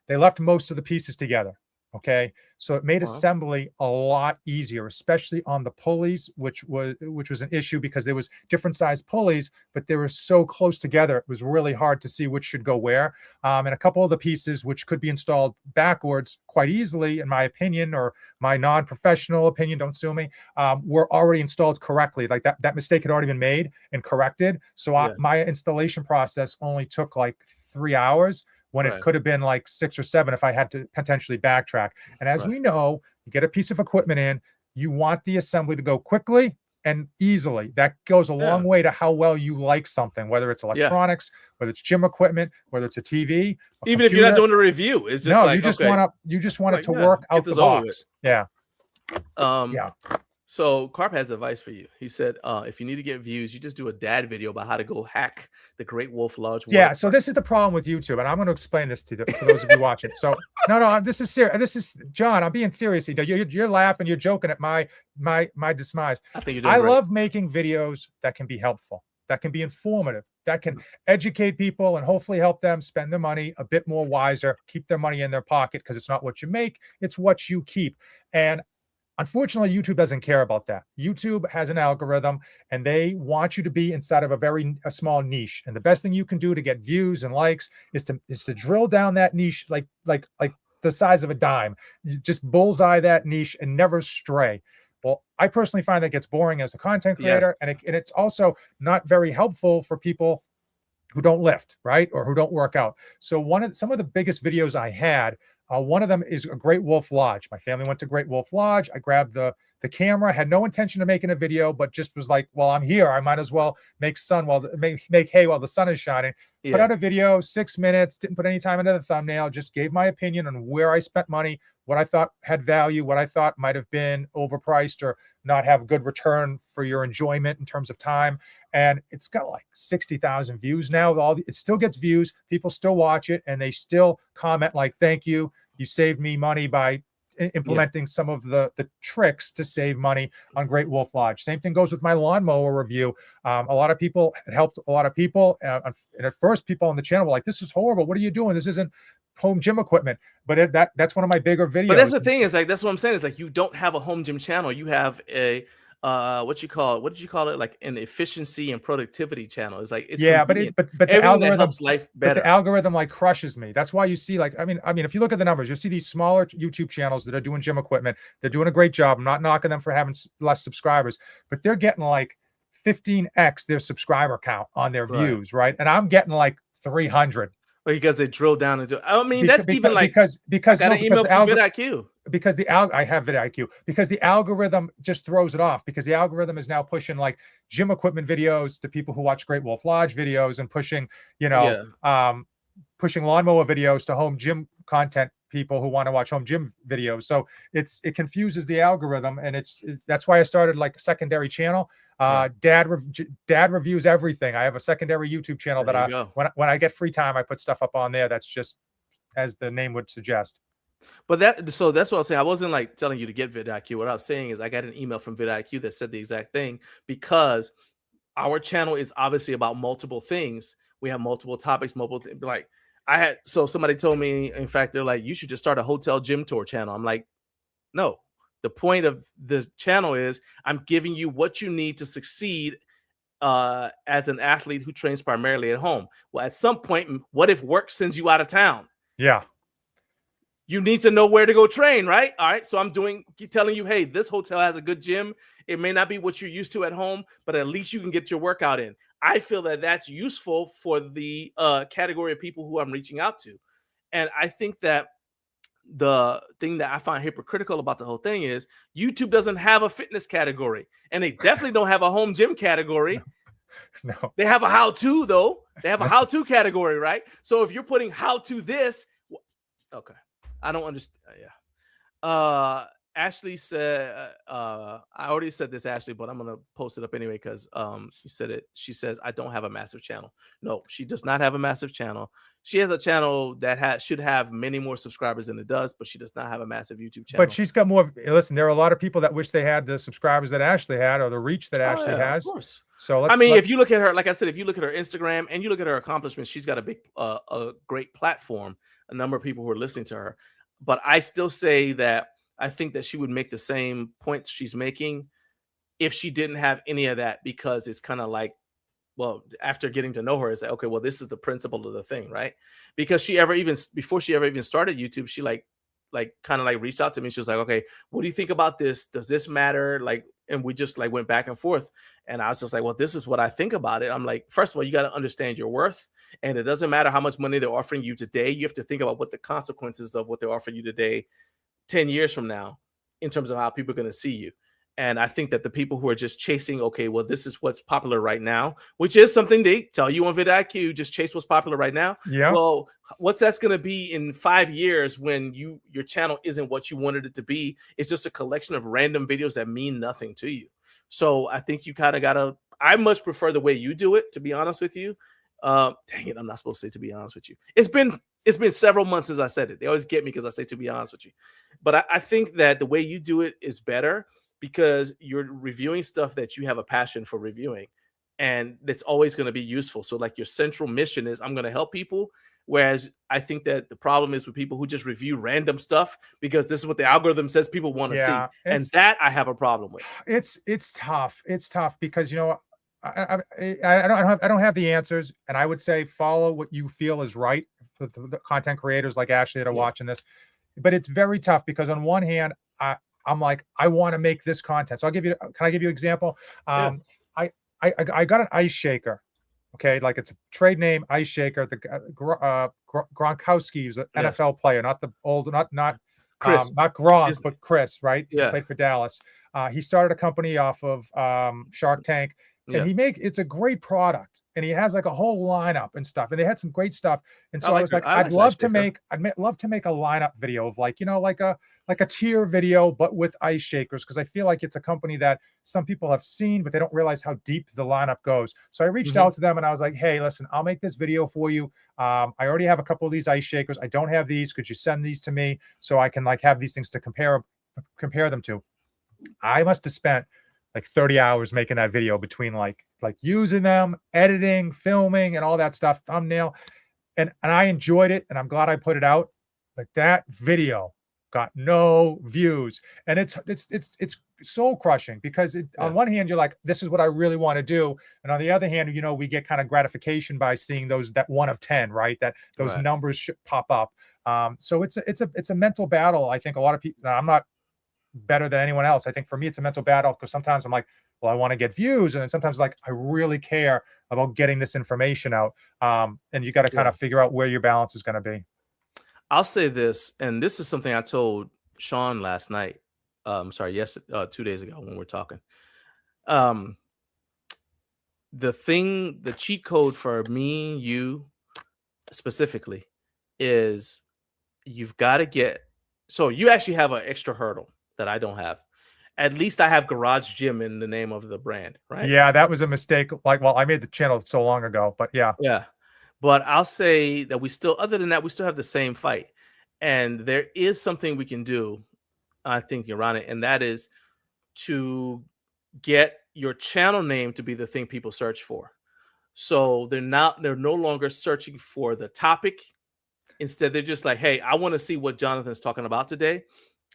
they left most of the pieces together. Okay, so it made assembly a lot easier, especially on the pulleys, which was an issue because there was different size pulleys, but they were so close together. It was really hard to see which should go where. And a couple of the pieces, which could be installed backwards quite easily, in my opinion, or my non-professional opinion, don't sue me, were already installed correctly. Like that mistake had already been made and corrected. So my installation process only took like 3 hours, when it could have been like 6 or 7 if I had to potentially backtrack. And as we know, you get a piece of equipment in, you want the assembly to go quickly and easily. That goes a long way to how well you like something, whether it's electronics, whether it's gym equipment, whether it's a TV. Even if you're not doing a review, it's just you just want it to work out the box. Yeah. So Carp has advice for you. He said, if you need to get views, you just do a dad video about how to go hack the Great Wolf Lodge. Yeah. So this is the problem with YouTube, and I'm going to explain this to for those of you watching. So no, this is serious. This is John. I'm being serious. You're laughing. You're joking at my demise. I think you're doing great. Love making videos that can be helpful, that can be informative, that can educate people and hopefully help them spend their money a bit more wiser, keep their money in their pocket, because it's not what you make, it's what you keep. And unfortunately, YouTube doesn't care about that. YouTube has an algorithm, and they want you to be inside of a small niche. And the best thing you can do to get views and likes is to drill down that niche like the size of a dime. You just bullseye that niche and never stray. Well, I personally find that gets boring as a content creator, and it's also not very helpful for people who don't lift, right, or who don't work out. So some of the biggest videos I had. One of them is a Great Wolf Lodge. My family went to Great Wolf Lodge. I grabbed the camera, had no intention of making a video, but just was like, well, I'm here. I might as well make hay while the sun is shining. Put out a video, 6 minutes, didn't put any time into the thumbnail, just gave my opinion on where I spent money, what I thought had value, what I thought might have been overpriced or not have good return for your enjoyment in terms of time. And it's got like 60,000 views now. It still gets views. People still watch it, and they still comment like, thank you. You saved me money by implementing some of the tricks to save money on Great Wolf Lodge. Same thing goes with my lawnmower review. A lot of people, it helped a lot of people. And at first, people on the channel were like, this is horrible. What are you doing? This isn't home gym equipment. But that's one of my bigger videos. But that's the thing, is like, that's what I'm saying, is like, you don't have a home gym channel. You have a what you call it? What did you call it? Like an efficiency and productivity channel. It's like it's Yeah, convenient. but the Everything that algorithm helps life but better. the algorithm like crushes me. That's why you see like I mean if you look at the numbers, you'll see these smaller YouTube channels that are doing gym equipment. They're doing a great job. I'm not knocking them for having less subscribers, but they're getting like 15x their subscriber count on their Right. views, right? And I'm getting like 300 Because they drill down into. I mean, that's even like because I got no, an email the from vidIQ. because I have vidIQ because the algorithm just throws it off because the algorithm is now pushing like gym equipment videos to people who watch Great Wolf Lodge videos and pushing, pushing lawnmower videos to home gym content people who want to watch home gym videos. So it confuses the algorithm, and that's why I started like a secondary channel. Dad reviews everything. I have a secondary YouTube channel There that you go. when I get free time, I put stuff up on there. That's just as the name would suggest. But that's what I was saying. I wasn't like telling you to get vidIQ. What I was saying is I got an email from vidIQ that said the exact thing because our channel is obviously about multiple things. We have multiple topics, like somebody told me, in fact, they're like, you should just start a hotel gym tour channel. I'm like, no. The point of the channel is I'm giving you what you need to succeed as an athlete who trains primarily at home. Well, at some point, what if work sends you out of town? Yeah. You need to know where to go train, right? All right. So I'm telling you, hey, this hotel has a good gym. It may not be what you're used to at home, but at least you can get your workout in. I feel that that's useful for the category of people who I'm reaching out to. And I think that the thing that I find hypocritical about the whole thing is YouTube doesn't have a fitness category, and they definitely don't have a home gym category. No. They have a how-to, though. They have a how-to category, right? So if you're putting how-to this, okay. I don't understand. Yeah. Ashley said, I already said this, Ashley, but I'm going to post it up anyway because she said it. She says, I don't have a massive channel. No, she does not have a massive channel. She has a channel that should have many more subscribers than it does, but she does not have a massive YouTube channel. But she's got more. Listen, there are a lot of people that wish they had the subscribers that Ashley had or the reach that Ashley has. Of course. So if you look at her, like I said, if you look at her Instagram and you look at her accomplishments, she's got a great platform, a number of people who are listening to her. But I still say that I think that she would make the same points she's making if she didn't have any of that, because it's kind of like, well, after getting to know her, it's like, okay, well, this is the principle of the thing, right? Because before she ever even started YouTube, she kind of reached out to me. She was like, okay, what do you think about this? Does this matter? And we just went back and forth. And I was just like, well, this is what I think about it. I'm like, first of all, you got to understand your worth. And it doesn't matter how much money they're offering you today. You have to think about what the consequences of what they're offering you today, 10 years from now, in terms of how people are going to see you. And I think that the people who are just chasing, okay, well, this is what's popular right now, which is something they tell you on vidIQ, just chase what's popular right now. Yeah. Well, what's that's going to be in 5 years when your channel isn't what you wanted it to be? It's just a collection of random videos that mean nothing to you. So I think you kind of got to, I much prefer the way you do it, to be honest with you. Dang it, I'm not supposed to say to be honest with you. It's been several months since I said it. They always get me because I say to be honest with you. But I think that the way you do it is better, because you're reviewing stuff that you have a passion for reviewing, and it's always going to be useful. So your central mission is, I'm going to help people. Whereas I think that the problem is with people who just review random stuff because this is what the algorithm says people want to see. And that I have a problem with. It's tough. It's tough because, I don't have the answers, and I would say follow what you feel is right for the content creators like Ashley that are watching this. But it's very tough because on one hand, I'm like, I want to make this content. So can I give you an example? I got an ice shaker. Okay. It's a trade name, ice shaker. The Gronkowski is an NFL player, not the old, not Chris, not Gronk, but Chris, right? He played for Dallas. He started a company off of Shark Tank. And it's a great product, and he has a whole lineup and stuff, and they had some great stuff. And so I was like, I'd love to make a lineup video of a tier video, but with ice shakers, because I feel like it's a company that some people have seen, but they don't realize how deep the lineup goes. So I reached out to them and I was like, hey, listen, I'll make this video for you. I already have a couple of these ice shakers. I don't have these. Could you send these to me so I can have these things to compare them to? I must have spent 30 hours making that video between using them, editing, filming, and all that stuff, thumbnail. And I enjoyed it, and I'm glad I put it out. But that video got no views, and it's soul crushing because on one hand you're like, this is what I really want to do, and on the other hand, we get kind of gratification by seeing that 1 of 10, right? That those numbers should pop up. So it's a mental battle. I think a lot of people. I'm not better than anyone else. I think for me it's a mental battle because sometimes I'm like, well, I want to get views, and then sometimes like I really care about getting this information out. And you got to kind of figure out where your balance is going to be. I'll say this, and this is something I told Sean last night. 2 days ago when we're talking. The cheat code for me, you specifically, is you've got to get. So you actually have an extra hurdle that I don't have. At least I have Garage Gym in the name of the brand, right? Yeah, that was a mistake. I made the channel so long ago, but yeah. Yeah. But I'll say that other than that, we still have the same fight. And there is something we can do, I think, around it, and that is to get your channel name to be the thing people search for. So they're no longer searching for the topic. Instead, they're just like, hey, I want to see what Jonathan's talking about today.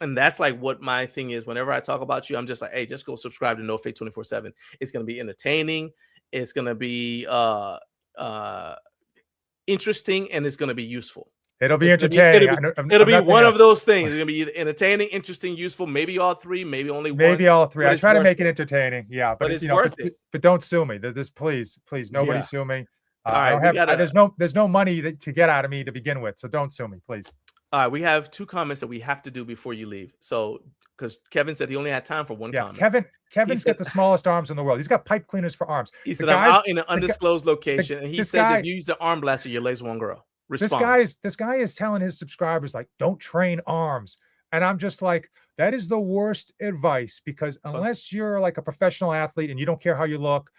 And that's like what my thing is. Whenever I talk about you, I'm just like, hey, just go subscribe to No Fate 24/7. It's going to be entertaining. It's going to be interesting, and it's going to be useful. It'll be entertaining. It'll be one of those things. It's going to be entertaining, interesting, useful, maybe all three, maybe only one. Maybe all three. I try to make it entertaining. Yeah, but it's worth it. But don't sue me. Please, nobody sue me. All right, there's no money to get out of me to begin with, so don't sue me, please. All right, we have 2 comments that we have to do before you leave. So, because Kevin said he only had time for 1 comment. Kevin's got the smallest arms in the world. He's got pipe cleaners for arms. He said, I'm out in an undisclosed location, and he said, if you use the arm blaster, your legs won't grow. Respond. This guy is telling his subscribers, like, don't train arms. And I'm just like, that is the worst advice, because unless you're like a professional athlete and you don't care how you look,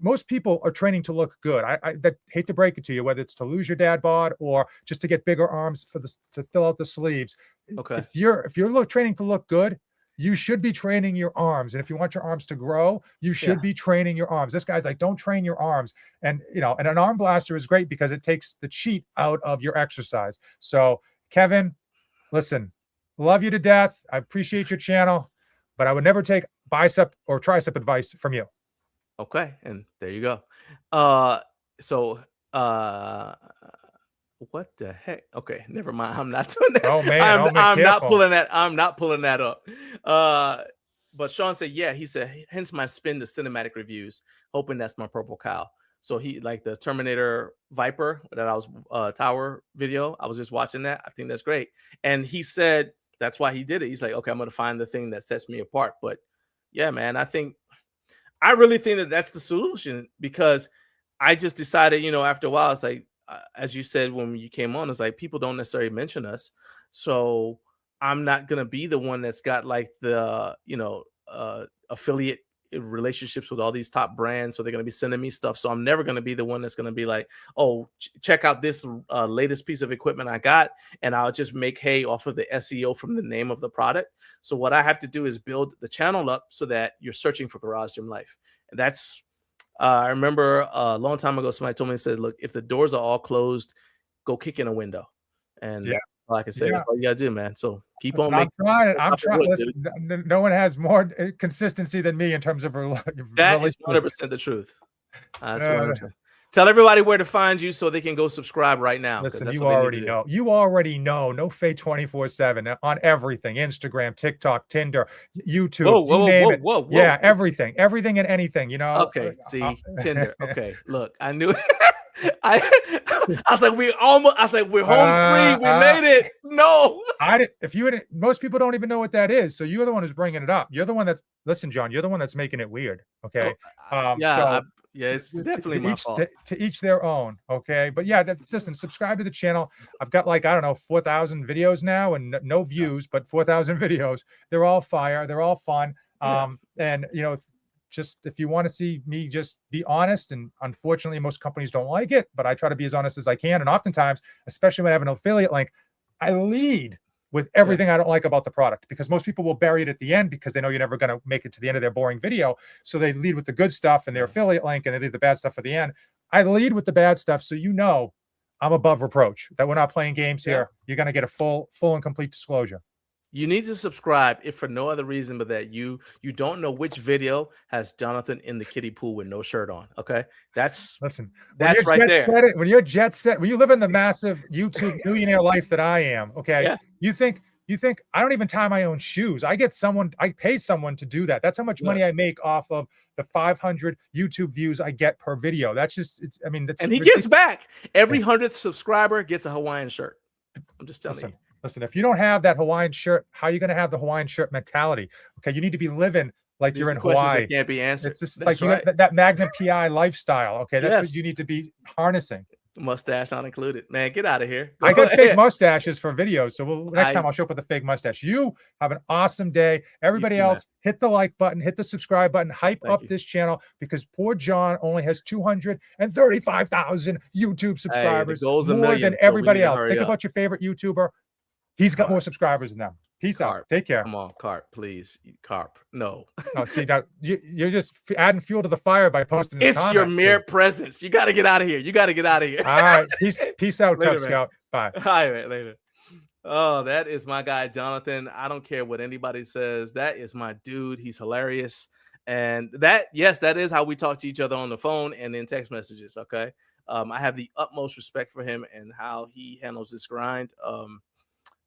most people are training to look good. I hate to break it to you, whether it's to lose your dad bod or just to get bigger arms to fill out the sleeves. Okay. If you're training to look good, you should be training your arms. And if you want your arms to grow, you should be training your arms. This guy's like, don't train your arms. And, and an arm blaster is great because it takes the cheat out of your exercise. So, Kevin, listen, love you to death. I appreciate your channel, but I would never take bicep or tricep advice from you. Okay. And there you go. What the heck? Okay, never mind. I'm not doing that. Oh man, I'm not pulling that. I'm not pulling that up. But Sean said, yeah, he said, hence my spin to cinematic reviews, hoping that's my purple cow. So he, like the Terminator Viper that I was tower video, I was just watching that. I think that's great. And he said that's why he did it. He's like, okay, I'm gonna find the thing that sets me apart. But yeah, man, I really think that that's the solution, because I just decided, after a while, it's like, as you said when you came on, it's like people don't necessarily mention us, so I'm not gonna be the one that's got like the affiliate relationships with all these top brands, so they're gonna be sending me stuff. So I'm never gonna be the one that's gonna be like, oh, check out this latest piece of equipment I got, and I'll just make hay off of the SEO from the name of the product. So what I have to do is build the channel up so that you're searching for Garage Gym Life, and that's. I remember a long time ago, somebody told me, said, look, if the doors are all closed, go kick in a window. And all I can say, that's all you got to do, man. So keep on making it. I'm trying. Listen, no one has more consistency than me in terms of that is 100% the truth. Tell everybody where to find you so they can go subscribe right now. Listen, you already know. You already know. No Fate 24/7 on everything: Instagram, TikTok, Tinder, YouTube. Whoa. Yeah, everything and anything. Okay, see, Tinder. Okay, look, I knew it. I was like, we're home free. We made it. No, I didn't. If you hadn't, most people don't even know what that is. So you're the one who's bringing it up. You're the one listen, John. You're the one that's making it weird. Okay. Yeah, it's definitely my fault. To each their own, okay? But yeah, listen, subscribe to the channel. I've got 4,000 videos now and no views, but 4,000 videos. They're all fire. They're all fun. And, just if you want to see me just be honest, and unfortunately most companies don't like it, but I try to be as honest as I can. And oftentimes, especially when I have an affiliate link, I lead with everything I don't like about the product, because most people will bury it at the end because they know you're never going to make it to the end of their boring video. So they lead with the good stuff and their affiliate link, and they leave the bad stuff for the end. I lead with the bad stuff, so I'm above reproach, that we're not playing games here. You're going to get a full and complete disclosure. You need to subscribe if for no other reason but that you don't know which video has Jonathan in the kiddie pool with no shirt on. Okay, that's Listen, that's right there. When you're jet set, when you live in the massive YouTube millionaire life that I am, okay, Yeah. you think I don't even tie my own shoes. I pay someone to do that. That's how much money I make off of the 500 YouTube views I get per video. That's just, I mean, that's, and he gives back. Every 100th subscriber gets a Hawaiian shirt. I'm just telling you. Listen, if you don't have that Hawaiian shirt, how are you going to have the Hawaiian shirt mentality? Okay, you need to be living like you're in Hawaii. That can't be answered. It's just like you got that Magnum PI lifestyle. Okay, that's what you need to be harnessing. Mustache not included. Man, get out of here. I got fake mustaches for videos, so next time I'll show up with a fake mustache. You have an awesome day. Everybody else, hit the like button, hit the subscribe button, hype up this channel because poor John only has 235,000 YouTube subscribers, more than everybody else. Think about your favorite YouTuber. He's got more subscribers than them. Peace out. Take care. Come on, Carp, please. Carp, no. No, see, now you're just adding fuel to the fire by posting. It's your mere presence. You got to get out of here. You got to get out of here. All right. Peace out, Cub Scout. Bye. All right, man. Later. Oh, that is my guy, Jonathan. I don't care what anybody says. That is my dude. He's hilarious. And that is how we talk to each other on the phone and in text messages. Okay. I have the utmost respect for him and how he handles this grind.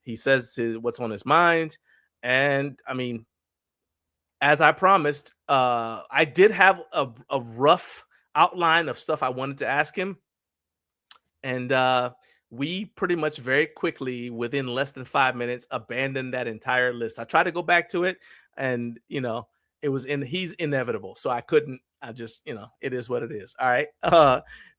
He says what's on his mind. And I mean, as I promised, I did have a rough outline of stuff I wanted to ask him. And we pretty much very quickly, within less than 5 minutes, abandoned that entire list. I tried to go back to it and, he's inevitable. So I couldn't, it is what it is. All right.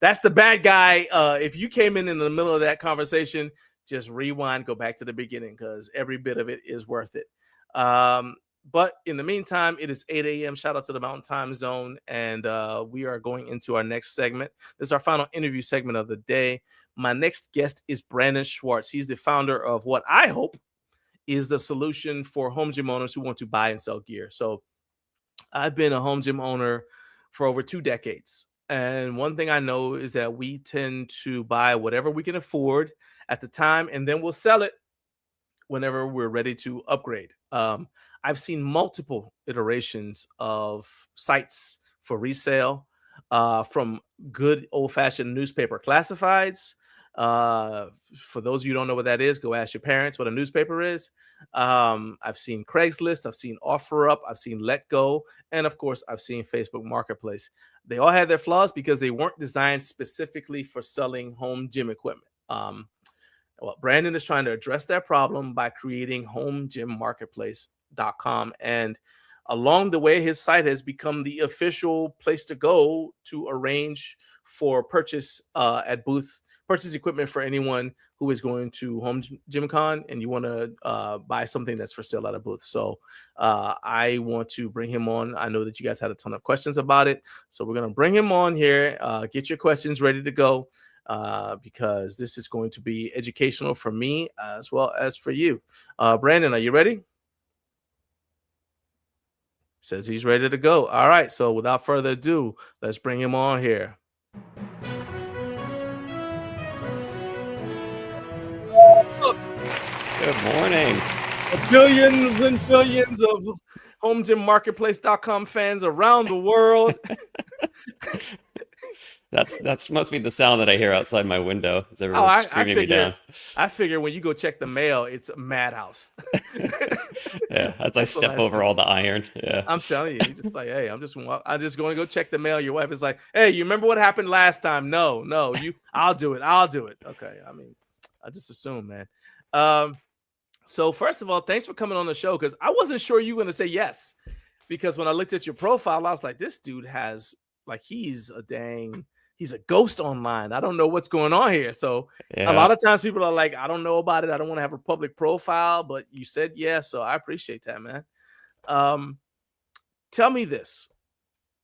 That's the bad guy. If you came in the middle of that conversation, just rewind, go back to the beginning because every bit of it is worth it. But in the meantime, it is 8 a.m. Shout out to the Mountain Time Zone. And we are going into our next segment. This is our final interview segment of the day. My next guest is Brandon Schwartz. He's the founder of what I hope is the solution for home gym owners who want to buy and sell gear. So I've been a home gym owner for over 2 decades. And one thing I know is that we tend to buy whatever we can afford at the time, and then we'll sell it whenever we're ready to upgrade. I've seen multiple iterations of sites for resale, from good old-fashioned newspaper classifieds. For those of you who don't know what that is, go ask your parents what a newspaper is. I've seen Craigslist, I've seen OfferUp, I've seen Let Go, and of course, I've seen Facebook Marketplace. They all had their flaws because they weren't designed specifically for selling home gym equipment. Well, Brandon is trying to address that problem by creating HomeGymMarketplace.com. And along the way, his site has become the official place to go to arrange for purchase equipment for anyone who is going to HomeGymCon and you want to buy something that's for sale at a booth. So I want to bring him on. I know that you guys had a ton of questions about it. So we're going to bring him on here. Get your questions ready to go. Because this is going to be educational for me as well as for you. Brandon, are you ready? Says he's ready to go. All right. So without further ado, let's bring him on here. Good morning. Billions and billions of HomeGymMarketplace.com fans around the world. That's must be the sound that I hear outside my window. Is everyone screaming me down? I figure when you go check the mail, it's a madhouse. Yeah, as I step over all the iron. Yeah, I'm telling you, just like, hey, I'm just going to go check the mail. Your wife is like, hey, you remember what happened last time? No, I'll do it. Okay, I mean, I just assume, man. So first of all, thanks for coming on the show because I wasn't sure you were going to say yes because when I looked at your profile, I was like, this dude has he's a ghost online. I don't know what's going on here. So a lot of times people are like, I don't know about it. I don't want to have a public profile, but you said yes. So I appreciate that, man. Tell me this.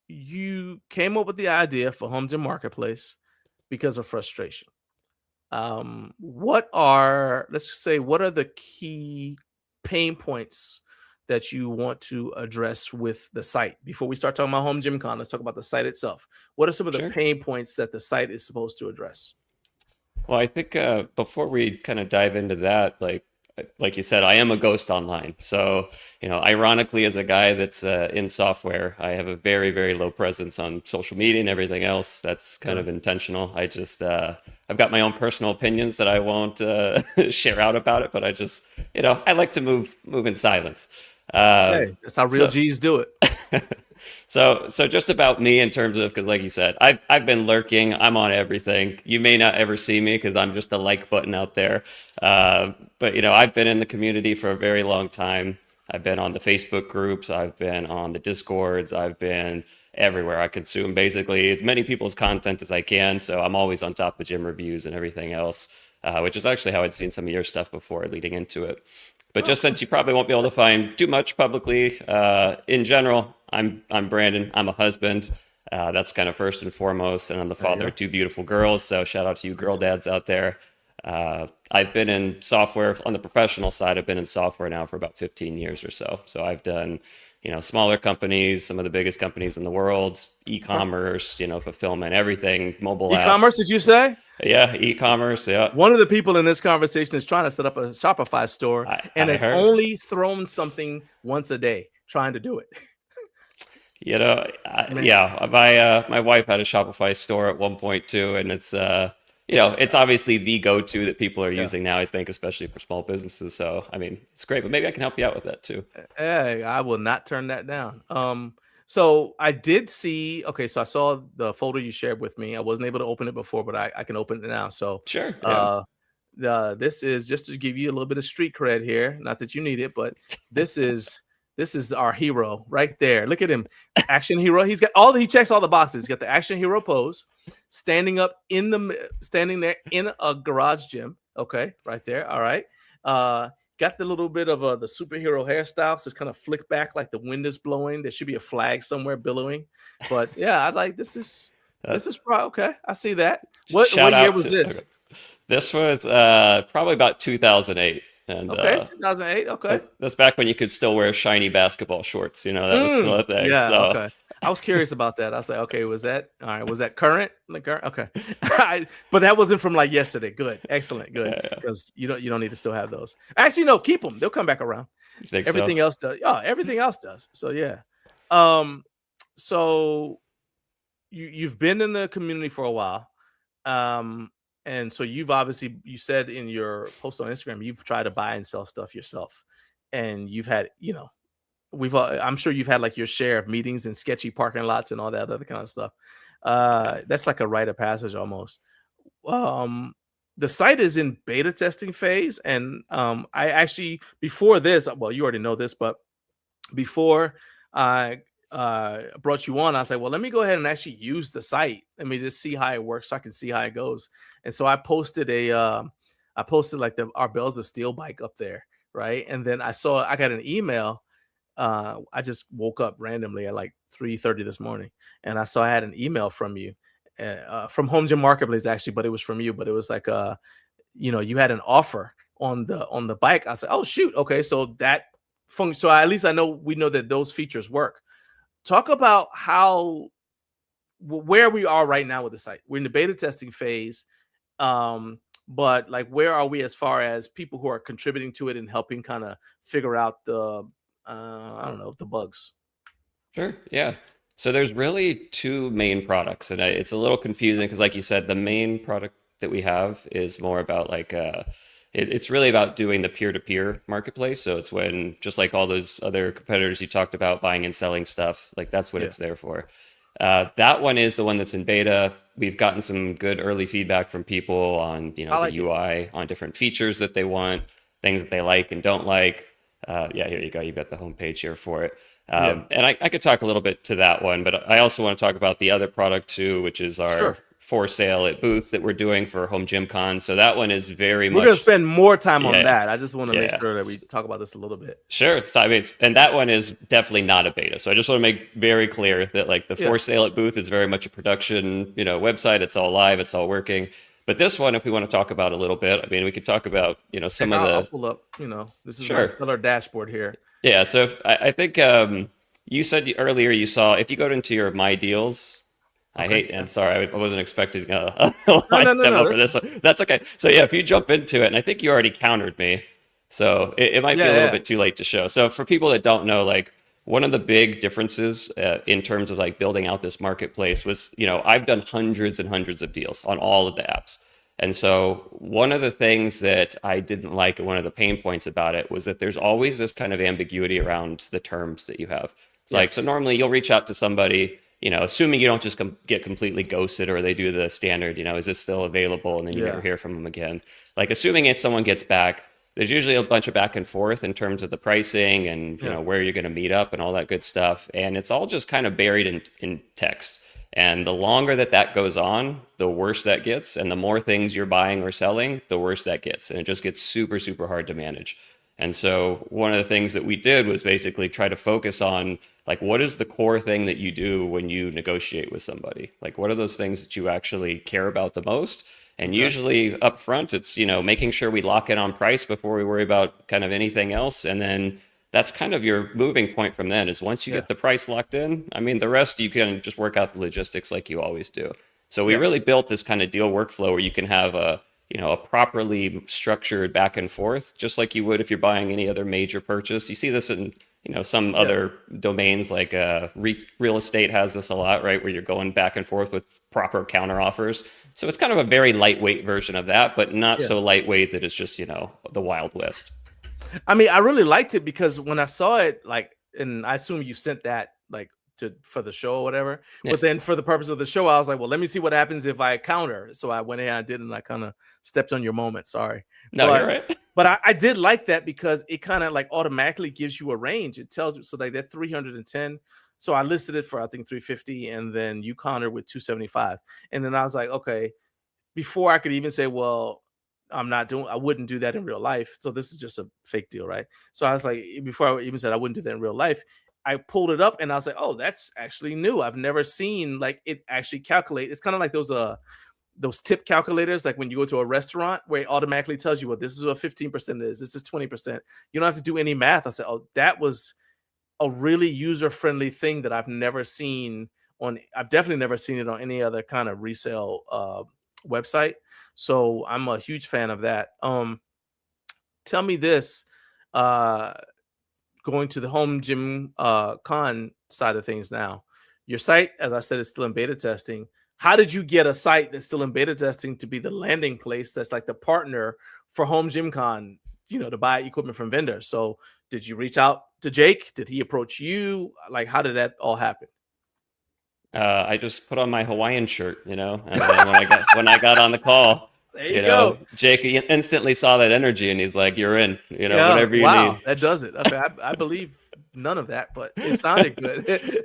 You came up with the idea for Home Gym Marketplace because of frustration. What are the key pain points that you want to address with the site? Before we start talking about HomeGymCon, let's talk about the site itself. What are some of the pain points that the site is supposed to address? Well, I think before we kind of dive into that, like you said, I am a ghost online. So, ironically, as a guy that's in software, I have a very, very low presence on social media and everything else. That's kind of intentional. I just, I've got my own personal opinions that I won't share out about it, but I just, I like to move in silence. Hey, that's how real so- G's do it. So just about me in terms of, because like you said, I've been lurking. I'm on everything. You may not ever see me because I'm just a like button out there. But I've been in the community for a very long time. I've been on the Facebook groups. I've been on the Discords. I've been everywhere. I consume basically as many people's content as I can. So I'm always on top of gym reviews and everything else, which is actually how I'd seen some of your stuff before leading into it. But just since you probably won't be able to find too much publicly, in general, I'm Brandon. I'm a husband. That's kind of first and foremost. And I'm the father of two beautiful girls. So shout out to you girl dads out there. I've been in software on the professional side. I've been in software now for about 15 years or so. So I've done, smaller companies, some of the biggest companies in the world, e-commerce, fulfillment, everything, mobile apps. E-commerce, did you say? Yeah, e-commerce. Yeah. One of the people in this conversation is trying to set up a Shopify store and has only thrown something once a day trying to do it. My wife had a Shopify store at one point too, and it's it's obviously the go-to that people are using now, I think, especially for small businesses. So, I mean, it's great, but maybe I can help you out with that too. Hey, I will not turn that down. So I did see, so I saw the folder you shared with me. I wasn't able to open it before, but I can open it now. So sure. This is just to give you a little bit of street cred here. Not that you need it, but this is our hero right there. Look at him. Action hero. He checks all the boxes. He's got the action hero pose, standing there in a garage gym. Okay, right there. All right. Got the little bit of the superhero hairstyle, so it's kind of flicked back like the wind is blowing. There should be a flag somewhere billowing. But yeah, I like this is okay. I see that. What year was this? Okay. This was probably about 2008. And, 2008. Okay, that's back when you could still wear shiny basketball shorts. That was still a thing. Yeah. So. Okay. I was curious about that. I was like, okay, was that all right? Was that current? Okay, but that wasn't from like yesterday. Good, excellent, good. Because you don't need to still have those. Actually, no, keep them. They'll come back around. Everything else does. Yeah, everything else does. So yeah. So you've been in the community for a while. And so you said in your post on Instagram, you've tried to buy and sell stuff yourself, and you've had, I'm sure you've had like your share of meetings in sketchy parking lots and all that other kind of stuff. That's like a rite of passage almost. The site is in beta testing phase, and I actually before this, well, you already know this, but before I brought you on, I was like, well, let me go ahead and actually use the site. Let me just see how it works so I can see how it goes. And so I posted like our Bells of Steel bike up there, right? And then I got an email. I just woke up randomly at like 3:30 this morning, and I saw I had an email from you, from Home Gym Marketplace actually, but it was from you. But it was like, you had an offer on the bike. I said, oh shoot, okay, so that function. So at least we know that those features work. Talk about where we are right now with the site. We're in the beta testing phase, but like where are we as far as people who are contributing to it and helping kind of figure out the bugs? Sure. Yeah. So there's really two main products, and it's a little confusing because, like you said, the main product that we have is more about like it's really about doing the peer-to-peer marketplace. So it's when, just like all those other competitors you talked about, buying and selling stuff, like that's what it's there for. That one is the one that's in beta. We've gotten some good early feedback from people on, the UI, on different features that they want, things that they like and don't like. Here you go. You've got the homepage here for it. And I could talk a little bit to that one, but I also want to talk about the other product too, which is our for sale at booth that we're doing for HomeGymCon. So that one is very much. We're going to spend more time on that. I just want to make sure that we talk about this a little bit. Sure. So, and that one is definitely not a beta. So I just want to make very clear that like the for sale at booth is very much a production, website. It's all live. It's all working. But this one, if we want to talk about a little bit, we could talk about, some of the. I'll pull up, this is my stellar dashboard here. Yeah. So I think you said earlier you saw, if you go into your My Deals, sorry, I wasn't expecting a live demo for this one. That's okay. So yeah, if you jump into it, and I think you already countered me, So it might be a little bit too late to show. So for people that don't know, like one of the big differences in terms of like building out this marketplace was, I've done hundreds and hundreds of deals on all of the apps. And so one of the things that I didn't like, and one of the pain points about it, was that there's always this kind of ambiguity around the terms that you have. Like, so normally you'll reach out to somebody, assuming you don't just get completely ghosted, or they do the standard, is this still available? And then you never hear from them again. Like, assuming someone gets back, there's usually a bunch of back and forth in terms of the pricing and where you're going to meet up and all that good stuff. And it's all just kind of buried in text. And the longer that goes on, the worse that gets. And the more things you're buying or selling, the worse that gets. And it just gets super, super hard to manage. And so one of the things that we did was basically try to focus on, like, what is the core thing that you do when you negotiate with somebody? Like, what are those things that you actually care about the most? And usually up front, it's, making sure we lock in on price before we worry about kind of anything else. And then that's kind of your moving point from then, is once you get the price locked in, I mean, the rest you can just work out the logistics like you always do. So we really built this kind of deal workflow where you can have a properly structured back and forth, just like you would if you're buying any other major purchase. You see this in, some other domains, like real estate has this a lot, right? Where you're going back and forth with proper counter offers. So it's kind of a very lightweight version of that, but not so lightweight that it's just, the Wild West. I mean, I really liked it because when I saw it, like, and I assume you sent that like for the show or whatever, but then for the purpose of the show, I was like, well, let me see what happens if I counter. So I went ahead and did, and I kind of stepped on your moment. Sorry. No, you're right. But I did like that because it kind of like automatically gives you a range. It tells you, so like that 310. So I listed it for, I think, 350, and then you countered with 275. And then I was like, okay, before I could even say, well, I wouldn't do that in real life. So this is just a fake deal, right? So I was like, before I even said I wouldn't do that in real life, I pulled it up and I was like, oh, that's actually new. I've never seen like it actually calculate. It's kind of like those tip calculators, like when you go to a restaurant where it automatically tells you, well, this is what 15% is, this is 20%. You don't have to do any math. I said, oh, that was a really user-friendly thing that I've definitely never seen it on any other kind of resale website. So I'm a huge fan of that. Tell me this, going to the HomeGymCon side of things now. Your site, as I said, is still in beta testing. How did you get a site that's still in beta testing to be the landing place that's like the partner for HomeGymCon, to buy equipment from vendors? So did you reach out to Jake? Did he approach you? Like, how did that all happen? I just put on my Hawaiian shirt, and then when I got on the call, there you go. Jake instantly saw that energy, and he's like, "You're in, whatever you need." That does it. Okay, I believe none of that, but it sounded good.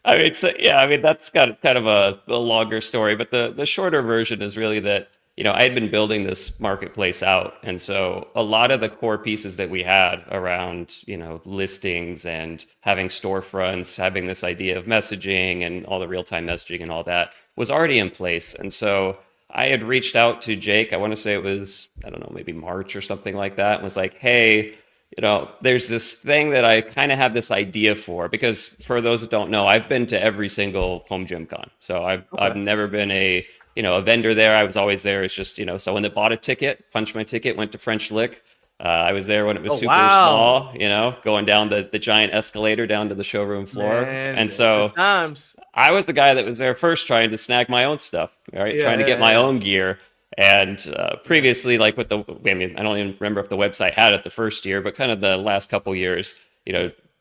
I mean, that's got kind of a longer story, but the shorter version is really that, I had been building this marketplace out. And so a lot of the core pieces that we had around, listings and having storefronts, having this idea of messaging and all the real-time messaging and all that was already in place. And so I had reached out to Jake, I want to say it was, I don't know, maybe March or something like that, and was like, hey, there's this thing that I kind of have this idea for, because for those that don't know, I've been to every single HomeGymCon. So I've never been a vendor there. I was always there. It's just, someone that bought a ticket, punched my ticket, went to French Lick. I was there when it was super small, going down the giant escalator down to the showroom floor. Man, and so I was the guy that was there first trying to snag my own stuff, right? Trying to get my own gear. And previously, like I don't even remember if the website had it the first year, but kind of the last couple years,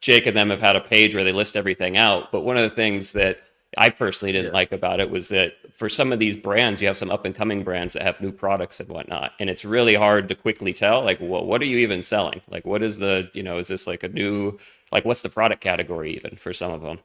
Jake and them have had a page where they list everything out. But one of the things that I personally didn't like about it was that for some of these brands, you have some up and coming brands that have new products and whatnot. And it's really hard to quickly tell, like, well, what are you even selling? Like, what is is this like a new, like, what's the product category even for some of them?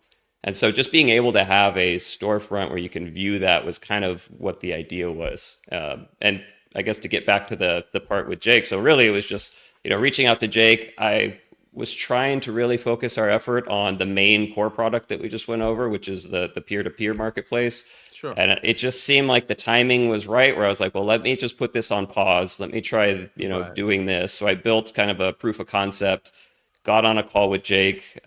And so just being able to have a storefront where you can view that was kind of what the idea was. And I guess to get back to the part with Jake, so really it was just, reaching out to Jake. I was trying to really focus our effort on the main core product that we just went over, which is the peer-to-peer marketplace. Sure. And it just seemed like the timing was right, where I was like, well, let me just put this on pause. Let me try, doing this. So I built kind of a proof of concept, got on a call with Jake,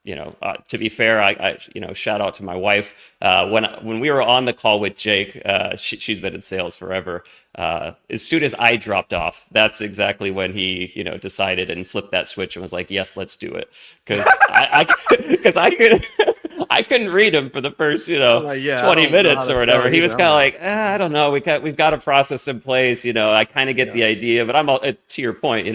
to be fair, I shout out to my wife. When we were on the call with Jake, she's been in sales forever. As soon as I dropped off, that's exactly when he, decided and flipped that switch and was like, "Yes, let's do it." Because I couldn't read him for the first, like, yeah, I 20 don't know how minutes to or whatever. sell He was either. kind of I'm like, I don't know. We've got a process in place. I kind of get the idea, but to your point,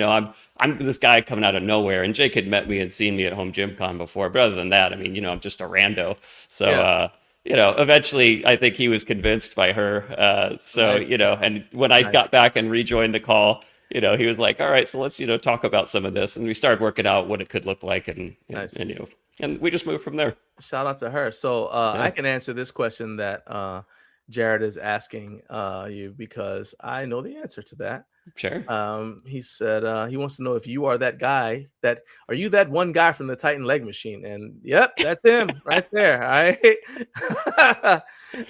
I'm this guy coming out of nowhere, and Jake had met me and seen me at HomeGymCon before. But other than that, I mean, I'm just a rando. So, eventually, I think he was convinced by her. Nice. And when I Nice. got back and rejoined the call, he was like, all right, so let's, talk about some of this. And we started working out what it could look like. Nice. And we just moved from there. Shout out to her. So I can answer this question that Jared is asking you, because I know the answer to that. Sure. He said he wants to know if you are that guy. Are you that one guy from the Titan leg machine? And yep, that's him right there. All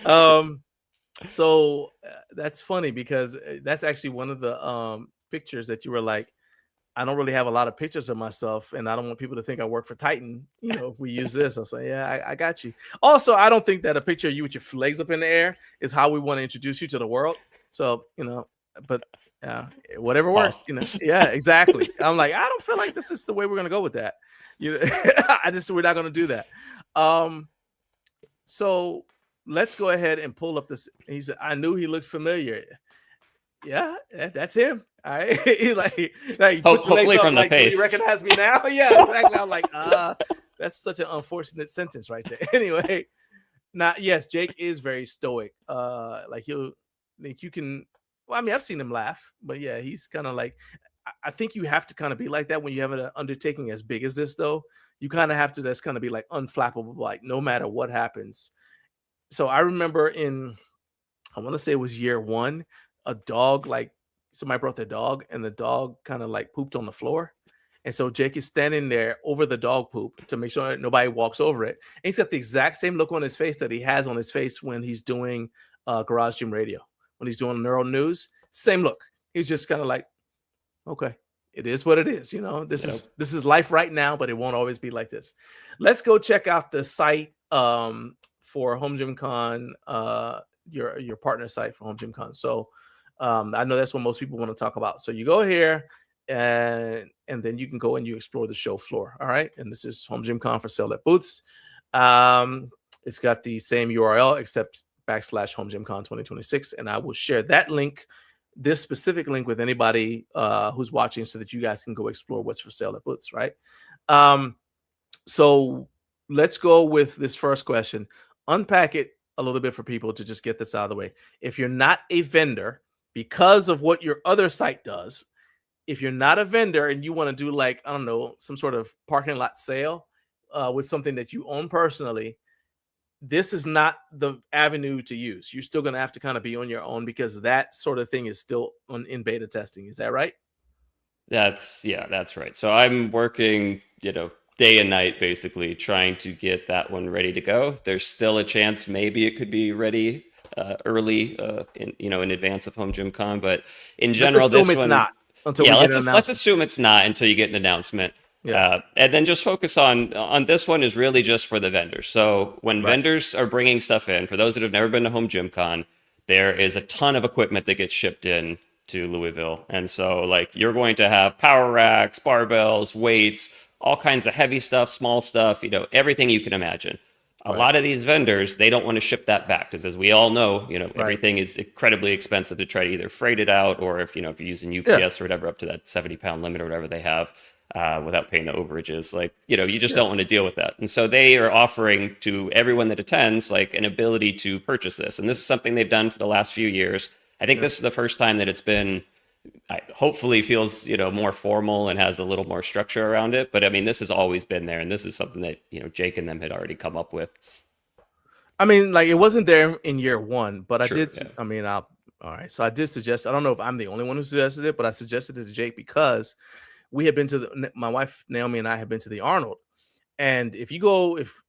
right. So that's funny, because that's actually one of the pictures that you were like, I don't really have a lot of pictures of myself, and I don't want people to think I work for Titan. If we use this, I'll say, yeah, I got you. Also, I don't think that a picture of you with your legs up in the air is how we want to introduce you to the world. So, but whatever works, Yeah, exactly. I'm like, I don't feel like this is the way we're going to go with that. We're not going to do that. So let's go ahead and pull up this. He said, I knew he looked familiar. Yeah, that's him. All right. He's like hopefully from the face. You recognize me now? Yeah, exactly. I'm like, that's such an unfortunate sentence right there. Anyway, yes, Jake is very stoic. You can. Well, I mean, I've seen him laugh, but yeah, he's kind of like. I think you have to kind of be like that when you have an undertaking as big as this, though. You kind of have to just kind of be like unflappable, like no matter what happens. So I remember I want to say it was year one, a dog, like somebody brought their dog, and the dog kind of like pooped on the floor. And so Jake is standing there over the dog poop to make sure that nobody walks over it. And he's got the exact same look on his face that he has on his face when he's doing Garage Gym Radio, when he's doing Neural News. Same look. He's just kind of like, okay, it is what it is. This is life right now, but it won't always be like this. Let's go check out the site for HomeGymCon, your partner site for HomeGymCon. So I know that's what most people want to talk about. So you go here and then you can go and you explore the show floor. All right. And this is HomeGymCon for Sell at Booths. It's got the same URL except /HomeGymCon 2026. And I will share that link, this specific link, with anybody who's watching, so that you guys can go explore what's for sale at Booths. Right. So let's go with this first question. Unpack it a little bit for people to just get this out of the way. If you're not a vendor, because of what your other site does, if you're not a vendor and you want to do, like, I don't know, some sort of parking lot sale with something that you own personally, this is not the avenue to use. You're still going to have to kind of be on your own, because that sort of thing is still in beta testing. Is that right? That's right. So I'm working, day and night, basically trying to get that one ready to go. There's still a chance maybe it could be ready early, in advance of HomeGymCon, but in general, this one, not until let's assume it's not until you get an announcement. Yeah. And then just focus on this one is really just for the vendors. So when vendors are bringing stuff in, for those that have never been to HomeGymCon, there is a ton of equipment that gets shipped in to Louisville. And so you're going to have power racks, barbells, weights, all kinds of heavy stuff, small stuff, everything you can imagine. A lot of these vendors, they don't want to ship that back, because as we all know, everything is incredibly expensive to try to either freight it out, or if you're using UPS or whatever, up to that 70-pound limit or whatever they have, without paying the overages. You just don't want to deal with that. And so they are offering to everyone that attends an ability to purchase this. And this is something they've done for the last few years. I think this is the first time that it's been, hopefully feels, more formal and has a little more structure around it. But I mean, this has always been there. And this is something that, Jake and them had already come up with. I mean, it wasn't there in year one, but I did. Yeah. I mean, all right. So I did suggest, I don't know if I'm the only one who suggested it, but I suggested it to Jake because we had been to my wife, Naomi, and I have been to the Arnold. And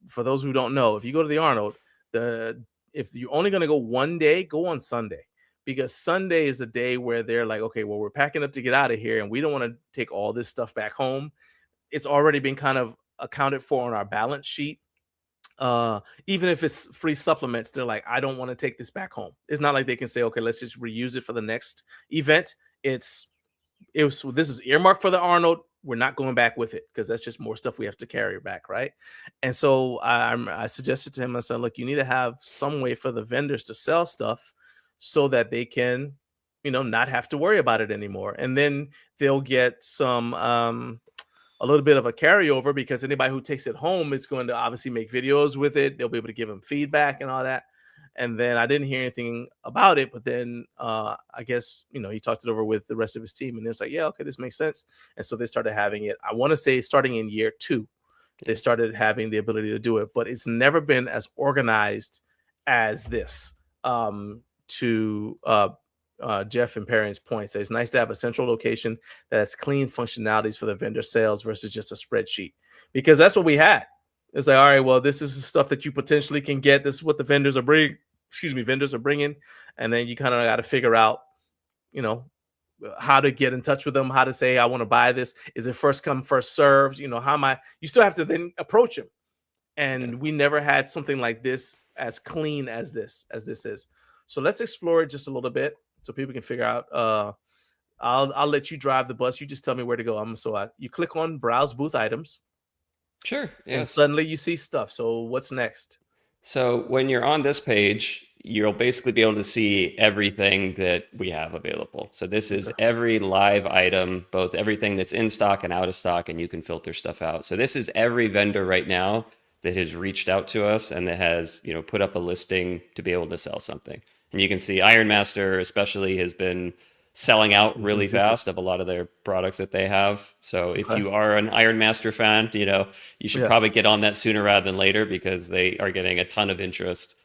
for those who don't know, if you go to the Arnold, if you're only going to go one day, go on Sunday. Because Sunday is the day where they're like, okay, well, we're packing up to get out of here, and we don't want to take all this stuff back home. It's already been kind of accounted for on our balance sheet. Even if it's free supplements, they're like, I don't want to take this back home. It's not like they can say, okay, let's just reuse it for the next event. This is earmarked for the Arnold. We're not going back with it because that's just more stuff we have to carry back, right? And so I suggested to him, I said, look, you need to have some way for the vendors to sell stuff so that they can, not have to worry about it anymore. And then they'll get some a little bit of a carryover, because anybody who takes it home is going to obviously make videos with it. They'll be able to give them feedback and all that. And then I didn't hear anything about it, but then I guess, he talked it over with the rest of his team, and it's like, yeah, okay, this makes sense. And so they started having it. I want to say starting in year 2, they started having the ability to do it, but it's never been as organized as this. To Jeff and Perrin's point, says it's nice to have a central location that has clean functionalities for the vendor sales versus just a spreadsheet, because that's what we had. It's like, all right, well, this is the stuff that you potentially can get. This is what the vendors are bringing. Vendors are bringing, and then you kind of got to figure out, how to get in touch with them, how to say, I want to buy this. Is it first come, first served? How am I? You still have to then approach them, and we never had something like this as clean as this is. So let's explore it just a little bit, so people can figure out. I'll let you drive the bus. You just tell me where to go. You click on browse booth items. Sure. Yeah. And suddenly you see stuff. So what's next? So when you're on this page, you'll basically be able to see everything that we have available. So this is every live item, both everything that's in stock and out of stock, and you can filter stuff out. So this is every vendor right now that has reached out to us and that has, put up a listing to be able to sell something. And you can see Iron Master especially has been selling out really fast of a lot of their products that they have. So if you are an Iron Master fan, you should probably get on that sooner rather than later, because they are getting a ton of interest.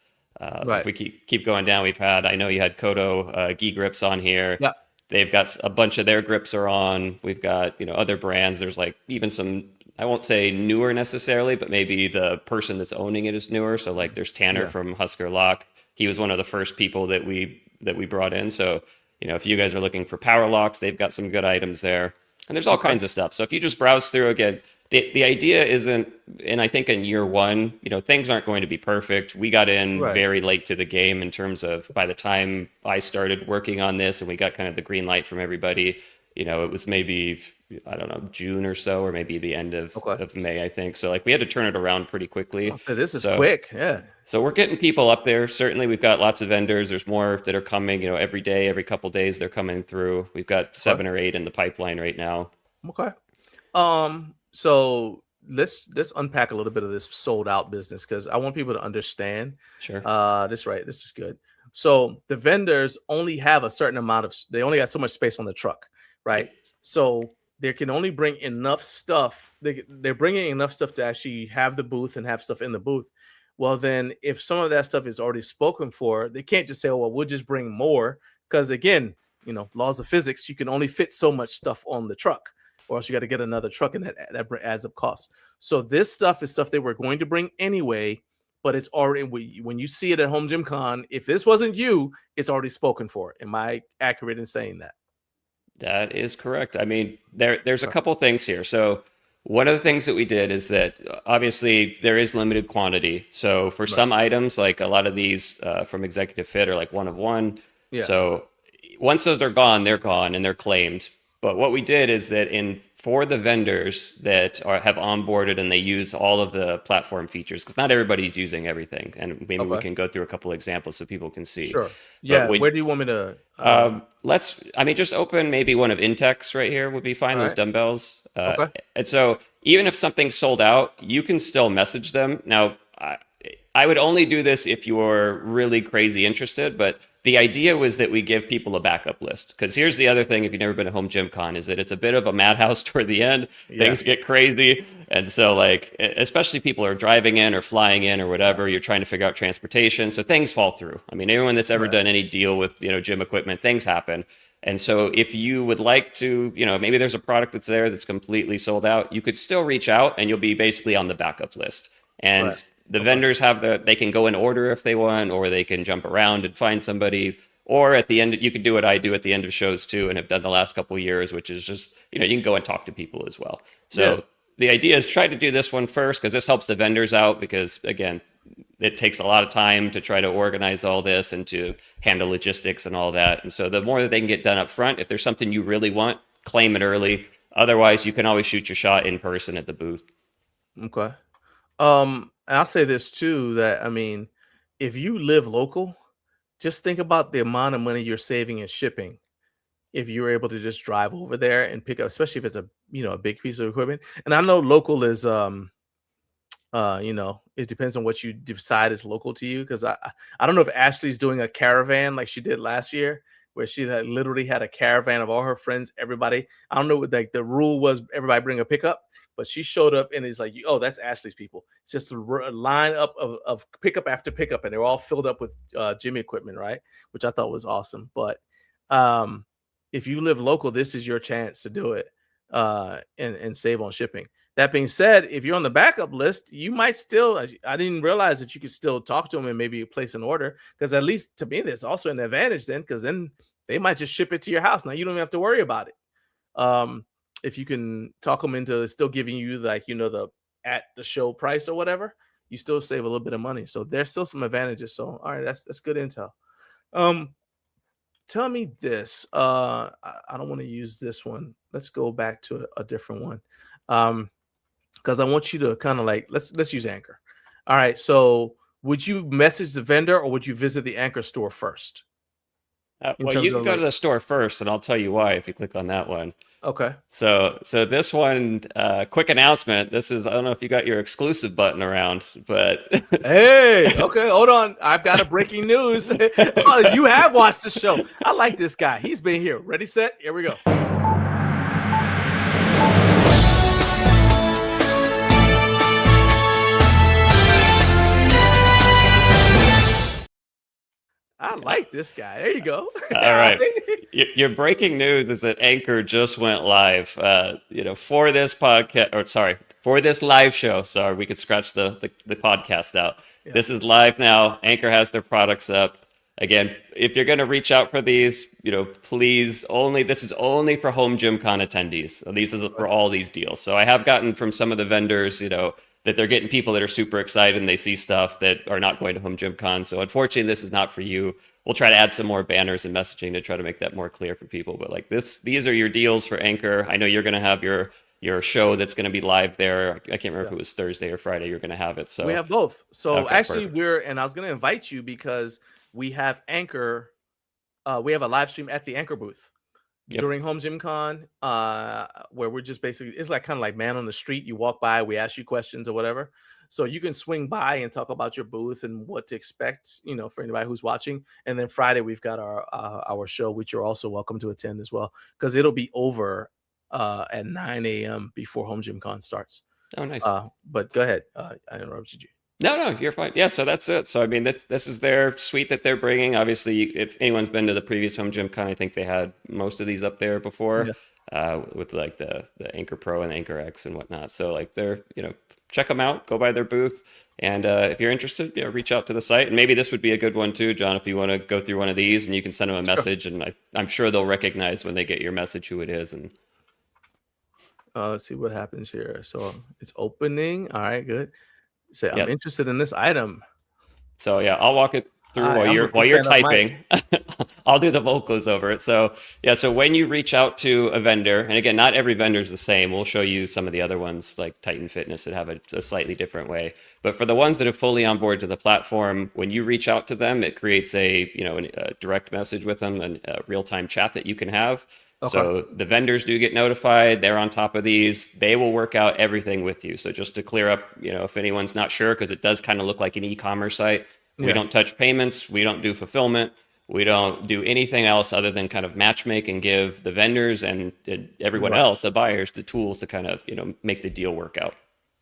If we keep going down, I know you had Kodo gi grips on here. Yeah. They've got a bunch of their grips are on. We've got, other brands. There's like even some, I won't say newer necessarily, but maybe the person that's owning it is newer. So like there's Tanner from Husker Lock. He was one of the first people that we brought in. So, if you guys are looking for power locks, they've got some good items there. And there's all kinds of stuff. So if you just browse through, again, the idea isn't, and I think in year 1, things aren't going to be perfect. We got in very late to the game in terms of, by the time I started working on this and we got kind of the green light from everybody, it was maybe, I don't know, June or so, or maybe the end of May, I think. So like we had to turn it around pretty quickly. This is quick. Yeah. So we're getting people up there. Certainly we've got lots of vendors. There's more that are coming, every day, every couple of days they're coming through. We've got 7 or 8 in the pipeline right now. Okay. So let's unpack a little bit of this sold out business, because I want people to understand. Sure. This is good. So the vendors only have a certain amount they only got so much space on the truck, right? So they can only bring enough stuff. They're bringing enough stuff to actually have the booth and have stuff in the booth. Well, then if some of that stuff is already spoken for, they can't just say, oh, well, we'll just bring more. Because again, laws of physics, you can only fit so much stuff on the truck, or else you got to get another truck, and that adds up costs. So this stuff is stuff they were going to bring anyway, but it's already, when you see it at HomeGymCon, if this wasn't you, it's already spoken for. Am I accurate in saying that? That is correct. I mean, there's a couple things here. So one of the things that we did is that obviously there is limited quantity. So for some items, like a lot of these from Executive Fit are like one of one. Yeah. So once those are gone, they're gone and they're claimed. But what we did is that for the vendors that have onboarded and they use all of the platform features, because not everybody's using everything, and maybe we can go through a couple of examples so people can see. Sure. Yeah. Where do you want me to? Just open maybe one of Intech's right here would be fine. Those dumbbells. And so even if something's sold out, you can still message them. Now, I would only do this if you're really crazy interested, but the idea was that we give people a backup list. Because here's the other thing, if you've never been to HomeGymCon, is that it's a bit of a madhouse toward the end. Things get crazy. And so like, especially people are driving in or flying in or whatever, you're trying to figure out transportation. So things fall through. I mean, anyone that's ever done any deal with, gym equipment, things happen. And so if you would like to, maybe there's a product that's there that's completely sold out, you could still reach out and you'll be basically on the backup list. And the vendors they can go in order if they want, or they can jump around and find somebody. Or at the end, you could do what I do at the end of shows too, and have done the last couple of years, which is just, you can go and talk to people as well. So the idea is try to do this one first because this helps the vendors out because, again, it takes a lot of time to try to organize all this and to handle logistics and all that. And so the more that they can get done up front, if there's something you really want, claim it early. Otherwise, you can always shoot your shot in person at the booth. Okay. I'll say this too, that I mean, if you live local, just think about the amount of money you're saving in shipping if you're able to just drive over there and pick up, especially if it's a a big piece of equipment. And I know local is it depends on what you decide is local to you, because I don't know if Ashley's doing a caravan like she did last year, where she literally had a caravan of all her friends, everybody. I don't know what like the rule was, everybody bring a pickup, but she showed up and it's like, oh, that's Ashley's people. It's just a line up of pickup after pickup, and they're all filled up with gym equipment, right? Which I thought was awesome. But if you live local, this is your chance to do it and save on shipping. That being said, if you're on the backup list, you might still, I didn't realize that you could still talk to them and maybe place an order, because at least to me, there's also an advantage then, because then they might just ship it to your house. Now you don't even have to worry about it. If you can talk them into still giving you like, the at the show price or whatever, you still save a little bit of money. So there's still some advantages. So, all right, that's good intel. Tell me this. I don't want to use this one. Let's go back to a different one. Because I want you to kind of like, let's use Anchor. All right. So would you message the vendor or would you visit the Anchor store first? Well, you can go to the store first, and I'll tell you why if you click on that one. Okay. So this one, quick announcement. This is, I don't know if you got your exclusive button around, but hey, okay, hold on. I've got a breaking news. Oh, you have watched the show. I like this guy. He's been here. Ready, set, here we go. I like this guy. There you go. All right. Your breaking news is that Anchor just went live. For this podcast, or sorry, for this live show. Sorry, we could scratch the podcast out. Yeah. This is live now. Anchor has their products up. Again, if you're going to reach out for these, please this is only for HomeGymCon attendees. So these is for all these deals. So I have gotten from some of the vendors, that they're getting people that are super excited and they see stuff that are not going to HomeGymCon. So unfortunately, this is not for you. We'll try to add some more banners and messaging to try to make that more clear for people. But like these are your deals for Anchor. I know you're going to have your show that's going to be live there. I can't remember if it was Thursday or Friday you're going to have it. So we have both. So okay, actually perfect. and I was going to invite you because we have Anchor. We have a live stream at the Anchor booth. Yep. During HomeGymCon, where we're just basically, it's like kind of like man on the street. You walk by, we ask you questions or whatever. So you can swing by and talk about your booth and what to expect, for anybody who's watching. And then Friday, we've got our show, which you're also welcome to attend as well, because it'll be over at 9 a.m. before HomeGymCon starts. Oh, nice. But go ahead. I interrupted you. No, you're fine. Yeah, so that's it. So I mean, this is their suite that they're bringing. Obviously, if anyone's been to the previous HomeGymCon, I think they had most of these up there before, with like the Anchor Pro and the Anchor X and whatnot. So like they're check them out, go by their booth, and if you're interested, reach out to the site. And maybe this would be a good one too, John, if you want to go through one of these, and you can send them a message, and I'm sure they'll recognize when they get your message who it is. And let's see what happens here. So it's opening. All right, good. Say, I'm interested in this item. So yeah, I'll walk it through while you're typing. I'll do the vocals over it. So yeah, so when you reach out to a vendor, and again, not every vendor is the same. We'll show you some of the other ones like Titan Fitness that have a slightly different way. But for the ones that are fully on board to the platform, when you reach out to them, it creates a direct message with them and a real-time chat that you can have. Okay. So the vendors do get notified. They're on top of these. They will work out everything with you. So just to clear up, if anyone's not sure, because it does kind of look like an e-commerce site, we don't touch payments. We don't do fulfillment. We don't do anything else other than kind of matchmake and give the vendors and everyone else, the buyers, the tools to kind of, make the deal work out.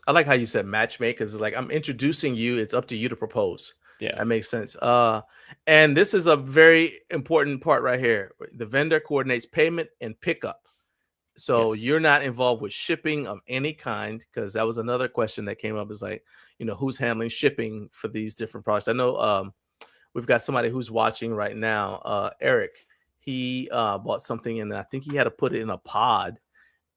I like how you said matchmake, because it's like, I'm introducing you. It's up to you to propose. Yeah, that makes sense. And this is a very important part right here. The vendor coordinates payment and pickup. So you're not involved with shipping of any kind, because that was another question that came up, is like, who's handling shipping for these different products? I know we've got somebody who's watching right now, Eric. He bought something, and I think he had to put it in a pod.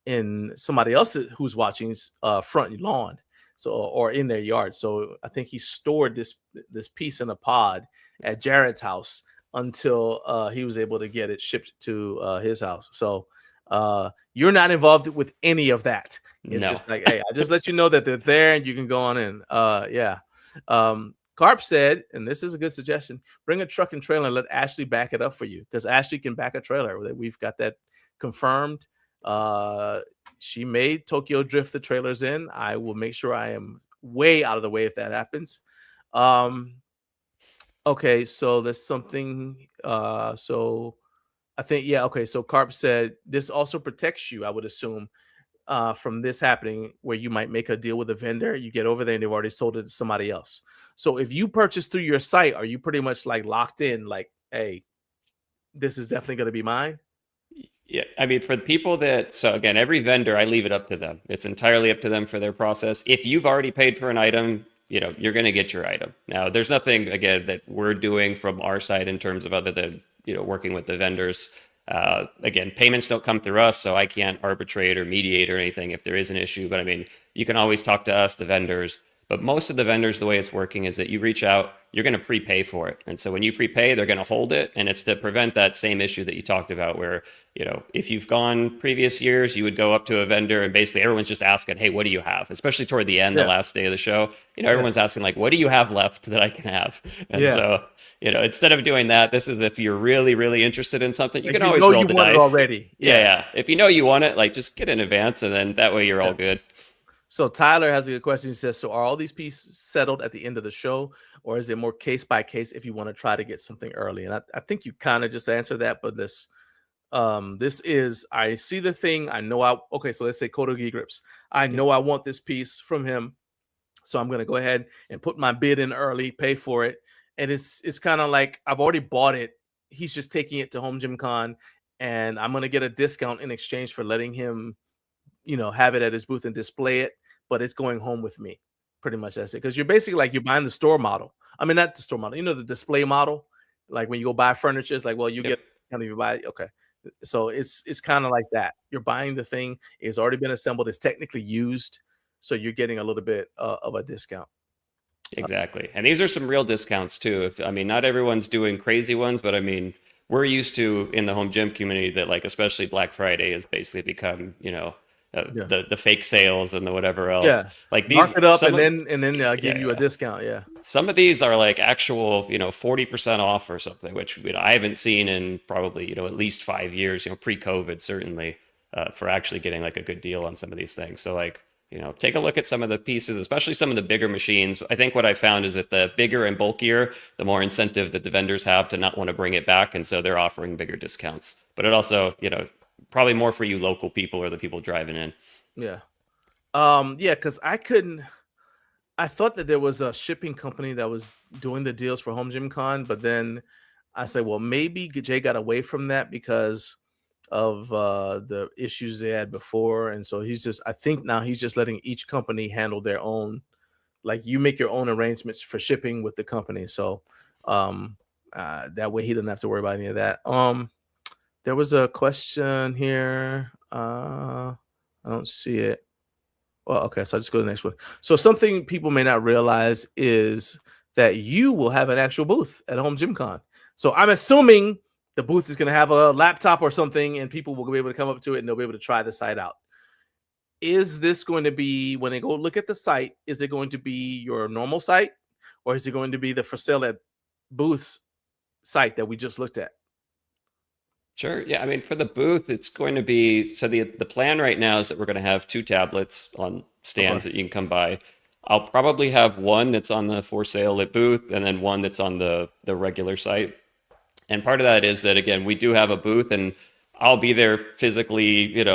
in somebody else who's watching's front lawn, so or in their yard. So I think he stored this piece in a pod at Jared's house until he was able to get it shipped to his house. So you're not involved with any of that. It's No. just like, hey, I just let you know that they're there and you can go on in. Yeah. Carp said, and this is a good suggestion, bring a truck and trailer and let Ashley back it up for you, because Ashley can back a trailer. We've got that confirmed. She made Tokyo Drift the trailers in. I will make sure I am way out of the way if that happens. Okay, so there's something. So I think, yeah, okay. So Carp said this also protects you, I would assume, from this happening, where you might make a deal with a vendor, you get over there and they've already sold it to somebody else. So if you purchase through your site, are you pretty much like locked in, like, hey, this is definitely going to be mine? Yeah, I mean, for the people that, so again, every vendor, I leave it up to them. It's entirely up to them for their process. If you've already paid for an item, you're going to get your item. Now, there's nothing, again, that we're doing from our side in terms of other than, working with the vendors. Again, payments don't come through us, so I can't arbitrate or mediate or anything if there is an issue. But I mean, you can always talk to us, the vendors. But most of the vendors, the way it's working is that you reach out, you're going to prepay for it. And so when you prepay, they're going to hold it. And it's to prevent that same issue that you talked about where, if you've gone previous years, you would go up to a vendor and basically everyone's just asking, hey, what do you have? Especially toward the end, the last day of the show, everyone's asking like, what do you have left that I can have? And so, instead of doing that, this is if you're really, really interested in something, you can always roll the dice. Already. Yeah. If you know you want it, like just get in advance and then that way you're all good. So Tyler has a good question. He says, so are all these pieces settled at the end of the show, or is it more case by case if you want to try to get something early? And I think you kind of just answered that, but this is, I see the thing. I know okay, so let's say Kodogi Grips. I know I want this piece from him. So I'm going to go ahead and put my bid in early, pay for it. And it's kind of like, I've already bought it. He's just taking it to HomeGymCon and I'm going to get a discount in exchange for letting him, have it at his booth and display it, but it's going home with me. Pretty much that's it. Because you're basically like, you're buying the store model. I mean, not the store model, the display model. Like when you go buy furniture, it's like, well, you get, you buy it. Okay. So it's kind of like that. You're buying the thing. It's already been assembled. It's technically used. So you're getting a little bit of a discount. Exactly. And these are some real discounts too. Not everyone's doing crazy ones, but I mean, we're used to in the home gym community that like, especially Black Friday has basically become, the fake sales and the whatever else. Yeah. Like these, mark it up and then give you a discount. Yeah. Some of these are like actual, 40% off or something, which I haven't seen in probably, at least 5 years, pre-COVID, certainly, for actually getting like a good deal on some of these things. So like, take a look at some of the pieces, especially some of the bigger machines. I think what I found is that the bigger and bulkier, the more incentive that the vendors have to not want to bring it back. And so they're offering bigger discounts. But it also, probably more for you local people or the people driving in. Yeah. Yeah, because I thought that there was a shipping company that was doing the deals for HomeGymCon, but then I said, well, maybe Jay got away from that because of the issues they had before. And so I think now he's just letting each company handle their own, like you make your own arrangements for shipping with the company. So that way he doesn't have to worry about any of that. There was a question here. I don't see it. Well, okay, so I'll just go to the next one. So something people may not realize is that you will have an actual booth at HomeGymCon. So I'm assuming the booth is going to have a laptop or something and people will be able to come up to it and they'll be able to try the site out. Is this going to be, when they go look at the site, is it going to be your normal site or is it going to be the for sale at booths site that we just looked at? Sure. Yeah. I mean, for the booth, it's going to be, so the plan right now is that we're going to have 2 tablets on stands that you can come by. I'll probably have one that's on the for sale at booth and then one that's on the regular site. And part of that is that, again, we do have a booth and I'll be there physically,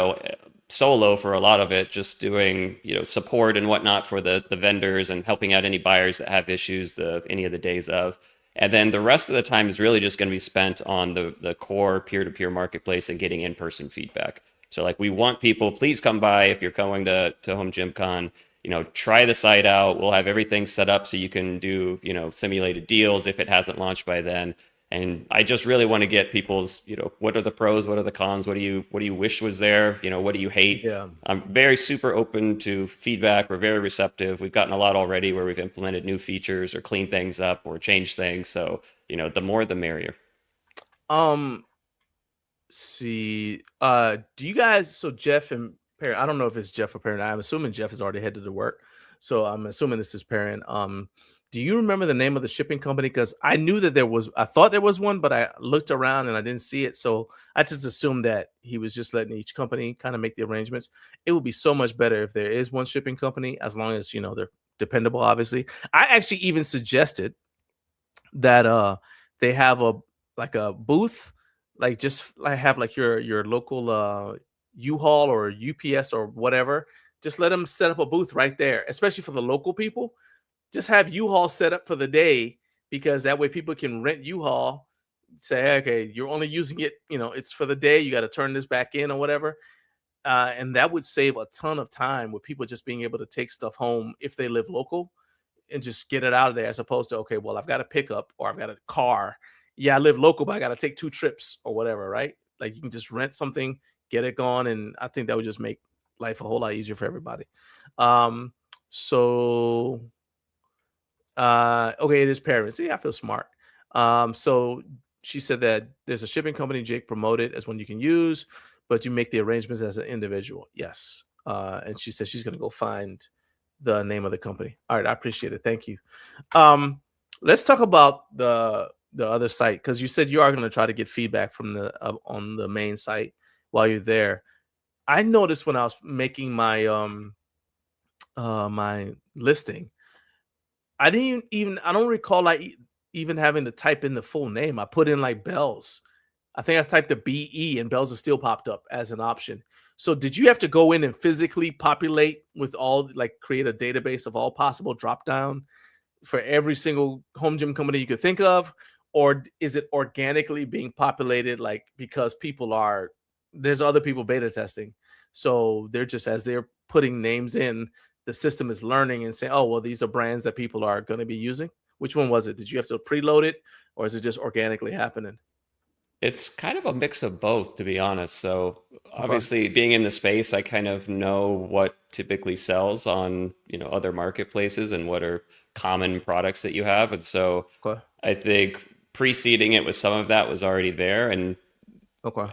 solo for a lot of it, just doing, support and whatnot for the vendors and helping out any buyers that have issues any of the days of. And then the rest of the time is really just going to be spent on the core peer-to-peer marketplace and getting in-person feedback. So like we want people, please come by if you're going to HomeGymCon, try the site out. We'll have everything set up so you can do, simulated deals if it hasn't launched by then. And I just really want to get people's, what are the pros, what are the cons, what do you wish was there, what do you hate? Yeah. I'm very super open to feedback. We're very receptive. We've gotten a lot already where we've implemented new features or cleaned things up or changed things. So, the more the merrier. See, do you guys, so Jeff and Perrin, I don't know if it's Jeff or Perrin. I'm assuming Jeff is already headed to work. So I'm assuming this is Perrin. Do you remember the name of the shipping company? Because I knew that I thought there was one, but I looked around and I didn't see it. So I just assumed that he was just letting each company kind of make the arrangements. It would be so much better if there is one shipping company, as long as, they're dependable, obviously. I actually even suggested that they have a booth, like just have like your local U-Haul or UPS or whatever. Just let them set up a booth right there, especially for the local people. Just have U-Haul set up for the day, because that way people can rent U-Haul, say, hey, okay, you're only using it, it's for the day, you got to turn this back in or whatever. And that would save a ton of time with people just being able to take stuff home if they live local and just get it out of there, as opposed to, okay, well, I've got a pickup or I've got a car. Yeah, I live local, but I got to take 2 trips or whatever, right? Like, you can just rent something, get it gone. And I think that would just make life a whole lot easier for everybody. Okay, it is parents. See, I feel smart. So she said that there's a shipping company Jake promoted as one you can use, but you make the arrangements as an individual. Yes. And she said she's going to go find the name of the company. All right, I appreciate it. Thank you. Let's talk about the other site, because you said you are going to try to get feedback from the on the main site while you're there. I noticed when I was making my my listing, I don't recall even having to type in the full name. I put in like Bells. I think I typed the BE and Bells is still popped up as an option. So did you have to go in and physically populate with create a database of all possible drop down for every single home gym company you could think of? Or is it organically being populated, because there's other people beta testing? So they're just, as they're putting names in, the system is learning and saying, oh, well, these are brands that people are going to be using. Which one was it? Did you have to preload it, or is it just organically happening? It's kind of a mix of both, to be honest. So obviously, being in the space, I kind of know what typically sells on, other marketplaces and what are common products that you have. And so I think preceding it with some of that was already there. And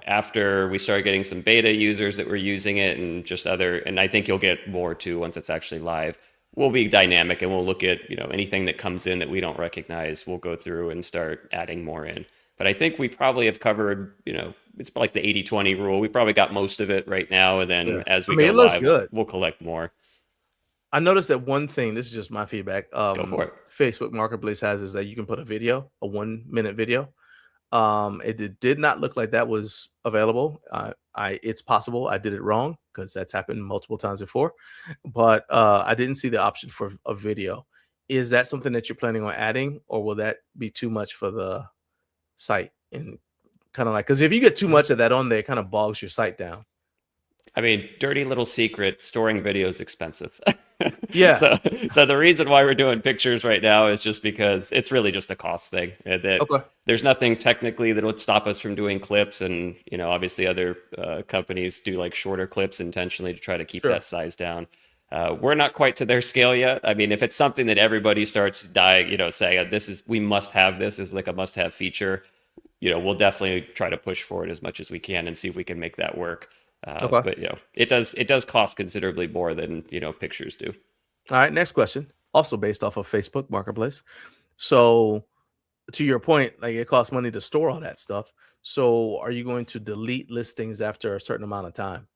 after we started getting some beta users that were using it, and I think you'll get more too once it's actually live, we'll be dynamic and we'll look at, anything that comes in that we don't recognize, we'll go through and start adding more in. But I think we probably have covered, it's like the 80-20 rule. We probably got most of it right now. And then as we go live, we'll collect more. I noticed that one thing, this is just my feedback, go for it. Facebook Marketplace has, is that you can put a 1-minute video. It did not look like that was available. It's possible I did it wrong, because that's happened multiple times before, but I didn't see the option for a video. Is that something that you're planning on adding, or will that be too much for the site? And kind of because if you get too much of that on there, it kind of bogs your site down. I mean, dirty little secret, storing video is expensive. Yeah. So the reason why we're doing pictures right now is just because it's really just a cost thing. There's nothing technically that would stop us from doing clips. And, obviously other companies do like shorter clips intentionally to try to keep that size down. We're not quite to their scale yet. I mean, if it's something that everybody starts dying, saying we must have this is like a must-have feature, we'll definitely try to push for it as much as we can and see if we can make that work. But it does cost considerably more than pictures do. All right, next question, also based off of Facebook Marketplace. So to your point, it costs money to store all that stuff. So are you going to delete listings after a certain amount of time?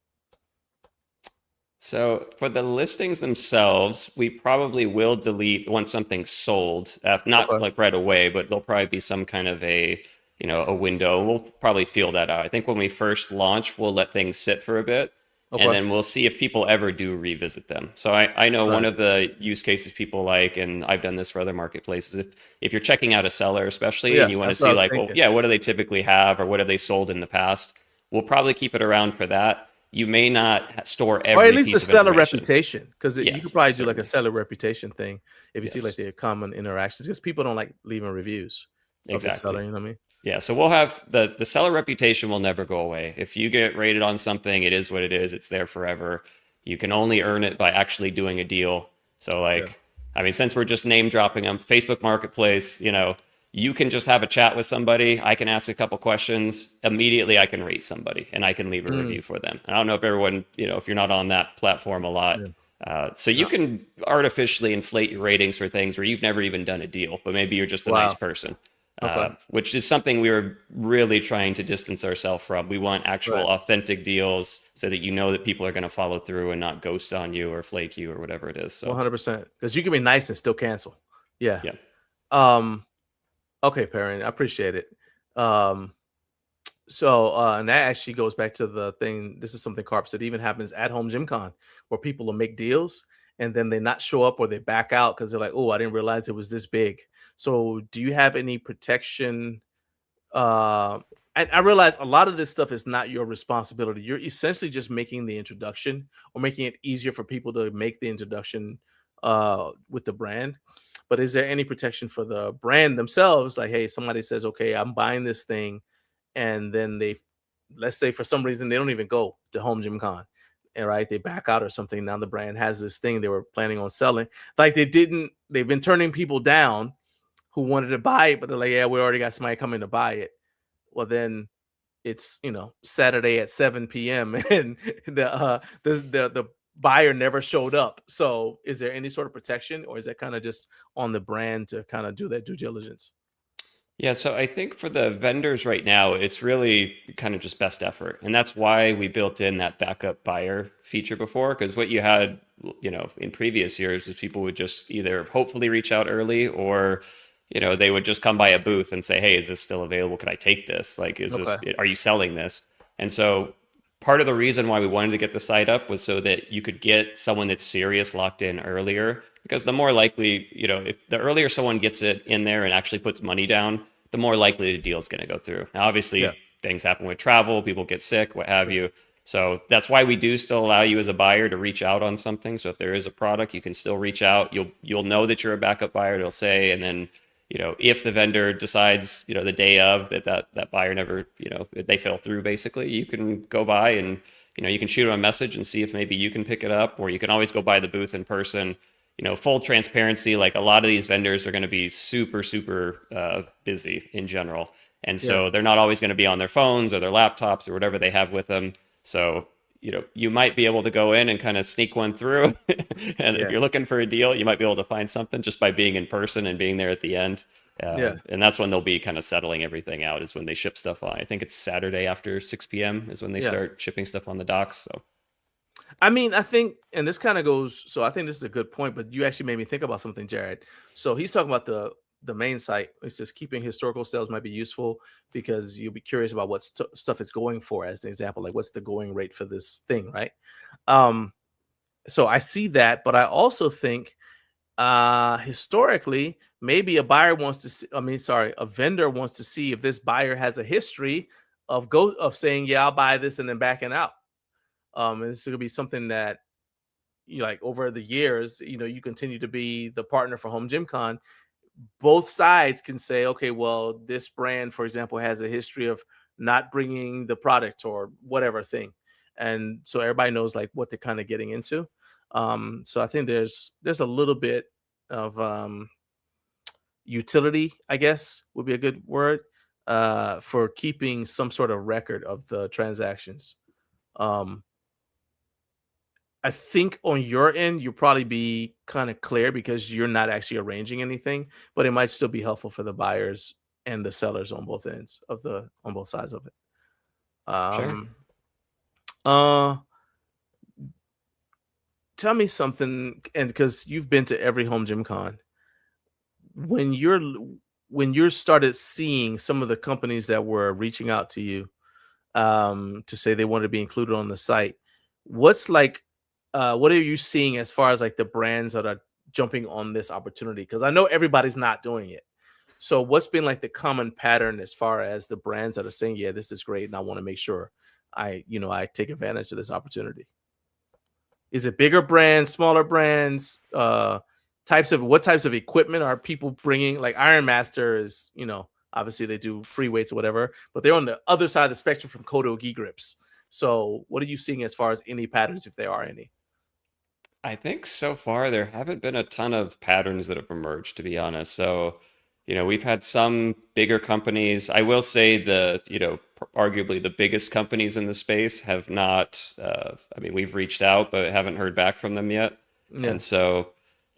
So for the listings themselves, we probably will delete once something's sold, not like right away, but there'll probably be some kind of a window. We'll probably feel that out. I think when we first launch, we'll let things sit for a bit, and then we'll see if people ever do revisit them. So I know one of the use cases people like, and I've done this for other marketplaces, if you're checking out a seller, especially, and you want to see what do they typically have, or what have they sold in the past, we'll probably keep it around for that. You may not store every, or at least the seller reputation, because you could probably do like a seller reputation thing if you see like the common interactions, because people don't like leaving reviews. Exactly. Seller, you know what I mean? Yeah, so we'll have the seller reputation will never go away. If you get rated on something, it is what it is. It's there forever. You can only earn it by actually doing a deal. So Yeah. like, I mean, since we're just name dropping them, Facebook Marketplace, you know, you can just have a chat with somebody. I can ask a couple questions. Immediately, I can rate somebody and I can leave a review for them. And I don't know if everyone, you know, if you're not on that platform a lot. So you can artificially inflate your ratings for things where you've never even done a deal, but maybe you're just a nice person. Okay. Which is something we were really trying to distance ourselves from. We want actual authentic deals so that you know that people are going to follow through and not ghost on you or flake you or whatever it is. So 100%. Because you can be nice and still cancel. Yeah. Yeah. Okay, Perrin, I appreciate it. And that actually goes back to the thing. This is something Carp said even happens at HomeGymCon, where people will make deals and then they not show up or they back out because they're like, oh, I didn't realize it was this big. So do you have any protection? And I realize a lot of this stuff is not your responsibility. You're essentially just making the introduction or making it easier for people to make the introduction with the brand. But is there any protection for the brand themselves? Like, hey, somebody says, okay, I'm buying this thing, and then let's say for some reason they don't even go to HomeGymCon, and right, they back out or something. Now the brand has this thing they were planning on selling, like they've been turning people down who wanted to buy it, but they're like, yeah, we already got somebody coming to buy it. Well, then it's Saturday at 7 p.m. and the buyer never showed up. So is there any sort of protection, or is that kind of just on the brand to kind of do that due diligence? Yeah, so I think for the vendors right now, it's really kind of just best effort. And that's why we built in that backup buyer feature before, because what you had, you know, in previous years is people would just either hopefully reach out early or, you know, they would just come by a booth and say, hey, is this still available? Can I take this? Like, are you selling this? And so part of the reason why we wanted to get the site up was so that you could get someone that's serious locked in earlier, because the more likely, you know, if the earlier someone gets it in there and actually puts money down, the more likely the deal is going to go through. Now, obviously, things happen with travel, people get sick, what have you. So that's why we do still allow you as a buyer to reach out on something. So if there is a product, you can still reach out. You'll know that you're a backup buyer. It'll say, and then, you know, if the vendor decides, you know, the day of that buyer never, you know, they fell through, basically, you can go by and, you know, you can shoot them a message and see if maybe you can pick it up, or you can always go by the booth in person. You know, full transparency, like a lot of these vendors are going to be super, super busy in general. And so they're not always going to be on their phones or their laptops or whatever they have with them. So, you know, you might be able to go in and kind of sneak one through. And if you're looking for a deal, you might be able to find something just by being in person and being there at the end. And that's when they'll be kind of settling everything out, is when they ship stuff on. I think it's Saturday after 6 p.m. is when they start shipping stuff on the docks. So. I mean, I think, and this kind of goes, so I think this is a good point, but you actually made me think about something, Jared. So he's talking about the main site. It says keeping historical sales might be useful because you'll be curious about what stuff is going for, as an example, like what's the going rate for this thing, right? So I see that, but I also think historically, maybe a vendor wants to see if this buyer has a history of saying, yeah, I'll buy this and then backing out. And this could be something that, you like, over the years, you know, you continue to be the partner for HomeGymCon. Both sides can say, okay, well, this brand, for example, has a history of not bringing the product or whatever thing, and so everybody knows like what they're kind of getting into. So I think there's a little bit of utility, I guess would be a good word, for keeping some sort of record of the transactions. I think on your end, you'll probably be kind of clear because you're not actually arranging anything, but it might still be helpful for the buyers and the sellers on both ends on both sides of it. Tell me something, and because you've been to every HomeGymCon, when you're started seeing some of the companies that were reaching out to you to say they want to be included on the site, what are you seeing as far as like the brands that are jumping on this opportunity? Because I know everybody's not doing it. So what's been like the common pattern as far as the brands that are saying, yeah, this is great, and I want to make sure I take advantage of this opportunity? Is it bigger brands, smaller brands? What types of equipment are people bringing? Like Iron Master is, Obviously, they do free weights or whatever, but they're on the other side of the spectrum from Kodo gi grips. So, what are you seeing as far as any patterns, if there are any? I think so far there haven't been a ton of patterns that have emerged, to be honest. So, we've had some bigger companies. I will say arguably the biggest companies in the space have not, I mean, we've reached out, but haven't heard back from them yet. Yeah. And so,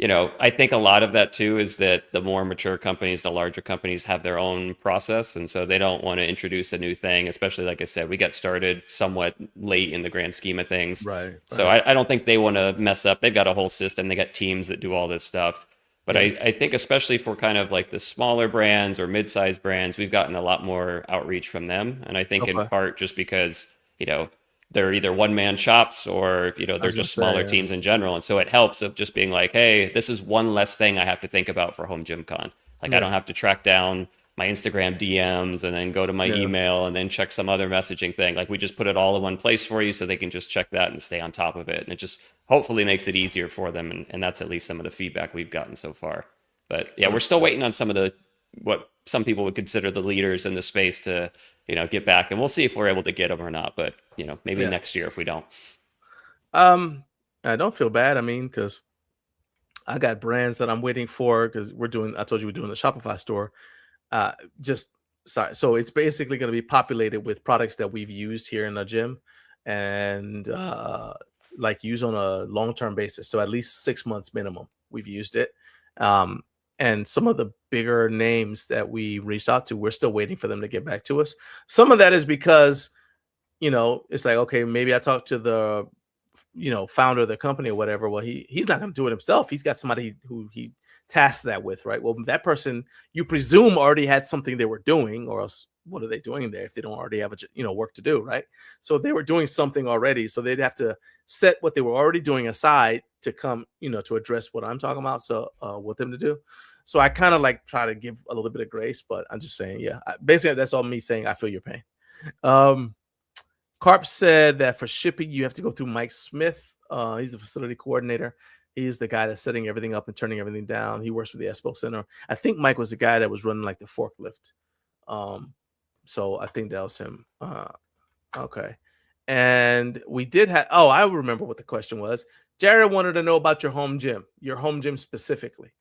I think a lot of that too is that the more mature companies, the larger companies have their own process. And so they don't want to introduce a new thing, especially like I said, we got started somewhat late in the grand scheme of things. Right. So I don't think they want to mess up. They've got a whole system. They got teams that do all this stuff. But I think especially for kind of like the smaller brands or mid-sized brands, we've gotten a lot more outreach from them. And I think in part just because, they're either one-man shops or, they're just smaller teams in general. And so it helps of just being like, hey, this is one less thing I have to think about for HomeGymCon. Like I don't have to track down my Instagram DMs and then go to my email and then check some other messaging thing. Like we just put it all in one place for you so they can just check that and stay on top of it. And it just hopefully makes it easier for them. And that's at least some of the feedback we've gotten so far. But yeah, we're still waiting on some of what some people would consider the leaders in the space to, get back. And we'll see if we're able to get them or not. But, maybe next year if we don't. I don't feel bad. I mean, because I got brands that I'm waiting for because I told you we're doing the Shopify store. So it's basically going to be populated with products that we've used here in the gym and like use on a long-term basis. So at least 6 months minimum, we've used it. And some of the bigger names that we reached out to, we're still waiting for them to get back to us. Some of that is because, it's like, okay, maybe I talked to the, founder of the company or whatever. Well, he's not going to do it himself. He's got somebody who he tasks that with, right? Well, that person you presume already had something they were doing, or else what are they doing there if they don't already have work to do, right? So they were doing something already, so they'd have to set what they were already doing aside to come, to address what I'm talking about. So with them to do. So I kind of like try to give a little bit of grace, but I'm just saying, basically that's all me saying. I feel your pain. Carp said that for shipping, you have to go through Mike Smith. He's the facility coordinator. He's the guy that's setting everything up and turning everything down. He works for the Expo Center. I think Mike was the guy that was running like the forklift. So I think that was him. Okay. And we did have, I remember what the question was. Jared wanted to know about your home gym specifically.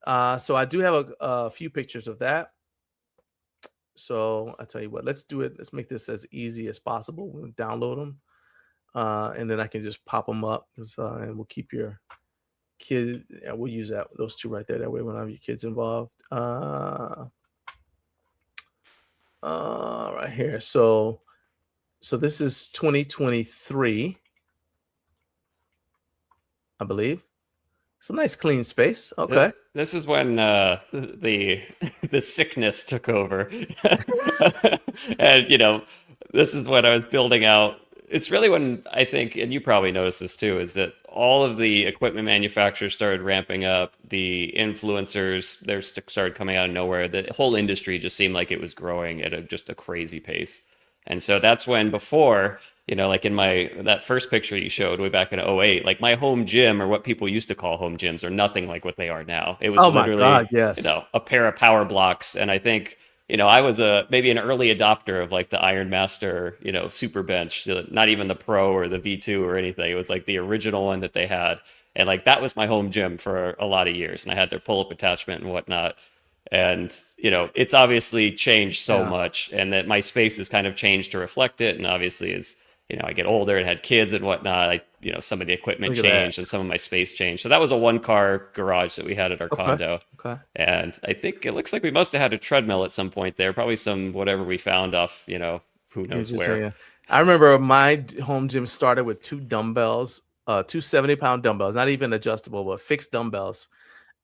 So I do have a few pictures of that. So I tell you what, let's do it. Let's make this as easy as possible. We'll download them. And then I can just pop them up and we'll keep your kid. Yeah, we'll use those two right there. That way we don't have your kids involved. Right here. So this is 2023, I believe. It's a nice clean space. Okay. This is when the sickness took over. And this is when I was building out. It's really when I think, and you probably noticed this too, is that all of the equipment manufacturers started ramping up, the influencers, they started coming out of nowhere. The whole industry just seemed like it was growing at just a crazy pace. And so that's when before, like in that first picture you showed way back in 2008, like my home gym, or what people used to call home gyms, are nothing like what they are now. It was literally, my God, yes. A pair of power blocks. And I think, I was maybe an early adopter of like the Iron Master, super bench, not even the Pro or the V2 or anything. It was like the original one that they had. And like, that was my home gym for a lot of years. And I had their pull-up attachment and whatnot. And, it's obviously changed so much, and that my space has kind of changed to reflect it. And obviously as, I get older and had kids and whatnot, some of the equipment changed and some of my space changed. So that was a 1-car garage that we had at our condo. Okay. And I think it looks like we must have had a treadmill at some point there, probably some whatever we found off, who knows where. Yeah. I remember my home gym started with 2 dumbbells, 2 70-pound dumbbells, not even adjustable, but fixed dumbbells,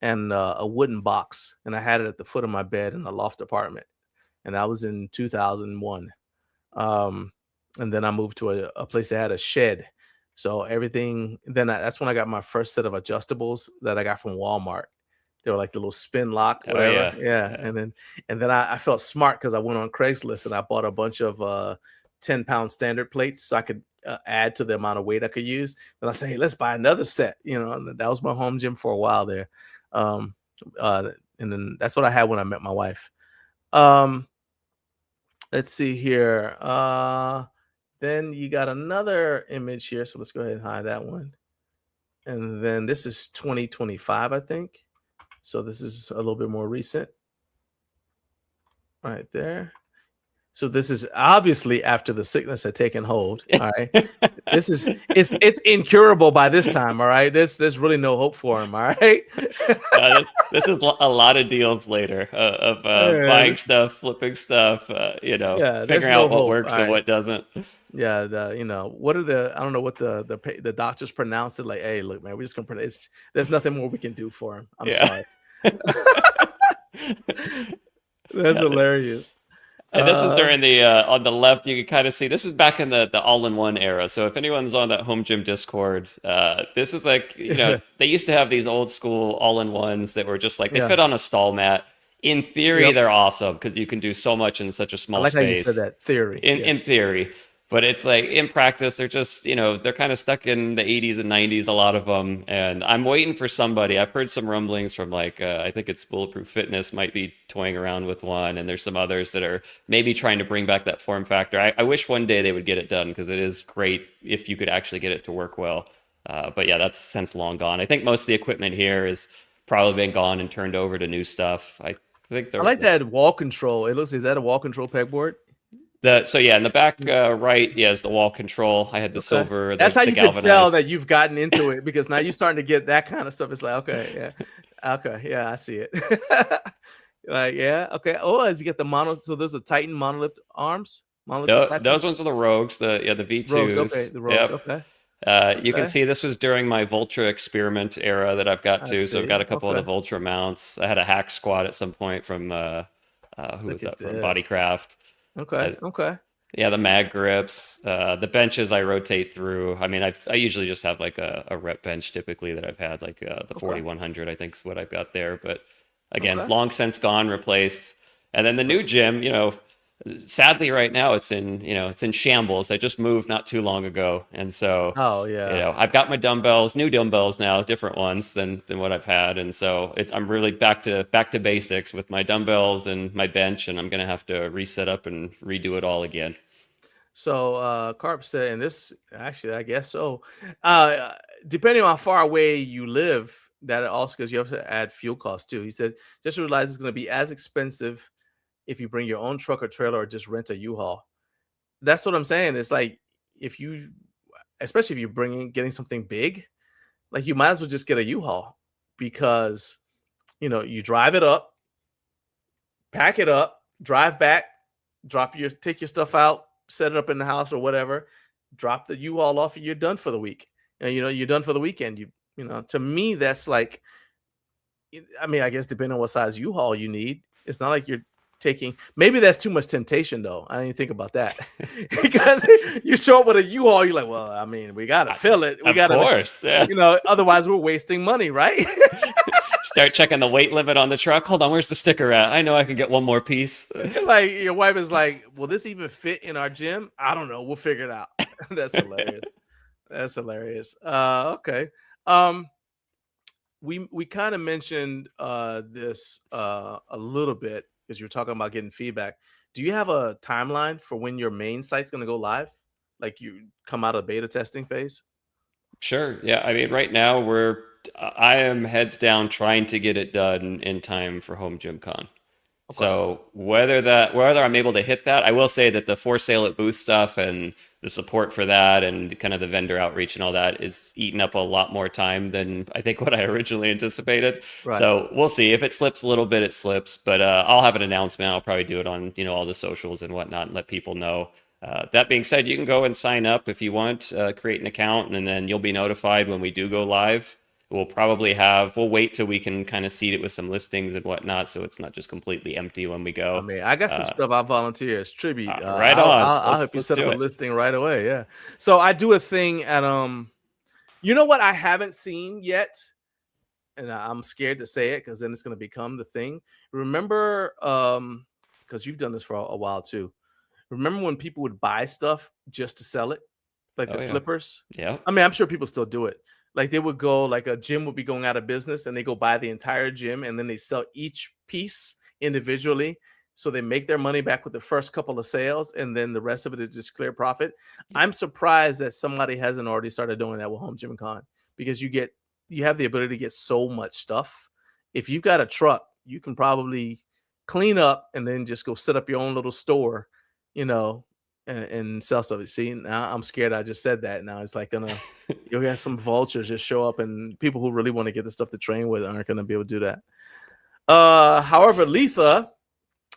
and a wooden box. And I had it at the foot of my bed in a loft apartment. And that was in 2001. And then I moved to a place that had a shed. So everything, that's when I got my first set of adjustables that I got from Walmart. They were like the little spin lock, whatever. Yeah. And then I felt smart because I went on Craigslist and I bought a bunch of 10-pound standard plates so I could add to the amount of weight I could use. And I said, hey, let's buy another set. And that was my home gym for a while there. And then that's what I had when I met my wife. Let's see here. Then you got another image here. So let's go ahead and hide that one. And then this is 2025, I think. So this is a little bit more recent. Right there. So this is obviously after the sickness had taken hold. All right. It's incurable by this time. All right. There's really no hope for him. All right. This is a lot of deals later of buying stuff, flipping stuff, figuring out what works and what doesn't. Yeah, what are I don't know what the doctors pronounced it like, hey, look, man, we're just gonna there's nothing more we can do for him. I'm sorry. That's hilarious. And this is during the on the left, you can kind of see this is back in the all-in-one era. So if anyone's on that Home Gym Discord, this is like, they used to have these old school all-in-ones that were just like they fit on a stall mat. In theory, they're awesome because you can do so much in such a small space. I like how you said that, theory. In theory. But it's like in practice, they're just, they're kind of stuck in the 80s and 90s, a lot of them. And I'm waiting for somebody. I've heard some rumblings from like, I think it's Bulletproof Fitness might be toying around with one. And there's some others that are maybe trying to bring back that form factor. I wish one day they would get it done because it is great if you could actually get it to work well. But yeah, that's since long gone. I think most of the equipment here has probably been gone and turned over to new stuff. I think I like that wall control. It looks, is that a wall control pegboard? So yeah, in the back right, is the wall control. I had the silver. That's how you can tell that you've gotten into it because now you're starting to get that kind of stuff. It's like, okay, I see it. Like, yeah, okay. Oh, as you get the mono, so there's a Titan monolith arms. Those ones are the Rogues. The V2s. Rogues, okay, the Rogues. Okay. You can see this was during my Voltra experiment era that I've got to. So I've got a couple of the Voltra mounts. I had a hack squat at some point from who was that from? Bodycraft. Okay. Yeah, the mag grips, the benches I rotate through. I mean, I usually just have like a rep bench typically that I've had, like the 4100, I think is what I've got there. But again, long since gone, replaced. And then the new gym, sadly right now it's in shambles. I just moved not too long ago, and so I've got my dumbbells, new dumbbells now, different ones than what I've had, and so I'm really back to basics with my dumbbells and my bench, and I'm gonna have to reset up and redo it all again. So Carp said, and this actually I guess so, depending on how far away you live, that also, because you have to add fuel costs too. He said just realize it's going to be as expensive if you bring your own truck or trailer or just rent a U-Haul. That's what I'm saying. It's like especially if you're getting something big, like you might as well just get a U-Haul because you drive it up, pack it up, drive back, take your stuff out, set it up in the house or whatever, drop the U-Haul off, and you're done for the week. And you're done for the weekend. To me, that's like, I mean, I guess depending on what size U-Haul you need, it's not like you're maybe that's too much temptation though. I didn't think about that because you show up with a U-Haul, you're like, well, I mean, we gotta fill it. We gotta, of course, yeah. Otherwise we're wasting money, right? Start checking the weight limit on the truck. Hold on, where's the sticker at? I know I can get one more piece. Like your wife is like, will this even fit in our gym? I don't know. We'll figure it out. That's hilarious. That's hilarious. Okay. We kind of mentioned this a little bit because you're talking about getting feedback. Do you have a timeline for when your main site's going to go live? Like you come out of beta testing phase? Sure. Yeah. I mean, right now I am heads down trying to get it done in time for HomeGymCon. Okay. So whether I'm able to hit that, I will say that the for sale at booth stuff and the support for that and kind of the vendor outreach and all that is eating up a lot more time than I think what I originally anticipated. Right. So we'll see. If it slips a little bit, it slips. But I'll have an announcement. I'll probably do it on all the socials and whatnot and let people know. That being said, you can go and sign up if you want, create an account, and then you'll be notified when we do go live. We'll wait till we can kind of seed it with some listings and whatnot, so it's not just completely empty when we go. I mean, I got some stuff I'll volunteer as tribute. Right on. I'll help you set up a listing right away. Yeah. So I do a thing at you know what I haven't seen yet, and I'm scared to say it because then it's going to become the thing. Remember, because you've done this for a while too. Remember when people would buy stuff just to sell it, like the flippers? Yeah. I mean, I'm sure people still do it. Like they would go, like a gym would be going out of business and they go buy the entire gym and then they sell each piece individually. so they make their money back with the first couple of sales, and then the rest of it is just clear profit. I'm surprised that somebody hasn't already started doing that with HomeGymCon, because you have the ability to get so much stuff. If you've got a truck, you can probably clean up and then just go set up your own little store, and sell stuff. See, now I'm scared I just said that. Now it's like you'll get some vultures just show up, and people who really want to get the stuff to train with aren't gonna be able to do that. However, Letha,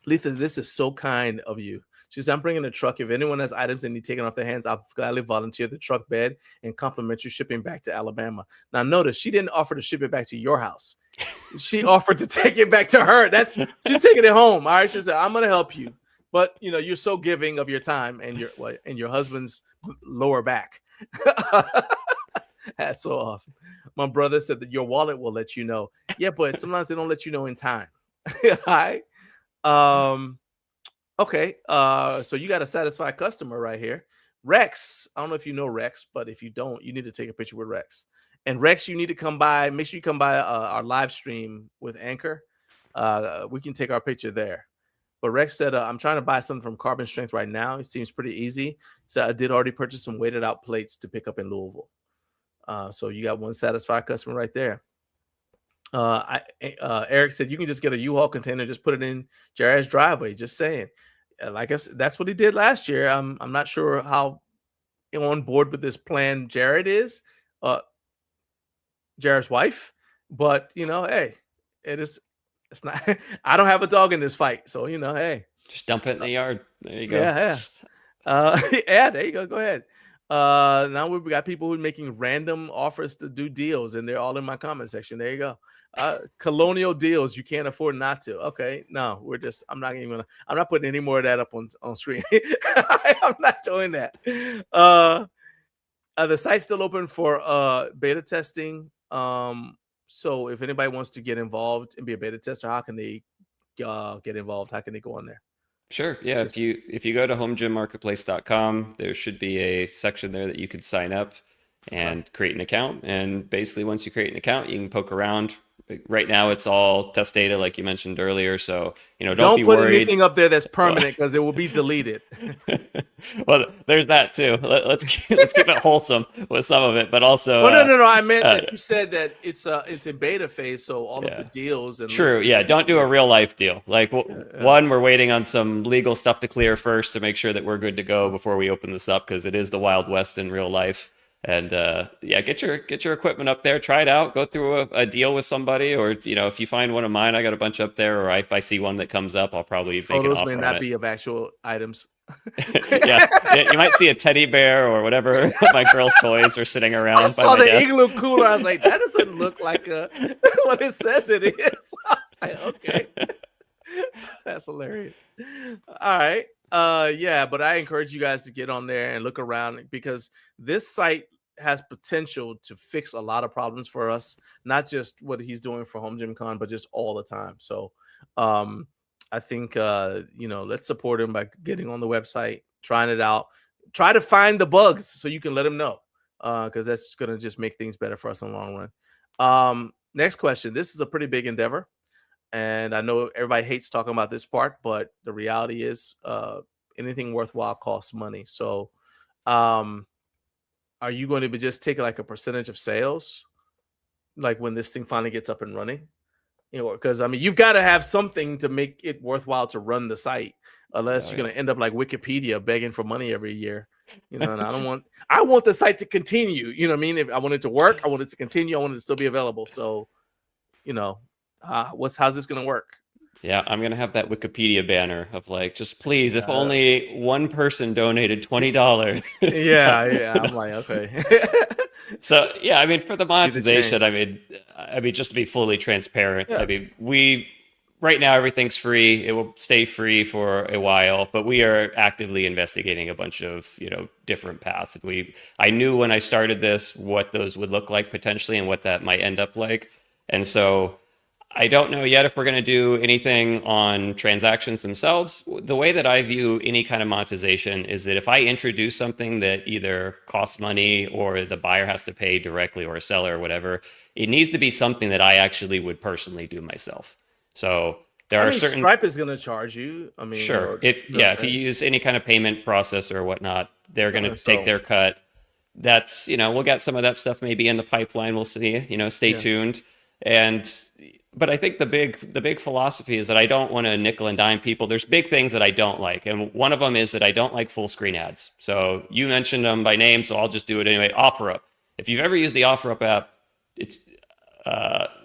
this is so kind of you. She says, I'm bringing the truck. If anyone has items that need taken off their hands, I'll gladly volunteer the truck bed and complimentary shipping back to Alabama. Now, notice she didn't offer to ship it back to your house. She offered to take it back to her. She's taking it home. All right. She said, I'm going to help you. But, you're so giving of your time and your husband's lower back. That's so awesome. My brother said that your wallet will let you know. Yeah, but sometimes they don't let you know in time. All right. Okay. So you got a satisfied customer right here. Rex. I don't know if you know Rex, but if you don't, you need to take a picture with Rex. And Rex, you need to come by. Make sure you come by our live stream with Anchor. We can take our picture there. But Rex said, I'm trying to buy something from Carbon Strength right now. It seems pretty easy. So I did already purchase some weighted out plates to pick up in Louisville. So you got one satisfied customer right there. Eric said you can just get a U-Haul container, just put it in Jared's driveway. Just saying. Like I said, that's what he did last year. I'm not sure how on board with this plan Jared is, Jared's wife, but hey, it's not. I don't have a dog in this fight, so hey, just dump it in the yard. There you go. Yeah. Yeah, there you go. Go ahead. Now we've got people who are making random offers to do deals, and they're all in my comment section. There you go. Colonial deals you can't afford not to. Okay, no, I'm not putting any more of that up on screen. I'm not doing that. The site's still open for beta testing. So if anybody wants to get involved and be a beta tester, how can they get involved? How can they go on there? Sure. Yeah. If you go to homegymmarketplace.com, there should be a section there that you could sign up and create an account. And basically, once you create an account, you can poke around. Right now, it's all test data, like you mentioned earlier. So, don't be put worried. Anything up there that's permanent, because it will be deleted. Well, there's that too. Let's keep it wholesome with some of it, but also. Well, no. I meant that you said that it's in beta phase, so all of the deals and. True. Yeah. Don't do a real life deal. Like one, we're waiting on some legal stuff to clear first to make sure that we're good to go before we open this up, because it is the Wild West in real life. And get your equipment up there, try it out, go through a deal with somebody, or if you find one of mine, I got a bunch up there, or if I see one that comes up, I'll probably make an offer. Photos may not be of actual items. Yeah, you might see a teddy bear or whatever my girls' toys are sitting around. I saw the igloo cooler. I was like, that doesn't look like what it says it is. I was like, okay, that's hilarious. All right, but I encourage you guys to get on there and look around, because this site has potential to fix a lot of problems for us, not just what he's doing for HomeGymCon, but just all the time. So I think let's support him by getting on the website, trying it out, try to find the bugs so you can let him know, because that's going to just make things better for us in the long run. Next question. This is a pretty big endeavor, and I know everybody hates talking about this part, but the reality is anything worthwhile costs money. So are you going to be just taking like a percentage of sales, like when this thing finally gets up and running? Because you've got to have something to make it worthwhile to run the site, unless you're going to end up like Wikipedia begging for money every year. And I want the site to continue. If I want it to work, I want it to continue. I want it to still be available. So, how's this going to work? Yeah, I'm going to have that Wikipedia banner of like, just please, if only one person donated $20. Yeah. I'm like, okay. So, yeah, for the monetization, just to be fully transparent, right now, everything's free. It will stay free for a while, but we are actively investigating a bunch of, different paths. I knew when I started this what those would look like potentially and what that might end up like. And so I don't know yet if we're going to do anything on transactions themselves. The way that I view any kind of monetization is that if I introduce something that either costs money or the buyer has to pay directly, or a seller or whatever, it needs to be something that I actually would personally do myself. So There I are mean, certain Stripe is going to charge you. I mean, sure. or, If you know what I'm if you saying? use any kind of payment processor or whatnot, they're going to So take their cut. That's, we'll get some of that stuff maybe in the pipeline. We'll see, stay tuned. And but I think the big philosophy is that I don't want to nickel and dime people. There's big things that I don't like. And one of them is that I don't like full screen ads. So you mentioned them by name, so I'll just do it anyway. OfferUp. If you've ever used the OfferUp app, it's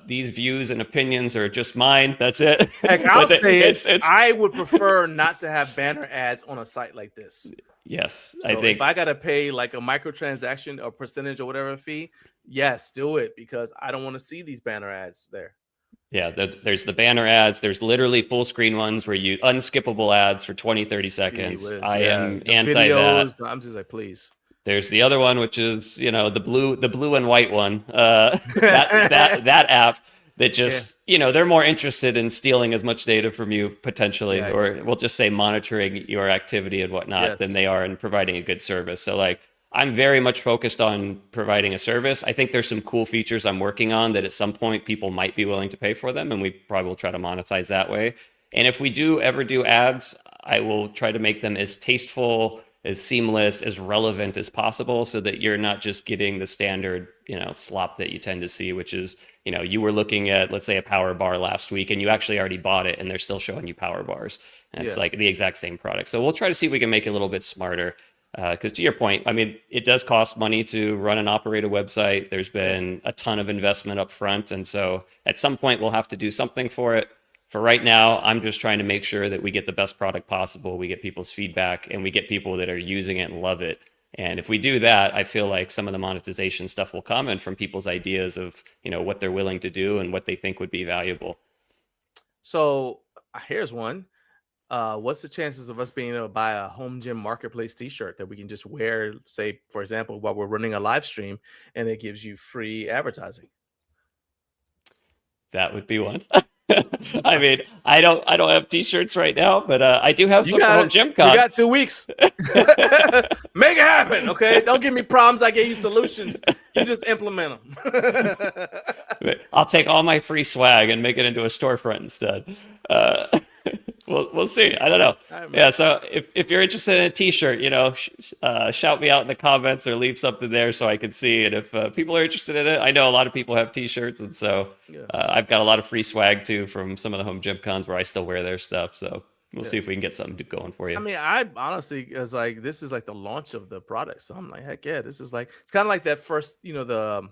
these views and opinions are just mine. That's it. Heck, I'll say it's I would prefer not to have banner ads on a site like this. yes, So I think if I gotta pay like a microtransaction or percentage or whatever fee, yes, do it, because I don't want to see these banner ads there. yeah, there's the banner ads. There's literally full screen ones where you unskippable ads for 20, 30 seconds. I am The anti videos, that. I'm just like, please. There's the other one, which is, the blue and white one. That app that just, they're more interested in stealing as much data from you potentially, or we'll just say monitoring your activity and whatnot than they are in providing a good service. So like, I'm very much focused on providing a service. I think there's some cool features I'm working on that at some point people might be willing to pay for them, and we probably will try to monetize that way. And if we do ever do ads, I will try to make them as tasteful, as seamless, as relevant as possible, so that you're not just getting the standard, slop that you tend to see, which is, you were looking at, let's say, a power bar last week and you actually already bought it and they're still showing you power bars. And it's like the exact same product. So we'll try to see if we can make it a little bit smarter. Because to your point, I mean, it does cost money to run and operate a website. There's been a ton of investment up front. And so at some point we'll have to do something for it. For right now, I'm just trying to make sure that we get the best product possible, we get people's feedback, and we get people that are using it and love it. And if we do that, I feel like some of the monetization stuff will come in from people's ideas of, what they're willing to do and what they think would be valuable. So here's one. What's the chances of us being able to buy a Home Gym Marketplace t-shirt that we can just wear, say, for example, while we're running a live stream, and it gives you free advertising? That would be one. I mean, I don't have t-shirts right now, but I do have some for HomeGymCon. You got 2 weeks. Make it happen, okay? Don't give me problems. I give you solutions. You just implement them. I'll take all my free swag and make it into a storefront instead. We'll see. I don't know. Right, yeah. So if you're interested in a t-shirt, shout me out in the comments or leave something there so I can see. And if people are interested in it, I know a lot of people have t-shirts, and so I've got a lot of free swag too from some of the HomeGymCons where I still wear their stuff. So we'll see if we can get something going for you. I mean, I honestly is like, this is like the launch of the product, so I'm like, heck yeah, this is like, it's kind of like that first, the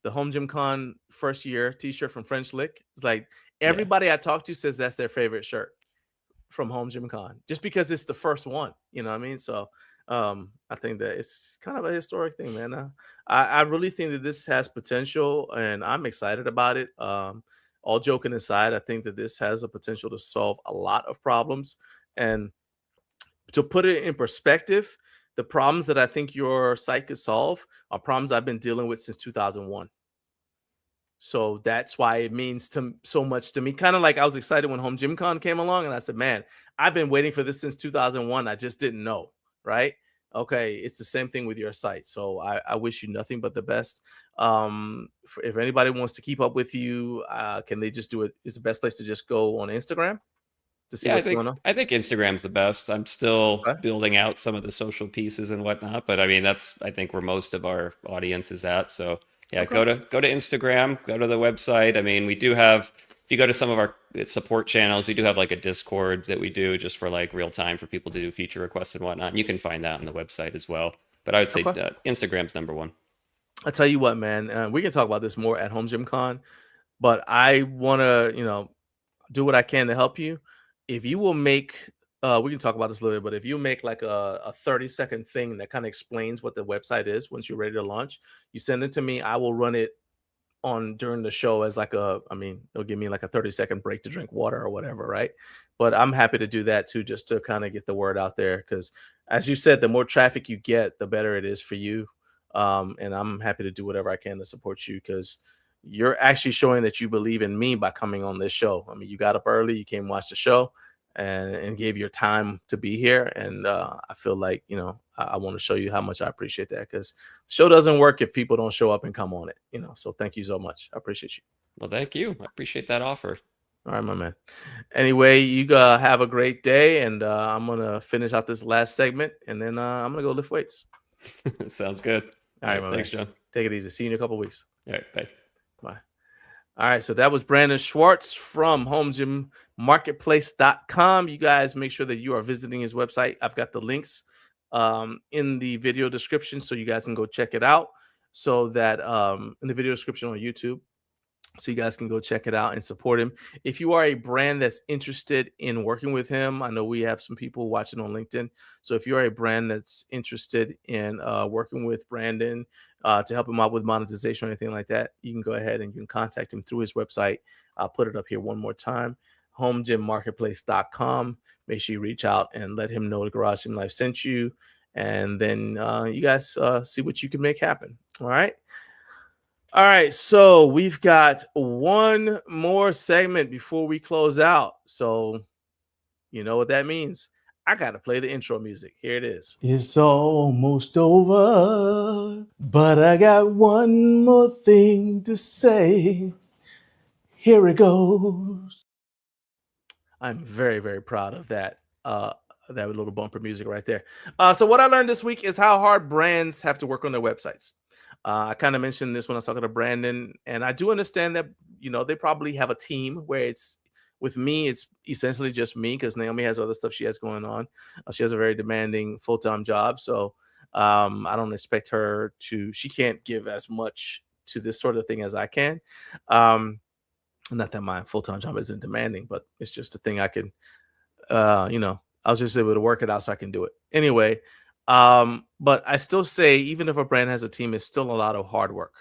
HomeGymCon first year t-shirt from French Lick. It's like everybody I talk to says that's their favorite shirt from HomeGymCon, just because it's the first one, you know what I mean? So I think that it's kind of a historic thing, man. I really think that this has potential, and I'm excited about it. All joking aside, I think that this has a potential to solve a lot of problems. And to put it in perspective, the problems that I think your site could solve are problems I've been dealing with since 2001. So that's why it means so much to me. Kind of like I was excited when HomeGymCon came along, and I said, man, I've been waiting for this since 2001. I just didn't know, right? Okay, it's the same thing with your site. So I wish you nothing but the best. If anybody wants to keep up with you, can they just do it? Is the best place to just go on Instagram to see what's going on? I think Instagram's the best. I'm still building out some of the social pieces and whatnot, but I mean, that's, I think, where most of our audience is at. So yeah, go to Instagram, go to the website. I mean, we do have, if you go to some of our support channels, we do have like a Discord that we do just for like real time for people to do feature requests and whatnot. And you can find that on the website as well. But I would say Instagram's number one. I'll tell you what, man, we can talk about this more at HomeGymCon, but I want to, do what I can to help you. If you will make, we can talk about this a little bit, but if you make like a 30-second thing that kind of explains what the website is once you're ready to launch, you send it to me. I will run it on during the show as like it'll give me like a 30-second break to drink water or whatever, right? But I'm happy to do that too, just to kind of get the word out there, because as you said, the more traffic you get, the better it is for you. And I'm happy to do whatever I can to support you, because you're actually showing that you believe in me by coming on this show. I mean, you got up early, you came watch the show, and gave your time to be here. And I feel like, I want to show you how much I appreciate that, because the show doesn't work if people don't show up and come on it, so thank you so much. I appreciate you. Well, thank you. I appreciate that offer. All right, my man. Anyway, you have a great day, and I'm gonna finish out this last segment, and then I'm gonna go lift weights. Sounds good. All right, my thanks, man. John. Take it easy. See you in a couple weeks. All right, bye. Bye. All right, so that was Brandon Schwartz from HomeGymMarketplace.com. You guys make sure that you are visiting his website. I've got the links in the video description, so you guys can go check it out. So that in the video description on YouTube, so you guys can go check it out and support him. If you are a brand that's interested in working with him, I know we have some people watching on LinkedIn. So if you're a brand that's interested in working with Brandon to help him out with monetization or anything like that, you can go ahead and you can contact him through his website. I'll put it up here one more time, HomeGymMarketplace.com. Make sure you reach out and let him know the Garage Gym Life sent you. And then you guys see what you can make happen. All right. All right, so we've got one more segment before we close out. So you know what that means. I got to play the intro music. Here it is. It's almost over, but I got one more thing to say. Here it goes. I'm very, very proud of that. That little bumper music right there. So what I learned this week is how hard brands have to work on their websites. I kind of mentioned this when I was talking to Brandon, and I do understand that, you know, they probably have a team where it's with me, it's essentially just me because Naomi has other stuff she has going on. She has a very demanding full-time job. So I don't expect her to, she can't give as much to this sort of thing as I can. Not that my full-time job isn't demanding, but it's just a thing I can, you know, I was just able to work it out so I can do it. Anyway, but I still say, even if a brand has a team, it's still a lot of hard work.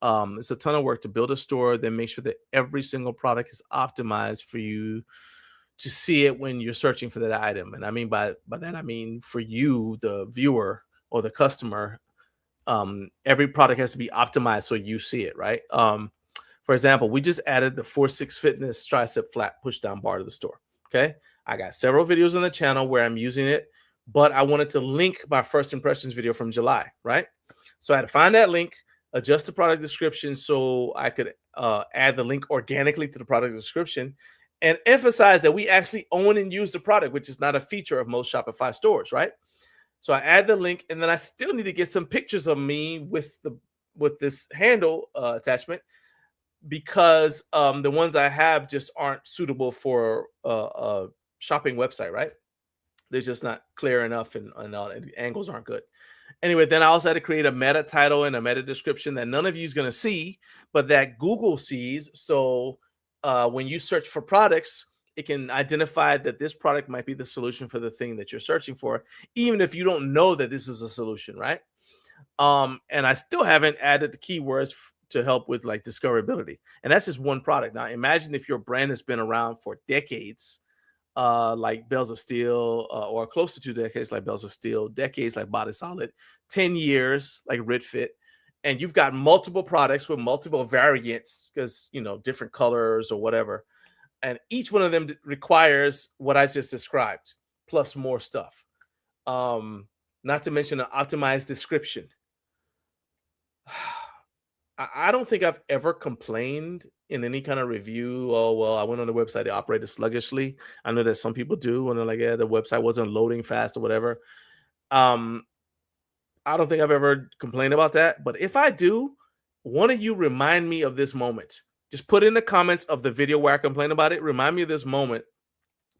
It's a ton of work to build a store, then make sure that every single product is optimized for you to see it when you're searching for that item. And I mean by that, I mean for you, the viewer or the customer, every product has to be optimized so you see it, right? For example, we just added the 4-6 Fitness tricep flat push down bar to the store. Okay. I got several videos on the channel where I'm using it, but I wanted to link my first impressions video from July, right? So I had to find that link, adjust the product description so I could add the link organically to the product description, and emphasize that we actually own and use the product, which is not a feature of most Shopify stores, right? So I add the link, and then I still need to get some pictures of me with this handle attachment, because the ones I have just aren't suitable for a shopping website, right? They're just not clear enough, and the angles aren't good. Anyway, then I also had to create a meta title and a meta description that none of you is going to see, but that Google sees. So when you search for products, it can identify that this product might be the solution for the thing that you're searching for, even if you don't know that this is a solution, right? And I still haven't added the keywords to help with like discoverability. And that's just one product. Now, imagine if your brand has been around for decades, like Bells of Steel, or close to 2 decades like Bells of Steel, decades like Body Solid, 10 years like RidFit, and you've got multiple products with multiple variants because, you know, different colors or whatever, and each one of them requires what I just described plus more stuff, not to mention an optimized description. I don't think I've ever complained in any kind of review. Oh, well, I went on the website, it operated sluggishly. I know that some people do, and they're like, yeah, the website wasn't loading fast or whatever. I don't think I've ever complained about that. But if I do, one of you remind me of this moment. Just put in the comments of the video where I complain about it. Remind me of this moment,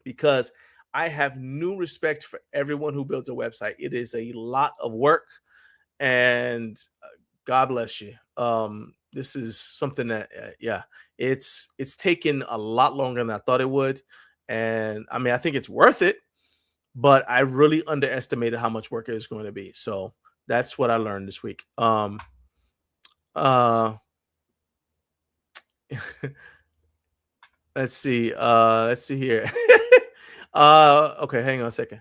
because I have new respect for everyone who builds a website. It is a lot of work, and God bless you. This is something that, it's taken a lot longer than I thought it would. And I mean, I think it's worth it, but I really underestimated how much work it is going to be. So that's what I learned this week. Let's see here. Okay, hang on a second.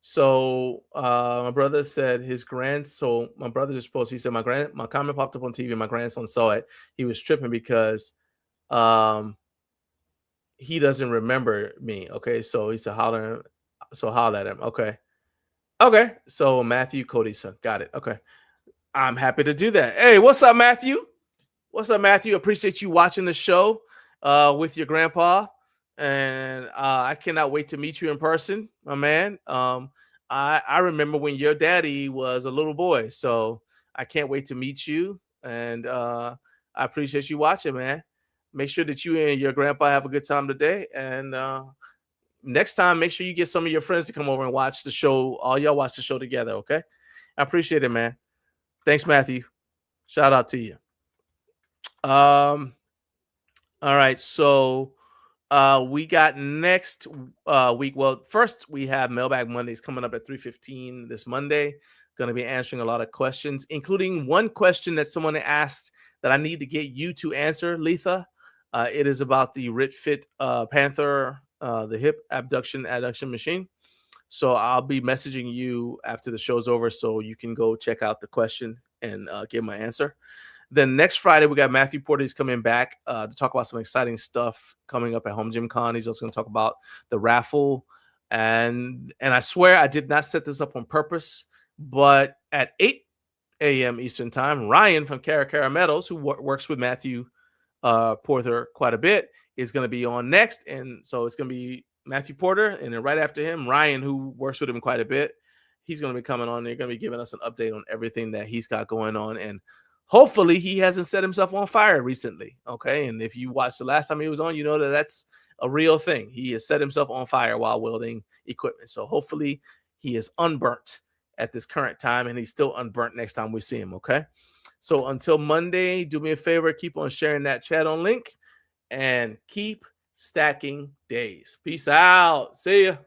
So my brother said my brother just posted, he said, my comment popped up on TV, my grandson saw it. He was tripping because he doesn't remember me. Okay, so he said holler at him. Okay, so Matthew Cody's son, got it. Okay, I'm happy to do that. Hey, what's up, Matthew? Appreciate you watching the show. with your grandpa, and I cannot wait to meet you in person, my man. I remember when your daddy was a little boy, so I can't wait to meet you, and I appreciate you watching, man. Make sure that you and your grandpa have a good time today, and next time, make sure you get some of your friends to come over and watch the show. All y'all watch the show together, okay? I appreciate it, man. Thanks, Matthew. Shout out to you. All right, so we got next week. Well, first we have Mailbag Mondays coming up at 3:15 this Monday. Going to be answering a lot of questions, including one question that someone asked that I need to get you to answer, Letha. It is about the RitFit Panther, the hip adduction machine. So I'll be messaging you after the show's over so you can go check out the question and give my answer. Then next Friday, we got Matthew Porter. He's coming back to talk about some exciting stuff coming up at HomeGymCon. He's also going to talk about the raffle. And I swear I did not set this up on purpose, but at 8 a.m. Eastern time, Ryan from Cara Metals, who works with Matthew Porter quite a bit, is going to be on next. And so it's going to be Matthew Porter, and then right after him, Ryan, who works with him quite a bit. He's going to be coming on. They're going to be giving us an update on everything that he's got going on. And hopefully he hasn't set himself on fire recently. Okay. And if you watched the last time he was on, you know that that's a real thing. He has set himself on fire while wielding equipment. So hopefully he is unburnt at this current time, and he's still unburnt next time we see him. Okay. So until Monday, do me a favor, keep on sharing that chat on link and keep stacking days. Peace out. See ya.